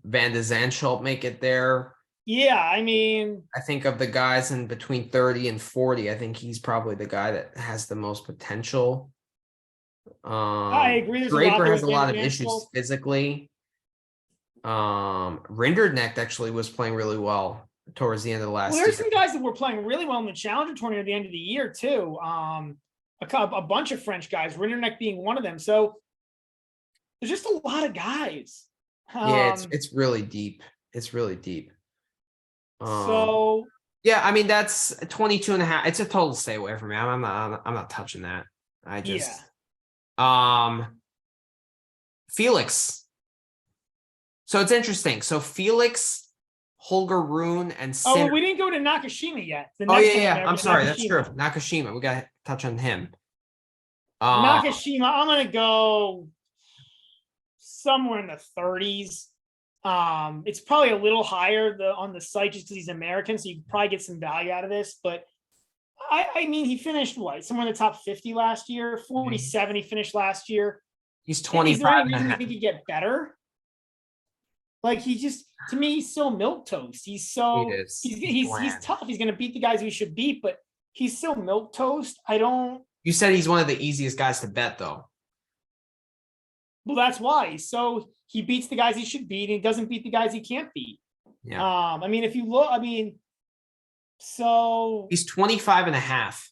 Van de Zandschulp make it there? Yeah, I mean, I think of the guys in between 30 and 40, I think he's probably the guy that has the most potential. I agree. Draper has a lot of issues physically. Rinderknecht actually was playing really well towards the end of the last Well, there's year. some guys that were playing really well in the Challenger tournament at the end of the year too. A bunch of French guys, Rinderknecht being one of them. So there's just a lot of guys. Yeah, it's really deep. It's really deep. So yeah, I mean, that's 22 and a half. It's a total stay away from me. I'm not touching that. Felix. So it's interesting. So Felix, Holger Rune, and Sinner. we didn't go to Nakashima yet. Yeah. I'm sorry. That's true. Nakashima. We got to touch on him. Nakashima, I'm going to go somewhere in the 30s. It's probably a little higher on the site just because he's American, so you can probably get some value out of this. But I mean, he finished somewhere in the top 50 last year, 47. He finished last year. He's 25. Is there any reason you think he'd get better? Like, to me, he's still milquetoast. He's tough. He's going to beat the guys he should beat, but he's still milquetoast. You said he's one of the easiest guys to bet, though. Well, that's why. So he beats the guys he should beat, and he doesn't beat the guys he can't beat. Yeah. I mean, if you look, so he's 25 and a half.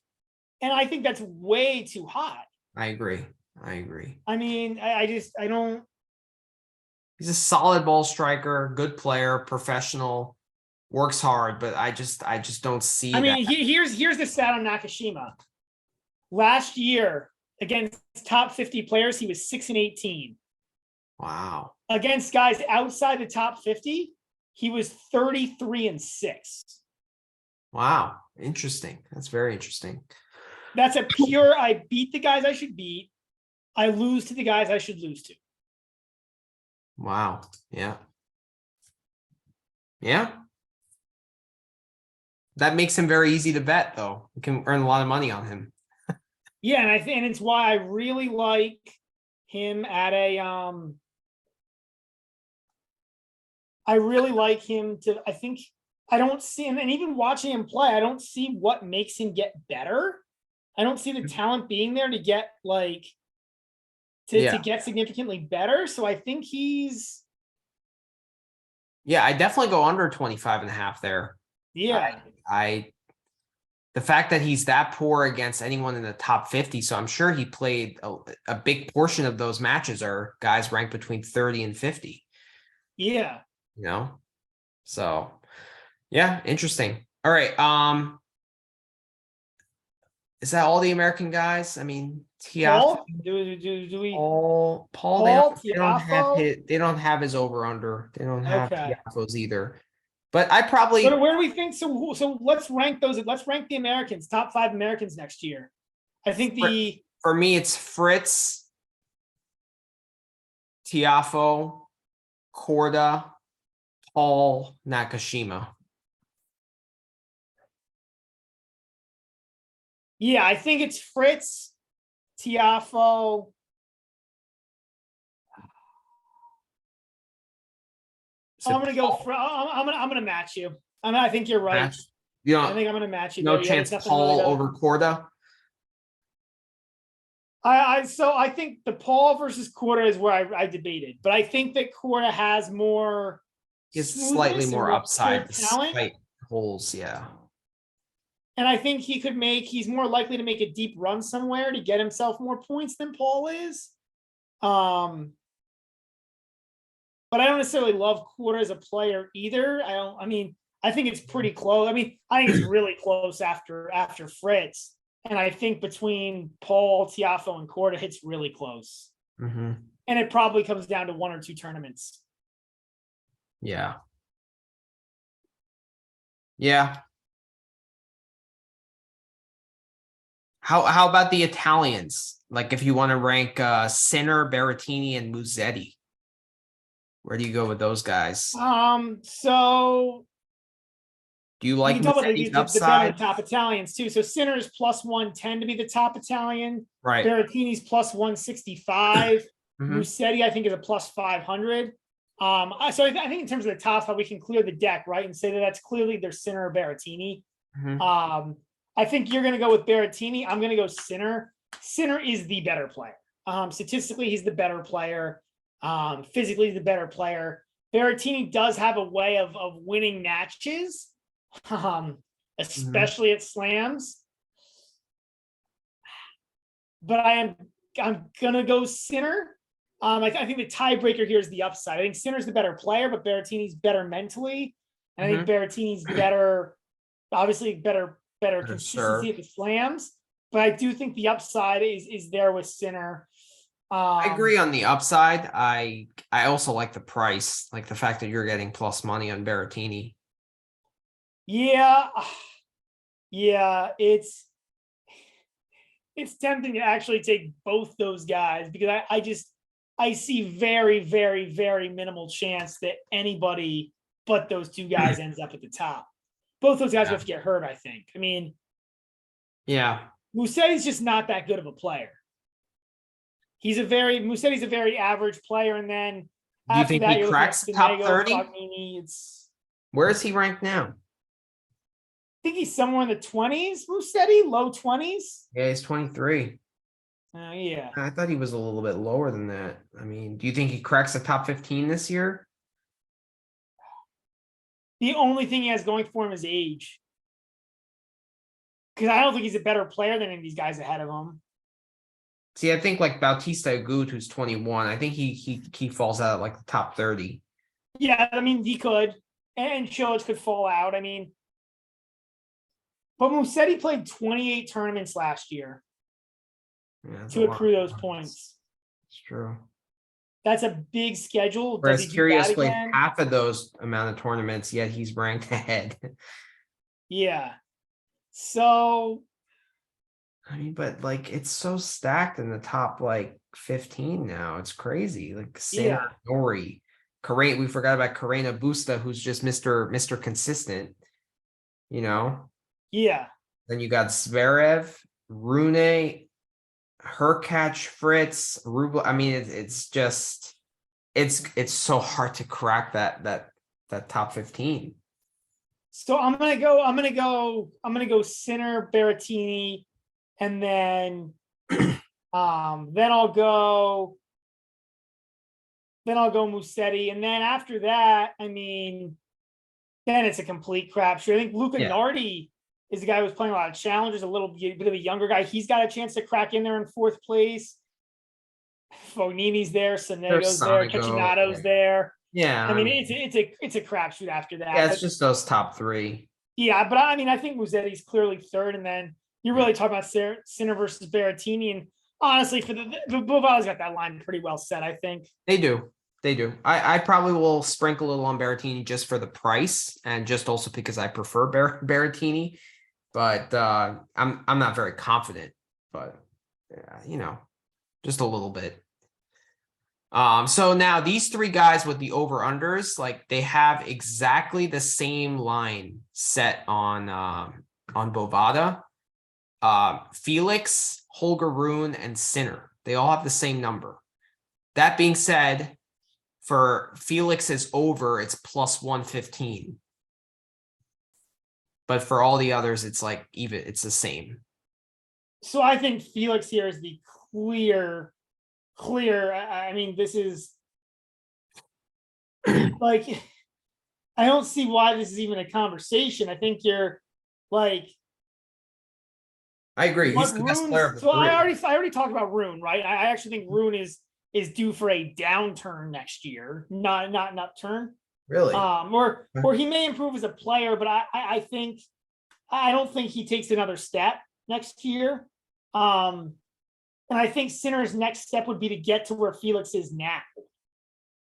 And I think that's way too high. I agree. I mean, I don't. He's a solid ball striker, good player, professional, works hard, but I just don't see. I mean, here's the stat on Nakashima. Last year, against top 50 players, he was 6-18. Wow. Against guys outside the top 50, he was 33-6. Wow. Interesting. That's very interesting. That's a pure, I beat the guys I should beat. I lose to the guys I should lose to. Wow. Yeah. Yeah. That makes him very easy to bet, though. You can earn a lot of money on him. Yeah, and it's why I really like him at a I really like him to. I think I don't see him, and even watching him play, I don't see what makes him get better. I don't see the talent being there to get to get significantly better. So I think he's. Yeah, I definitely go under 25 and a half there. Yeah. The fact that he's that poor against anyone in the top 50, so I'm sure he played a big portion of those matches are guys ranked between 30 and 50. Yeah. So yeah, interesting. All right. Is that all the American guys? I mean, Tiafo, Paul, do we? Paul, Paul they don't have Tiafo. they don't have his over under. They don't have Okay. Tiafo's either. But I So probably where do we think? So let's rank those. Let's rank the Americans, top 5 Americans next year. I think for me it's Fritz, Tiafo, Korda, Paul, Nakashima. yeah, I think it's Fritz, Tiafo. So I'm gonna go for. I'm gonna match you. I think you're right. You know, I think I'm gonna match you. no there. chance There's nothing Paul really to- over Korda. I think the Paul versus Korda is where I debated, but I think that Korda has more. He has smoothness slightly and more upside pure talent. despite holes, yeah. And I think he's more likely to make a deep run somewhere to get himself more points than Paul is. But I don't necessarily love Korda as a player either. I think it's pretty close. I think it's really close after Fritz. And I think between Paul, Tiafo, and Korda, it's really close. Mm-hmm. And it probably comes down to 1 or 2 tournaments. Yeah. Yeah. How about the Italians? Like if you want to rank Sinner, Berrettini, and Musetti, where do you go with those guys? So Do you like you talk about Musetti's the better upside? top Italians too. So Sinner is plus 110 to be the top Italian. Right. Berrettini's plus 165. Mhm. Musetti, I think, is a plus 500. So I think in terms of the top five, we can clear the deck, right? And say that that's clearly their Sinner or Berrettini. Mhm. I think you're going to go with Berrettini. I'm going to go Sinner. Sinner is the better player. Statistically, he's the better player. Physically, he's the better player. Berrettini does have a way of winning matches, especially at slams. But I'm gonna go Sinner. I think the tiebreaker here is the upside. I think Sinner's the better player, but Berrettini's better mentally, and I think Berrettini's better, obviously better consistency at the slams. But I do think the upside is there with Sinner. I agree on the upside. I also like the price, like the fact that you're getting plus money on Berrettini. Yeah, it's tempting to actually take both those guys because I see very, very, very minimal chance that anybody but those two guys ends up at the top. Both those guys have to get hurt, I think. I mean, yeah, Musetti's just not that good of a player. Musetti's a very average player, and then do you think he cracks the top 30? Where is he ranked now? I think he's somewhere in the 20s. Musetti, low 20s. Yeah, he's 23. Yeah. I thought he was a little bit lower than that. I mean, do you think he cracks the top 15 this year? The only thing he has going for him is age. Because I don't think he's a better player than any of these guys ahead of him. See, I think like Bautista Agut, who's 21, I think he falls out at like the top 30. Yeah, I mean, he could. And Cilic could fall out. I mean, but Musetti played 28 tournaments last year to accrue those points. It's true. That's a big schedule. Whereas Curious played half of those amount of tournaments, yet he's ranked ahead. Yeah. So, I mean, but like it's so stacked in the top like 15 now. It's crazy. Like Sinner, Nori, we forgot about Carreno Busta, who's just Mr. Consistent. You know. Yeah. Then you got Zverev, Rune, Hurkacz, Fritz, Rublev. I mean, it's just it's so hard to crack that top 15. So I'm gonna go Sinner, Berrettini, and then I'll go Musetti, and then after that, I mean, then it's a complete crapshoot. I think Luca Nardi is the guy who's playing a lot of challengers, a little bit of a younger guy. He's got a chance to crack in there in 4th place. Fognini's there, Sonego's there, Cecchinato's there. Yeah, I mean, it's a crapshoot after that. Yeah, it's just those top 3. Yeah, but I mean, I think Musetti's clearly 3rd, and then You're really talking about Sinner versus Berrettini, and honestly, for the Bovada's got that line pretty well set, I think. They do. They do. I probably will sprinkle a little on Berrettini just for the price and just also because I prefer Berrettini, but I'm not very confident, but just a little bit. So now these three guys with the over unders, like they have exactly the same line set on Bovada. Felix, Holger Rune, and Sinner. They all have the same number. That being said, for Felix's over, it's plus 115. But for all the others, it's like even, it's the same. So I think Felix here is the clear. I mean, this is like, I don't see why this is even a conversation. I think you're like, I agree. He's the best player of the so three. I already talked about Rune, right? I actually think Rune is due for a downturn next year, not an upturn. Really? Or he may improve as a player, but I don't think he takes another step next year. And I think Sinner's next step would be to get to where Felix is now.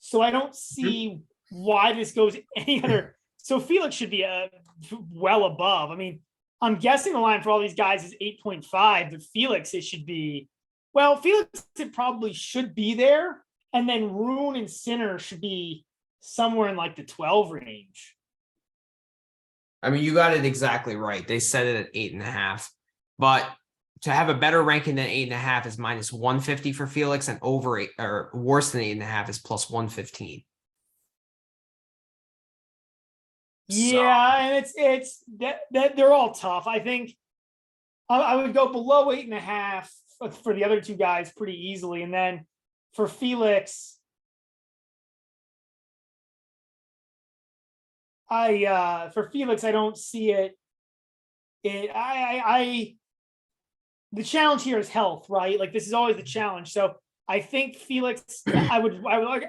So I don't see why this goes any other. So Felix should be well above. I mean, I'm guessing the line for all these guys is 8.5, but Felix, it should be, well, Felix, it probably should be there. And then Rune and Sinner should be somewhere in like the 12 range. I mean, you got it exactly right. They set it at 8.5, but to have a better ranking than 8.5 is minus 150 for Felix, and over 8 or worse than 8.5 is plus 115. Yeah, and it's that they're all tough. I think I would go below 8.5 for the other two guys pretty easily, and then for Felix, I don't see it. The challenge here is health, right? Like this is always the challenge. So I think Felix, I would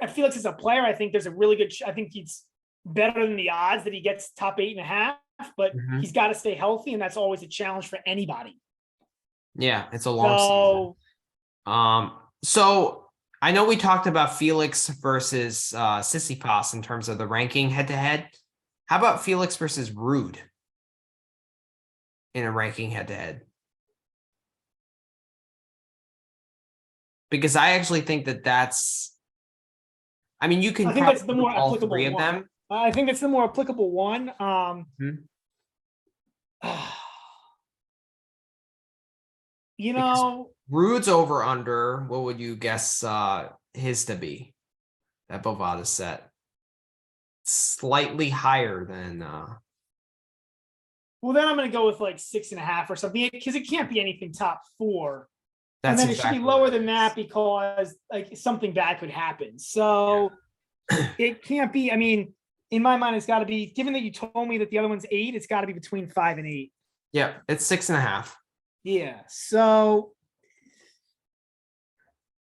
Felix as a player, I think there's a really good, I think he's better than the odds that he gets top 8.5, but he's got to stay healthy. And that's always a challenge for anybody. Yeah. It's a long season. So I know we talked about Felix versus Tsitsipas in terms of the ranking head to head. How about Felix versus Rude in a ranking head to head? Because I actually think that's, I mean, you can. I think that's the more all applicable three of one. them. I think it's the more applicable one. You know, Rude's over under. What would you guess his to be? That Bovada set slightly higher than. Well, then I'm going to go with like 6.5 or something because it can't be anything top 4. And then it should be lower than that because like something bad could happen. So it can't be. I mean, in my mind, it's got to be. Given that you told me that the other one's 8, it's got to be between 5 and 8. Yeah, it's 6.5. Yeah. So,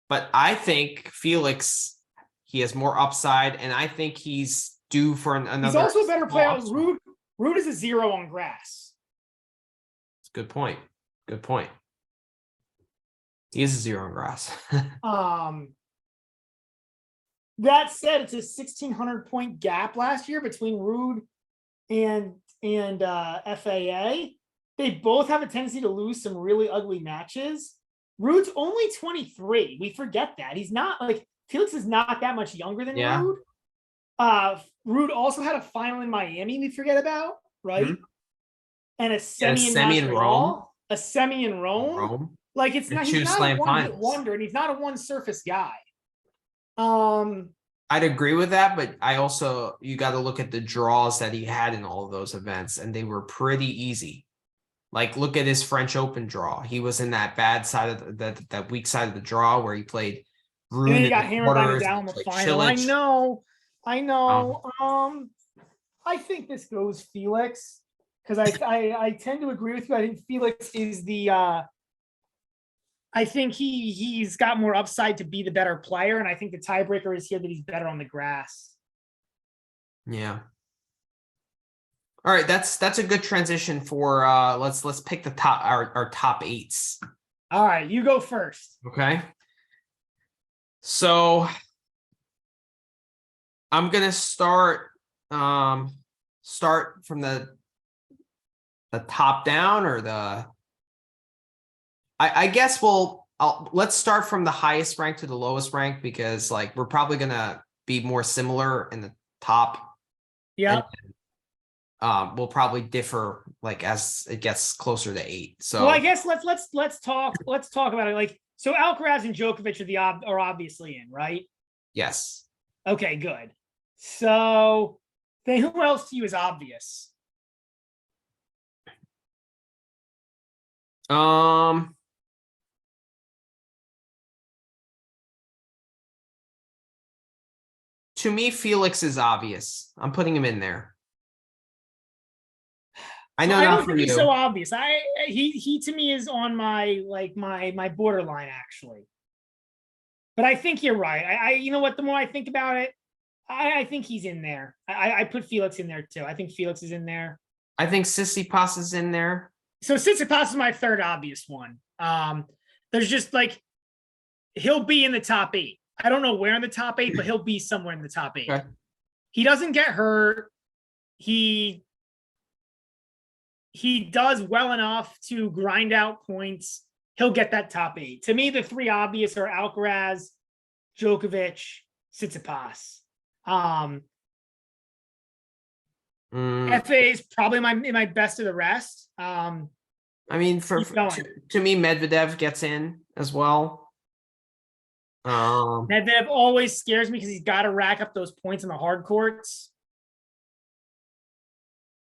but I think Felix, he has more upside, and I think he's due for another. He's also a better player. Rude is a 0 on grass. That's a good point. Good point. He is a 0 on grass. That said, it's a 1,600 point gap last year between Rude and FAA. They both have a tendency to lose some really ugly matches. Rude's only 23. We forget that. He's not like Felix is not that much younger than Rude. Rude also had a final in Miami we forget about, right? And a semi in Rome. A semi in Rome. Like it's not, he's not a one-hit wonder, and he's not a one surface guy. I'd agree with that, but I also, you got to look at the draws that he had in all of those events, and they were pretty easy. Like, look at his French Open draw. He was in that bad side of that weak side of the draw where he played Rune. And he got hammered by Nadal in the final. I know. I think this goes Felix because I tend to agree with you. I think Felix is the. I think he's got more upside to be the better player, and I think the tiebreaker is here that he's better on the grass. Yeah. All right, that's a good transition for let's pick the top our top 8s. All right, you go first. Okay. So I'm gonna start from the top down, or I guess let's start from the highest rank to the lowest rank, because like we're probably gonna be more similar in the top. Yeah. Will probably differ like as it gets closer to 8. So Well, I guess let's talk about it. Like, so Alcaraz and Djokovic are obviously in, right? yes. Okay, good. So then who else to you is obvious? To me, Felix is obvious. I'm putting him in there. I know I not don't for think he's you. so obvious. He to me is on my borderline, actually. But I think you're right. I you know what? The more I think about it, I think he's in there. I put Felix in there too. I think Felix is in there. I think Tsitsipas is in there. So Tsitsipas is my third obvious one. There's just like, he'll be in the top 8. I don't know where in the top 8, but he'll be somewhere in the top 8. Okay. He doesn't get hurt. He does well enough to grind out points. He'll get that top 8. To me, the 3 obvious are Alcaraz, Djokovic, Tsitsipas. FA is probably my best of the rest. I mean, to me, Medvedev gets in as well. Medvedev always scares me because he's got to rack up those points in the hard courts.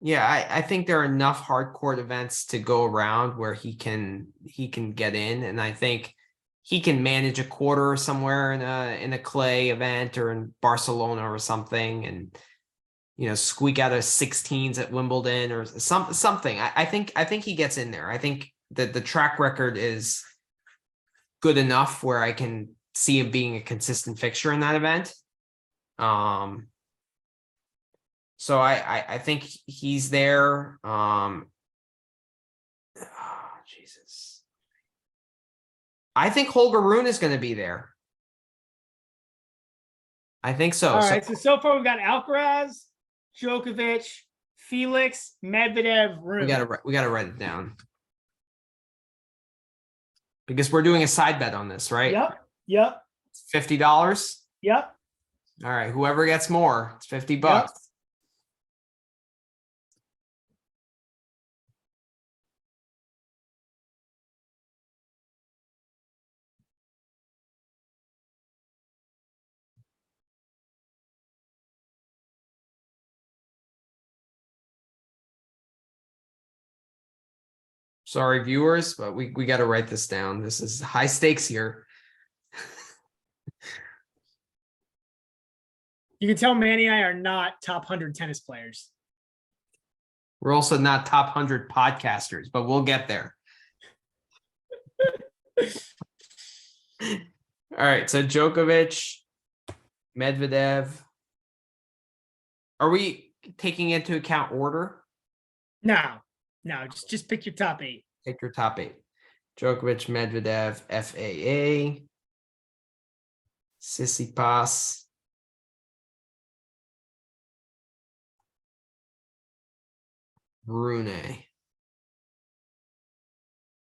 Yeah, I think there are enough hard court events to go around where he can get in, and I think he can manage a quarter somewhere in a clay event or in Barcelona or something, and squeak out a 16s at Wimbledon or something. I think he gets in there. I think that the track record is good enough where I can see him being a consistent fixture in that event. So I think he's there. Jesus. I think Holger Rune is going to be there. I think so. All right. So far we've got Alcaraz, Djokovic, Felix, Medvedev, Rune. We gotta write it down, because we're doing a side bet on this, right? Yep. $50. Yep. All right. Whoever gets more, it's $50. Yep. Sorry, viewers, but we got to write this down. This is high stakes here. You can tell Manny and I are not top 100 tennis players. We're also not top 100 podcasters, but we'll get there. All right. So Djokovic, Medvedev. Are we taking into account order? No, just pick your top 8. Pick your top 8. Djokovic, Medvedev, FAA, Tsitsipas, Rune,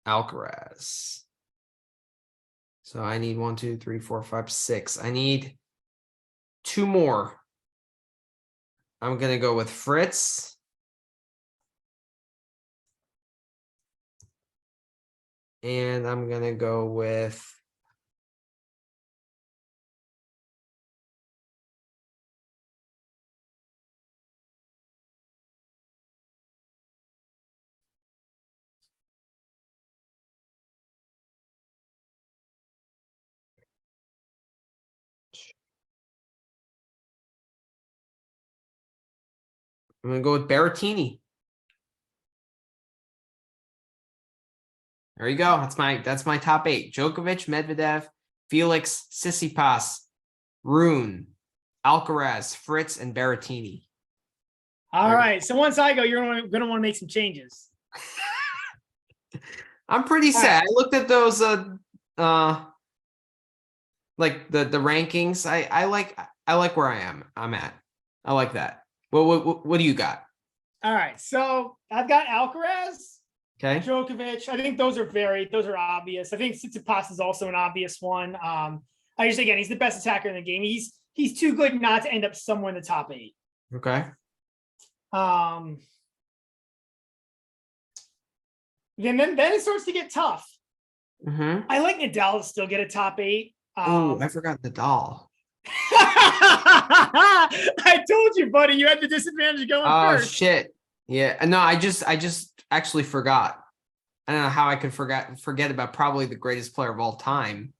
Alcaraz. So I need 1, 2, 3, 4, 5, 6. I need 2 more. I'm going to go with Fritz. And I'm going to go with Berrettini. There you go. That's my top 8. Djokovic, Medvedev, Felix, Tsitsipas, Rune, Alcaraz, Fritz, and Berrettini. All right. So once I go, you're gonna want to make some changes. I'm pretty All sad. right. I looked at those like the rankings. I like where I'm at. I like that. What do you got? All right. So I've got Alcaraz, Okay. Djokovic. I think those are obvious. I think Tsitsipas is also an obvious one. I just again, he's the best attacker in the game. He's too good not to end up somewhere in the top 8. Okay. Then it starts to get tough. Mm-hmm. I like Nadal to still get a top 8. Oh, I forgot Nadal. I told you, buddy, you had the disadvantage going Oh first. shit. Yeah. No, I just actually forgot. I don't know how I could forget about probably the greatest player of all time.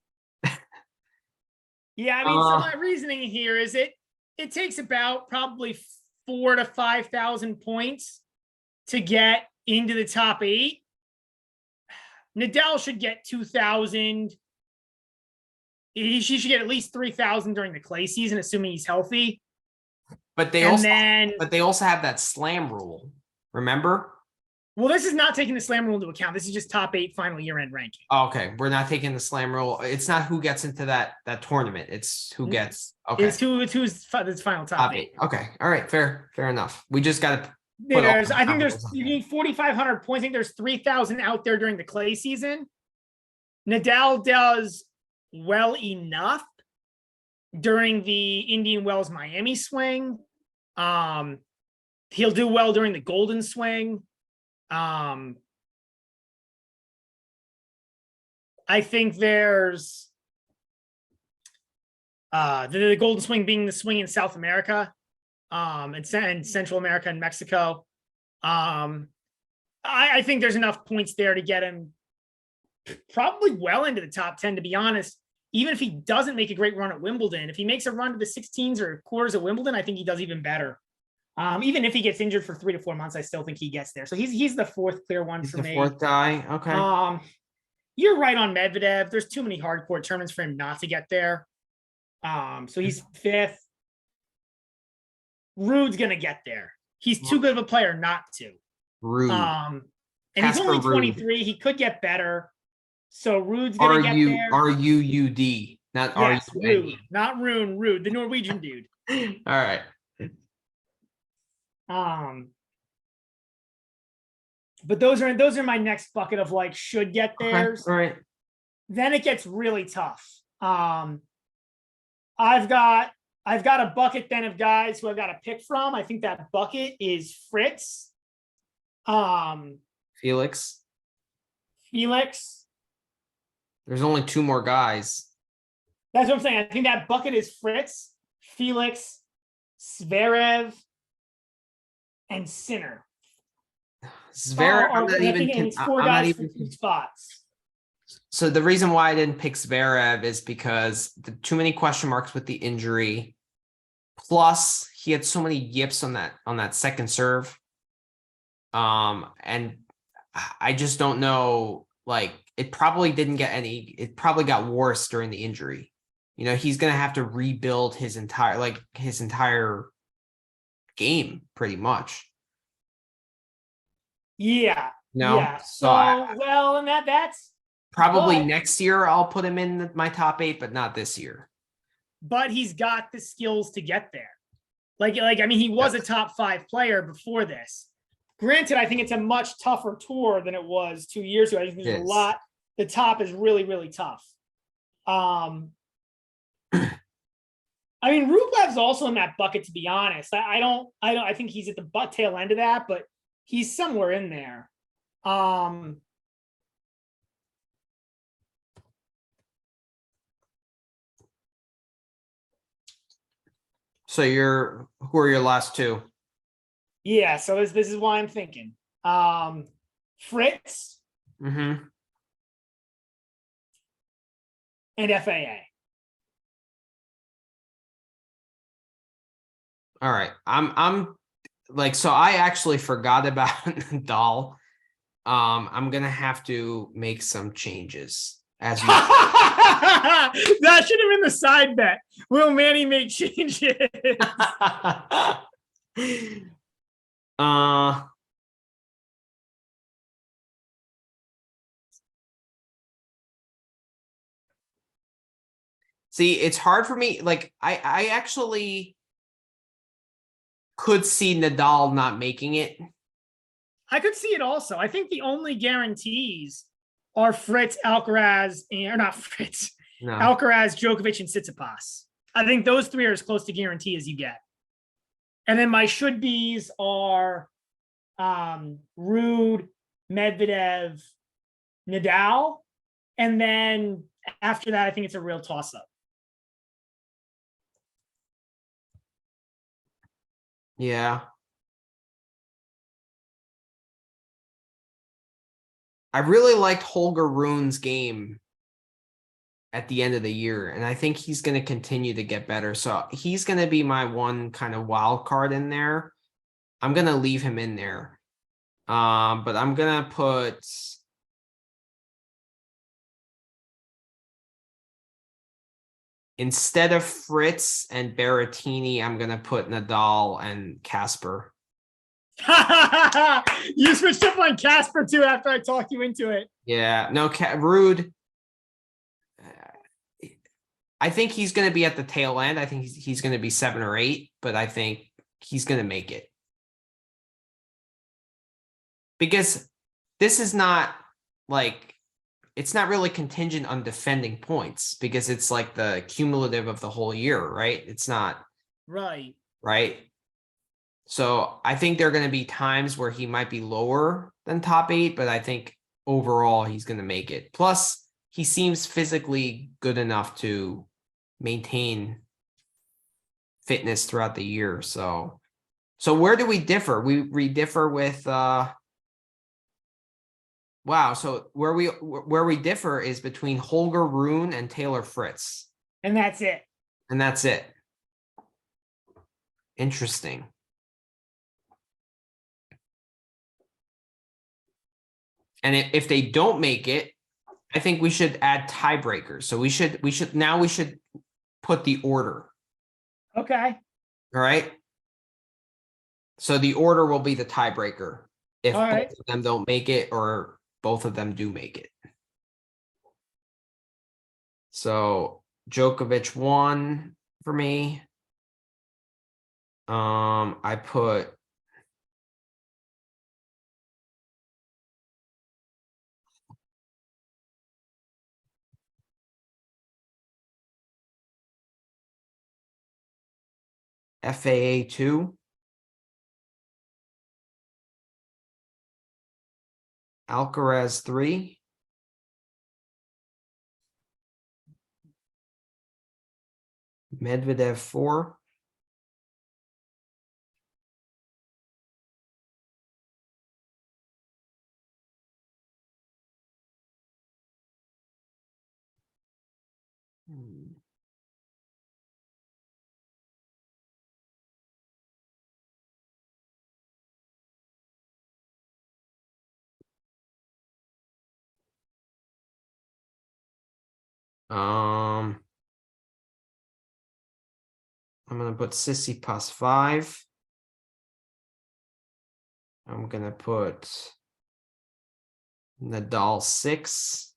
Yeah, I mean, so my reasoning here is it takes about probably 4,000 to 5,000 points to get into the top 8. Nadal should get 2,000. She should get at least 3,000 during the clay season, assuming he's healthy. But they also have that slam rule. Remember? Well, this is not taking the slam rule into account. This is just top 8 final year-end ranking. Oh, okay, we're not taking the slam rule. It's not who gets into that tournament. It's who gets. Okay, it's who's final top 8. Okay, all right, fair enough. We just got to. I think you need 4,500 points. I think there's 3,000 out there during the clay season. Nadal does well enough during the Indian Wells Miami swing. He'll do well during the Golden swing. I think there's the Golden swing being the swing in South America, and Central America and Mexico. I think there's enough points there to get him probably well into the top 10, to be honest. Even if he doesn't make a great run at Wimbledon, if he makes a run to the 16s or quarters at Wimbledon, I think he does even better. Even if he gets injured for 3 to 4 months, I still think he gets there. So he's the fourth clear one for me. The fourth guy. Okay. You're right on Medvedev. There's too many hardcore tournaments for him not to get there. So he's 5th. Rude's gonna get there. He's too good of a player not to. Rude. And he's only 23. He could get better. So Rude's gonna get there. R-U-U-D, not R-U-N-E. Rude, not Rune. Rude, the Norwegian dude. All right. But those are my next bucket of like should get theirs. Okay. All right. Then it gets really tough. I've got a bucket then of guys who I've got to pick from. I think that bucket is Fritz. Felix. There's only 2 more guys. That's what I'm saying. I think that bucket is Fritz, Felix, Zverev, and Sinner. Zverev, I'm not even spots. So the reason why I didn't pick Zverev is because too many question marks with the injury. Plus, he had so many yips on that second serve. And I just don't know. Like, it probably got worse during the injury. You know, he's gonna have to rebuild his entire game pretty much. Yeah. No. Yeah. And that's probably next year I'll put him in my top 8, but not this year. But he's got the skills to get there. Like I mean, he was a top 5 player before this. Granted, I think it's a much tougher tour than it was 2 years ago. I think there's a lot. The top is really, really tough. I mean, Rublev's also in that bucket, to be honest. I think he's at the tail end of that, but he's somewhere in there. So who are your last 2? Yeah, so this is why I'm thinking. Fritz Mm-hmm. and FAA. All right. I'm like, so I actually forgot about Nadal. I'm gonna have to make some changes as you. That should have been the side bet. Will Manny make changes? See, it's hard for me. Like, I actually could see Nadal not making it. I could see it also. I think the only guarantees are Fritz, Alcaraz, or not Fritz, No. Alcaraz, Djokovic, and Tsitsipas. I think those three are as close to guarantee as you get. And then my should-be's are Rude, Medvedev, Nadal. And then after that, I think it's a real toss-up. Yeah. I really liked Holger Rune's game at the end of the year, and I think he's going to continue to get better. So he's going to be my one kind of wild card in there. I'm going to leave him in there. But I'm going to put instead of Fritz and Berrettini, I'm going to put Nadal and Casper. You switched up on Casper too after I talked you into it. Yeah, no, Rude. I think he's going to be at the tail end. I think he's going to be 7 or 8, but I think he's going to make it. Because this is not like, it's not really contingent on defending points because it's like the cumulative of the whole year, right? It's not. Right. Right. So I think there are going to be times where he might be lower than top 8, but I think overall he's going to make it. Plus, he seems physically good enough to maintain fitness throughout the year. So where do we differ? We differ with wow. So where we differ is between Holger Rune and Taylor Fritz. And that's it. And that's it. Interesting. And if they don't make it, I think we should add tiebreakers. So we should put the order. Okay. All right. So the order will be the tiebreaker if both of them don't make it or both of them do make it. So Djokovic 1 for me. I put FAA 2. Alcaraz 3. Medvedev 4. I'm gonna put Tsitsipas 5. I'm gonna put Nadal 6.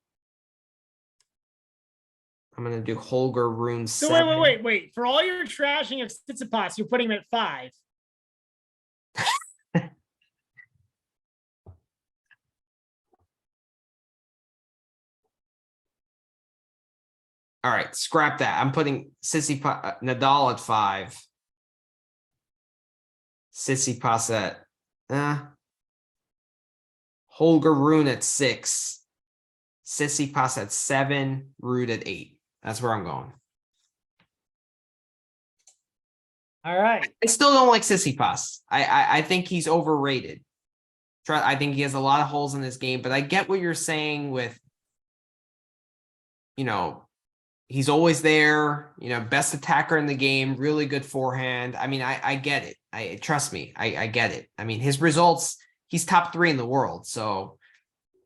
I'm gonna do Holger Rune 7. So wait. For all your trashing of Tsitsipas, you're putting him at 5. All right, scrap that. I'm putting Nadal at 5. Tsitsipas at Holger Rune at 6. Tsitsipas at 7. Rude at 8. That's where I'm going. All right. I still don't like Tsitsipas. I think he's overrated. I think he has a lot of holes in his game, but I get what you're saying with, he's always there, best attacker in the game, really good forehand. I mean, I get it. Trust me, I get it. I mean, his results, he's top 3 in the world, so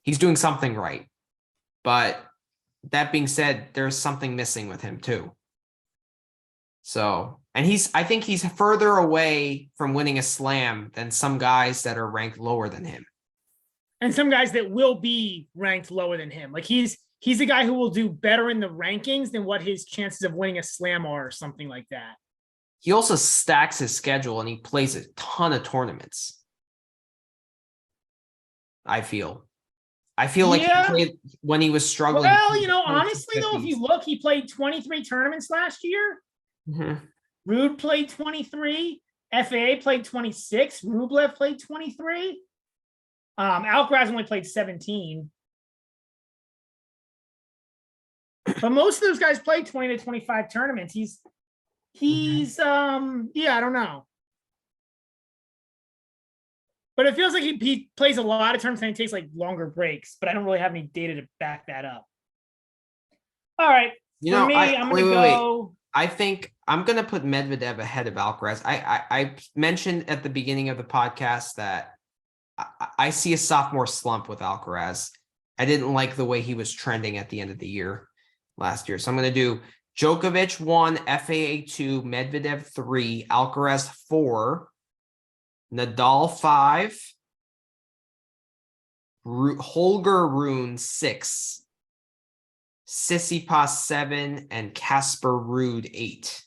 he's doing something right. But that being said, there's something missing with him too. So, and I think he's further away from winning a slam than some guys that are ranked lower than him. And some guys that will be ranked lower than him. Like he's a guy who will do better in the rankings than what his chances of winning a slam are or something like that. He also stacks his schedule and he plays a ton of tournaments. I feel like he played when he was struggling. Well, honestly, though, if you look, he played 23 tournaments last year. Mm-hmm. Ruud played 23. FAA played 26. Rublev played 23. Alcaraz only played 17. But most of those guys played 20 to 25 tournaments. He's I don't know. But it feels like he plays a lot of tournaments and he takes like longer breaks, but I don't really have any data to back that up. All right. I'm gonna go. I think I'm gonna put Medvedev ahead of Alcaraz. I mentioned at the beginning of the podcast that I see a sophomore slump with Alcaraz. I didn't like the way he was trending at the end of the year last year. So I'm going to do Djokovic 1, FAA 2, Medvedev 3, Alcaraz 4, Nadal 5, Holger Rune 6, Tsitsipas 7, and Casper Ruud 8.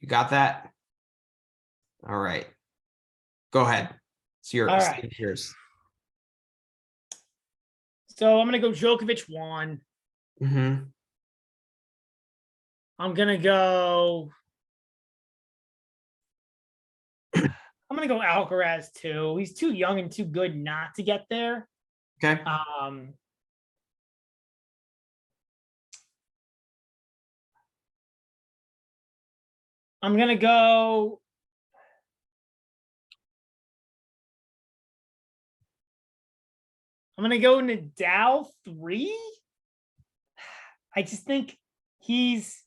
You got that? All right. Go ahead. It's yours. All right. Yours. So I'm going to go Djokovic 1. Mm-hmm. I'm going to go Alcaraz 2. He's too young and too good not to get there. Okay. I'm going to go Nadal 3. I just think he's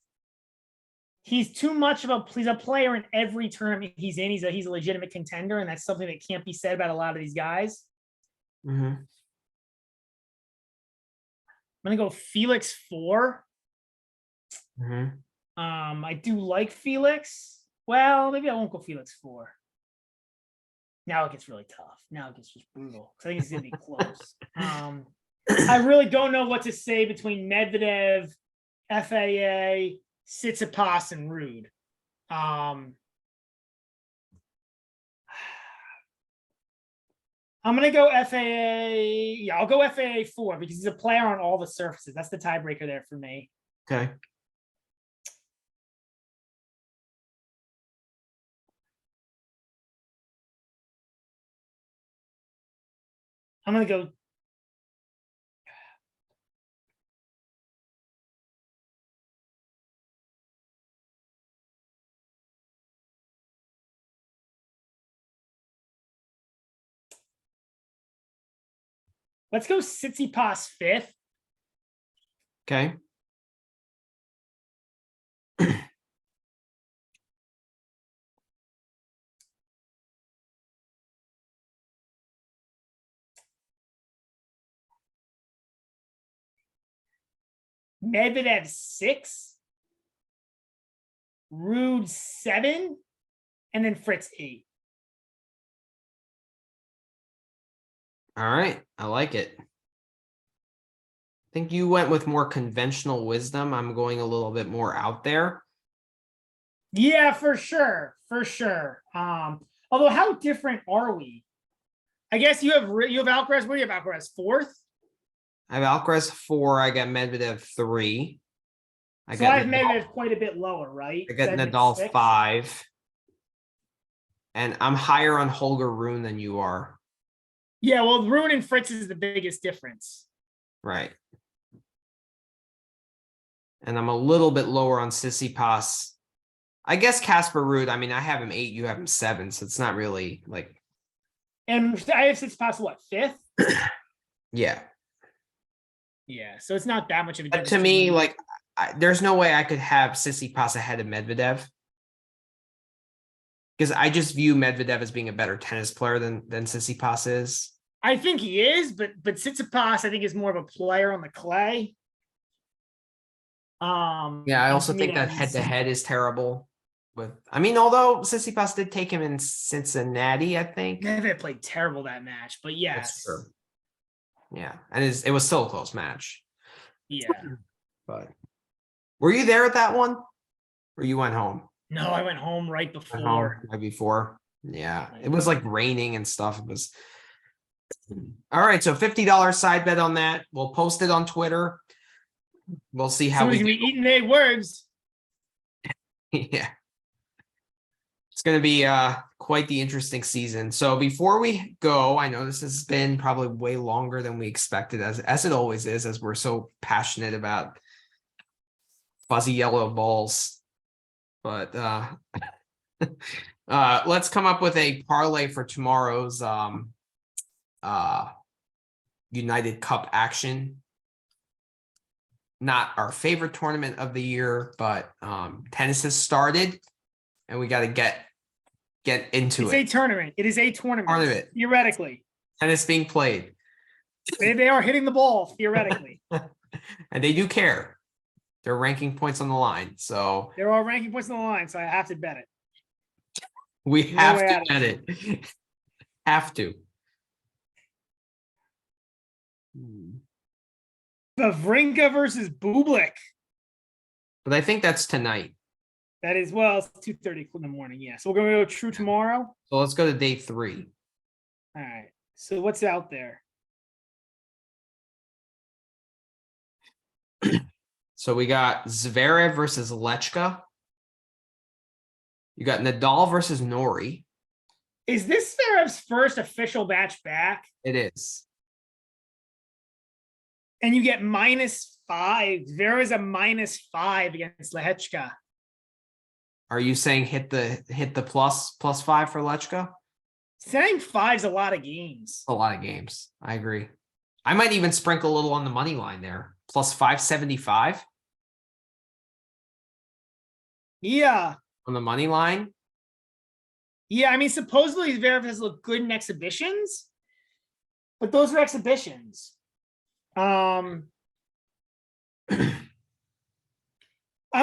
too much of he's a player in every tournament he's in. He's a legitimate contender, and that's something that can't be said about a lot of these guys. Mm-hmm. I'm gonna go Felix 4. Mm-hmm. I do like Felix. Well, maybe I won't go Felix 4. Now it gets really tough. Now it gets just brutal because I think it's gonna be close. I really don't know what to say between Medvedev, FAA, Tsitsipas, and Ruud. I'm gonna go FAA. Yeah, I'll go FAA 4 because he's a player on all the surfaces. That's the tiebreaker there for me. Okay. I'm gonna go. Let's go Tsitsipas 5th. Okay. Medvedev 6, Ruud 7, and then Fritz 8. All right. I like it. I think you went with more conventional wisdom. I'm going a little bit more out there. Yeah, for sure. For sure. Although how different are we? I guess you have Alcaraz. What do you have, Alcaraz 4th? I have Alcaraz 4. I got Medvedev 3. I have Medvedev quite a bit lower, right? I got Nadal 5. And I'm higher on Holger Rune than you are. Yeah, well, Rune and Fritz is the biggest difference. Right. And I'm a little bit lower on Tsitsipas. I guess Casper Ruud, I mean, I have him 8, you have him 7, so it's not really like. And I have Tsitsipas, what, 5th? Yeah. Yeah, so it's not that much of a difference. But to me, like, there's no way I could have Tsitsipas ahead of Medvedev. Because I just view Medvedev as being a better tennis player than Tsitsipas is. I think he is, but Tsitsipas, I think, is more of a player on the clay. Yeah, I and also to me, think that means head to something. head is terrible. I mean, although Tsitsipas did take him in Cincinnati, I think. Medvedev played terrible that match, but That's yes, true. Yeah, and it was still a close match. yeah. But were you there at that one, or you went home? No, I went home right Went home before. right before. Yeah, Right it was like raining and stuff. It was all right. So $50 side bet on that. We'll post it on Twitter. We'll see how Somebody's we gonna be eating their words. yeah. It's going to be quite the interesting season. So before we go, I know this has been probably way longer than we expected, as it always is, as we're so passionate about fuzzy yellow balls. But let's come up with a parlay for tomorrow's United Cup action. Not our favorite tournament of the year, but tennis has started, and we got to get into It's it. a tournament. It is a tournament. Tournament. Theoretically, Tennis being played. they are hitting the ball. Theoretically, And they do care. They're ranking points on the line. So there are ranking points on the line, so I have to bet it. we No have way to out of get it. Have to. Vavrinka versus Bublik. But I think that's tonight. That is, well, it's 2:30 in the morning. Yeah, so we're gonna go true tomorrow. So let's go to day 3. All right. So what's out there? So we got Zverev versus Lechka. You got Nadal versus Nori. Is this Zverev's first official match back? It is. And you get -5. Zverev is a -5 against Lehechka. Are you saying hit the +5 for Lechka? Saying 5's a lot of games. A lot of games. I agree. I might even sprinkle a little on the money line there. +575 Yeah. on the money line. Yeah, I mean, supposedly Zverev has looked good in exhibitions, but those are exhibitions. I'm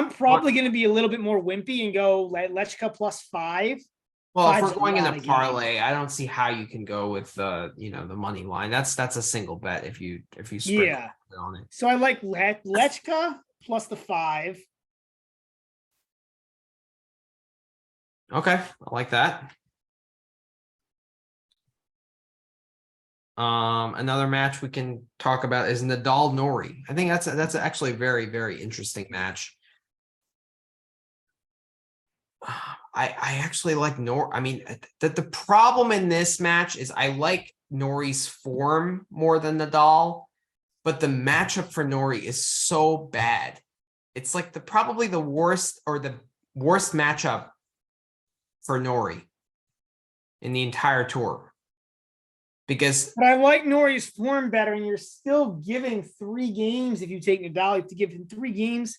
probably going to be a little bit more wimpy and go Lechka +5. Well, if Five's we're a going lot into of parlay, games. I don't see how you can go with the money line. That's a single bet if you sprinkle Yeah. on it. So I like Lechka plus the 5. Okay, I like that. Another match we can talk about is Nadal Nori. I think that's actually a very, very interesting match. I actually like Nori. I mean, the problem in this match is I like Nori's form more than Nadal, but the matchup for Nori is so bad. It's like probably the worst matchup for Nori in the entire tour. Because But I like Nori's form better, and you're still giving 3 games if you take Nadal. You have to give him 3 games.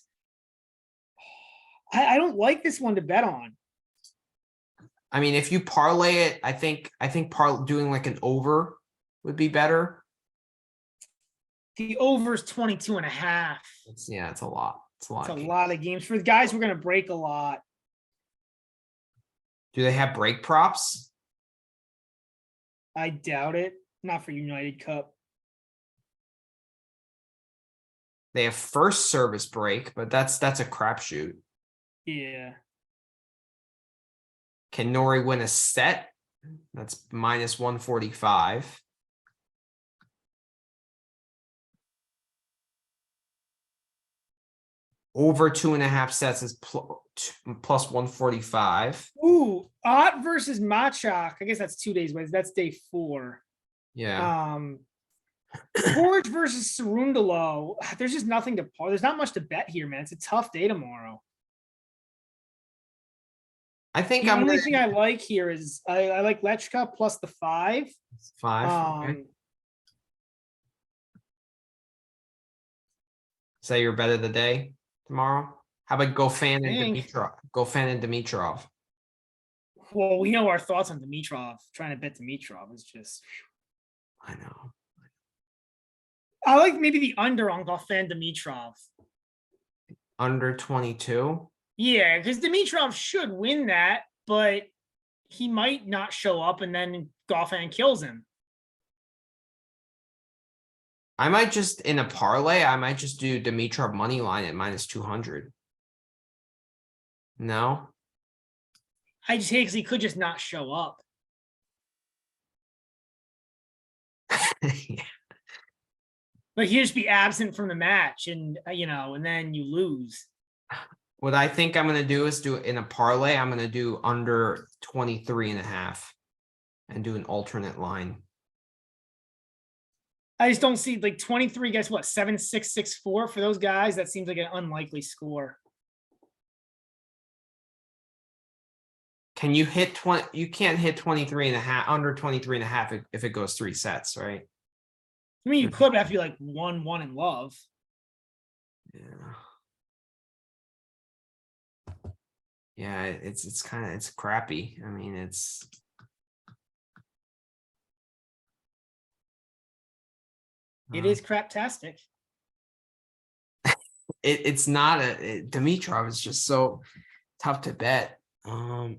I don't like this one to bet on. I mean, if you parlay it, I think doing like an over would be better. The over is 22.5. It's a lot. It's a lot. It's a lot of games. For the guys, we're going to break a lot. Do they have break props? I doubt it. Not for United Cup. They have first service break, but that's a crapshoot. Yeah. Can Nori win a set? That's -145. Over 2.5 sets is plus 145. Ooh, Ott versus Machak. I guess that's 2 days away. That's day 4. Yeah. Forge versus Cerundolo. There's just nothing to. There's not much to bet here, man. It's a tough day tomorrow. I think The I'm only gonna thing I like here is I like Lechka plus the 5. 5. Okay. Say your bet of the day tomorrow. How about Gofan and Dimitrov? Gofan and Dimitrov. Well, we know our thoughts on Dimitrov. Trying to bet Dimitrov is just. I know. I like maybe the under on Gofan Dimitrov. under 22. Yeah, because Dimitrov should win that, but he might not show up, and then Goffin kills him. I might just, in a parlay, I might just do Dimitrov money line at -200. No? I just hate because he could just not show up. Yeah. Like he'd just be absent from the match, and and then you lose. What I think I'm going to do is do it in a parlay. I'm going to do under 23.5 and do an alternate line. I just don't see like 23. Guess what? 7-6-6-4 for those guys. That seems like an unlikely score. Can you hit 20? You can't hit 23.5, under 23.5 if it goes 3 sets, right? I mean, you could have to be like 1-1 in love. Yeah. Yeah, it's kind of, it's crappy. I mean, it's It is craptastic. it's not Dimitrov is just so tough to bet. Go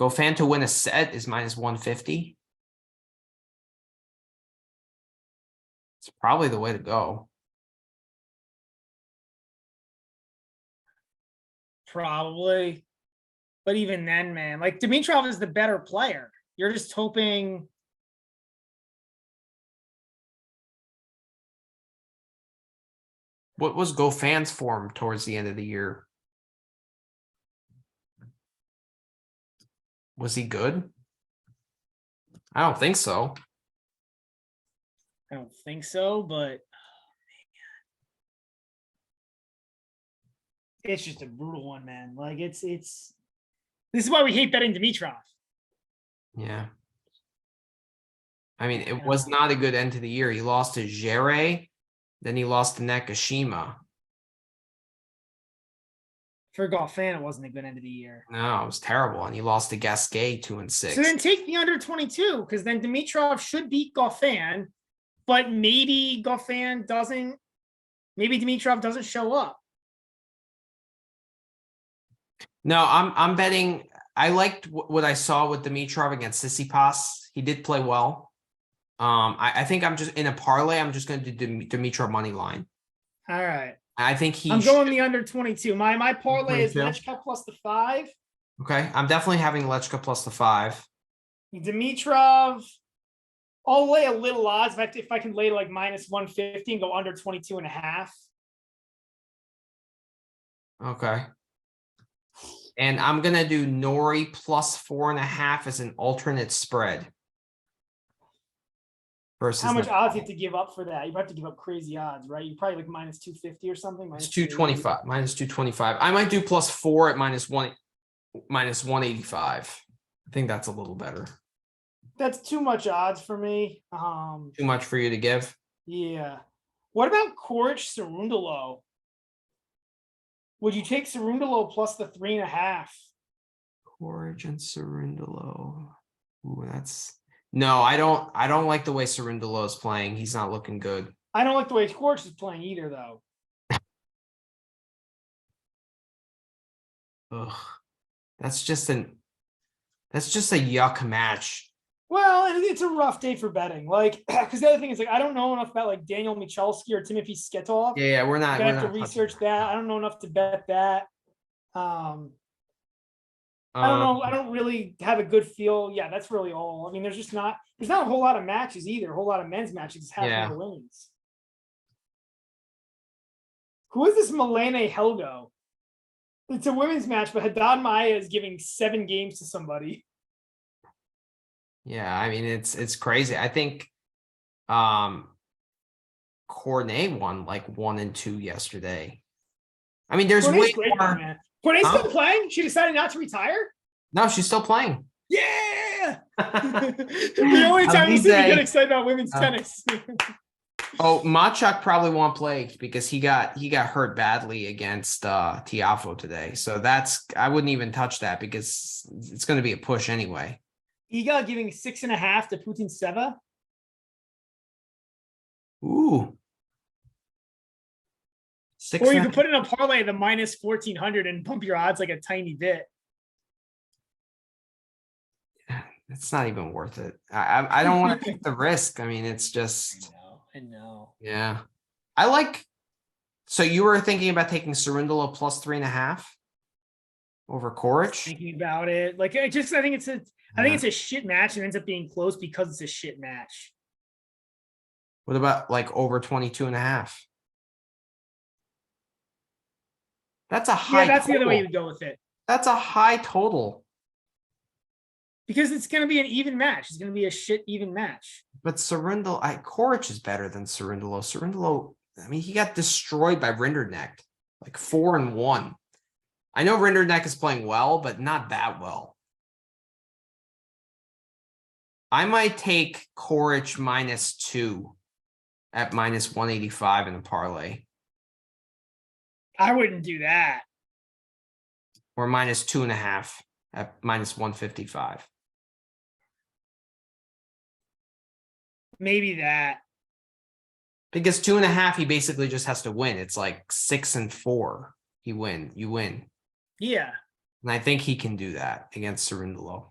fan to win a set is -150. It's probably the way to go. Probably. But even then, man, like Dimitrov is the better player. You're just hoping. What was Gofan's form towards the end of the year? Was he good? I don't think so. I don't think so, but it's just a brutal one, man. Like it's this is why we hate betting Dimitrov. Yeah. I mean, it was not a good end to the year. He lost to Jere, then he lost to Nakashima. For Goffin, it wasn't a good end of the year. No, it was terrible. And he lost to Gasquet 2-6. So then take the under 22, because then Dimitrov should beat Goffin, but maybe Goffin doesn't, maybe Dimitrov doesn't show up. No, I'm betting. I liked what I saw with Dimitrov against Tsitsipas. He did play well. I think I'm just in a parlay. I'm just going to do Dimitrov money line. All right. I think I'm going the under 22. My parlay is 22? Lechka plus the 5. Okay, I'm definitely having Lechka plus the 5. Dimitrov, I'll lay a little odds if I can lay like -150 and go under 22.5. Okay. And I'm gonna do Nori plus 4.5 as an alternate spread. Versus How much odds you have to give up for that? You have to give up crazy odds, right? You probably like -250 or something. It's 225, -225. I might do +4 at -185. I think that's a little better. That's too much odds for me. Too much for you to give. Yeah. What about Coric Cerundolo? Would you take Cerundolo plus the 3.5? Coric and Cerundolo. Ooh, that's no, I don't like the way Cerundolo is playing. He's not looking good. I don't like the way Coric is playing either, though. Ugh. That's just a yuck match. Well, it's a rough day for betting. Like, because the other thing is, like, I don't know enough about like Daniel Michalski or Timothy Sketov. Yeah, we're not. I have to research that. I don't know enough to bet that. I don't know. I don't really have a good feel. Yeah, that's really all. I mean, there's not a whole lot of matches either. A whole lot of men's matches. Half more women's. Who is this Milene Helgo? It's a women's match, but Haddad Maya is giving 7 games to somebody. Yeah, I mean it's crazy. I think Cornet won like 1 and 2 yesterday. I mean, there's Cornet's way great, more. man. Cornet's still playing? She decided not to retire? No, she's still playing. Yeah. The only time you see me get excited about women's tennis. Oh, Machak probably won't play because he got hurt badly against Tiafoe today. So I wouldn't even touch that because it's going to be a push anyway. Iga giving 6.5 to Putin Seva. Ooh. Six Or you and could put in a parlay at the minus 1400 and bump your odds like a tiny bit. it's not even worth it. I don't want to take the risk. I mean, it's just I know. yeah. I like. So you were thinking about taking Cerundolo plus 3.5 over Coric? Thinking about it, like I think it's a shit match and ends up being close because it's a shit match. What about like over 22.5? That's a high. Yeah, that's total. the other way you would go with it. That's a high total. Because it's going to be an even match. It's going to be a shit even match. But Coric is better than Cerundolo. Cerundolo, I mean, he got destroyed by Rinderknecht, like 4-1. I know Rinderknecht is playing well, but not that well. I might take Coric -2 at minus 185 in a parlay. I wouldn't do that. Or -2.5 at minus 155. Maybe that. Because 2.5, he basically just has to win. It's like 6-4. You win. Yeah. And I think he can do that against Cerundolo.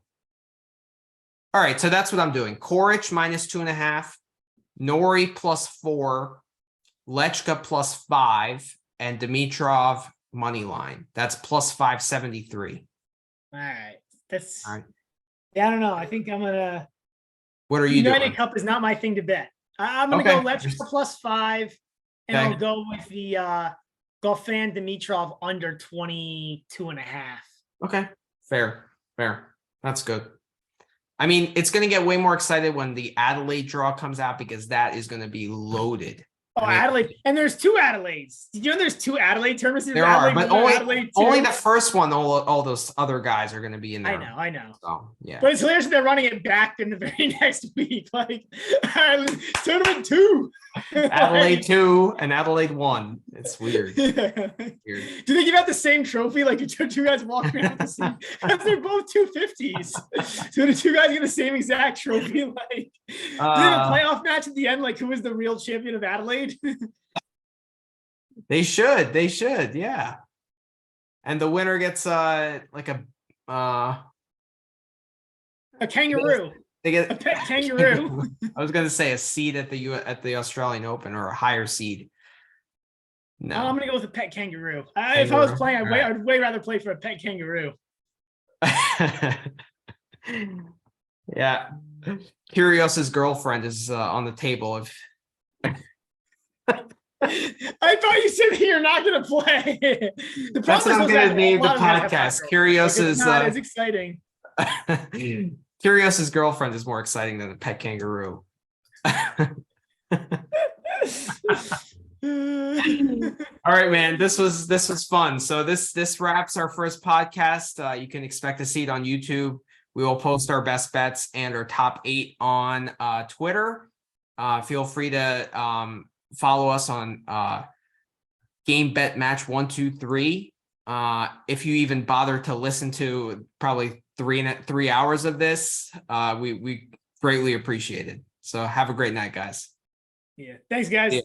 All right, so that's what I'm doing. Coric -2.5, Nori +4, Lechka +5, and Dimitrov money line. That's +573. All right. That's All right. Yeah, I don't know. I think I'm gonna. What are you United doing? Cup is not my thing to bet. I'm gonna Okay. go Lechka +5, and Okay. I'll go with the Goffin Dimitrov under 22.5. Okay. Fair. That's good. I mean, it's going to get way more excited when the Adelaide draw comes out because that is going to be loaded. Oh, I mean, Adelaide. And there's 2 Adelaides. Did you know there's 2 Adelaide tournaments? there are, but only Adelaide the first one. All those other guys are going to be in there. I know. So yeah. But it's hilarious they're running it back in the very next week. Like, tournament 2. Adelaide 2 and Adelaide 1. It's weird. Yeah. Weird. Do they give out the same trophy? Like, two guys walking around the same? Because they're both 250s. So the 2 guys get the same exact trophy. Like, do they have a playoff match at the end? Like, who was the real champion of Adelaide? They should. Yeah. And the winner gets like a kangaroo. They get a pet kangaroo. I was going to say a seed at the Australian Open or a higher seed. No, I'm going to go with a pet kangaroo. If I was playing, I'd way rather play for a pet kangaroo. Yeah. Curios's girlfriend is on the table. If I thought you said that you're not going to play. The that's what I'm going to name the podcast. Curios is not as exciting. Curios's girlfriend is more exciting than a pet kangaroo. All right, man. This was fun. So this wraps our first podcast. You can expect to see it on YouTube. We will post our best bets and our top 8 on Twitter. Feel free to follow us on Game Bet Match 1, 2, 3. If you even bother to listen to probably 3 hours of this, we greatly appreciate it. So have a great night, guys. Yeah. Thanks, guys. Yeah.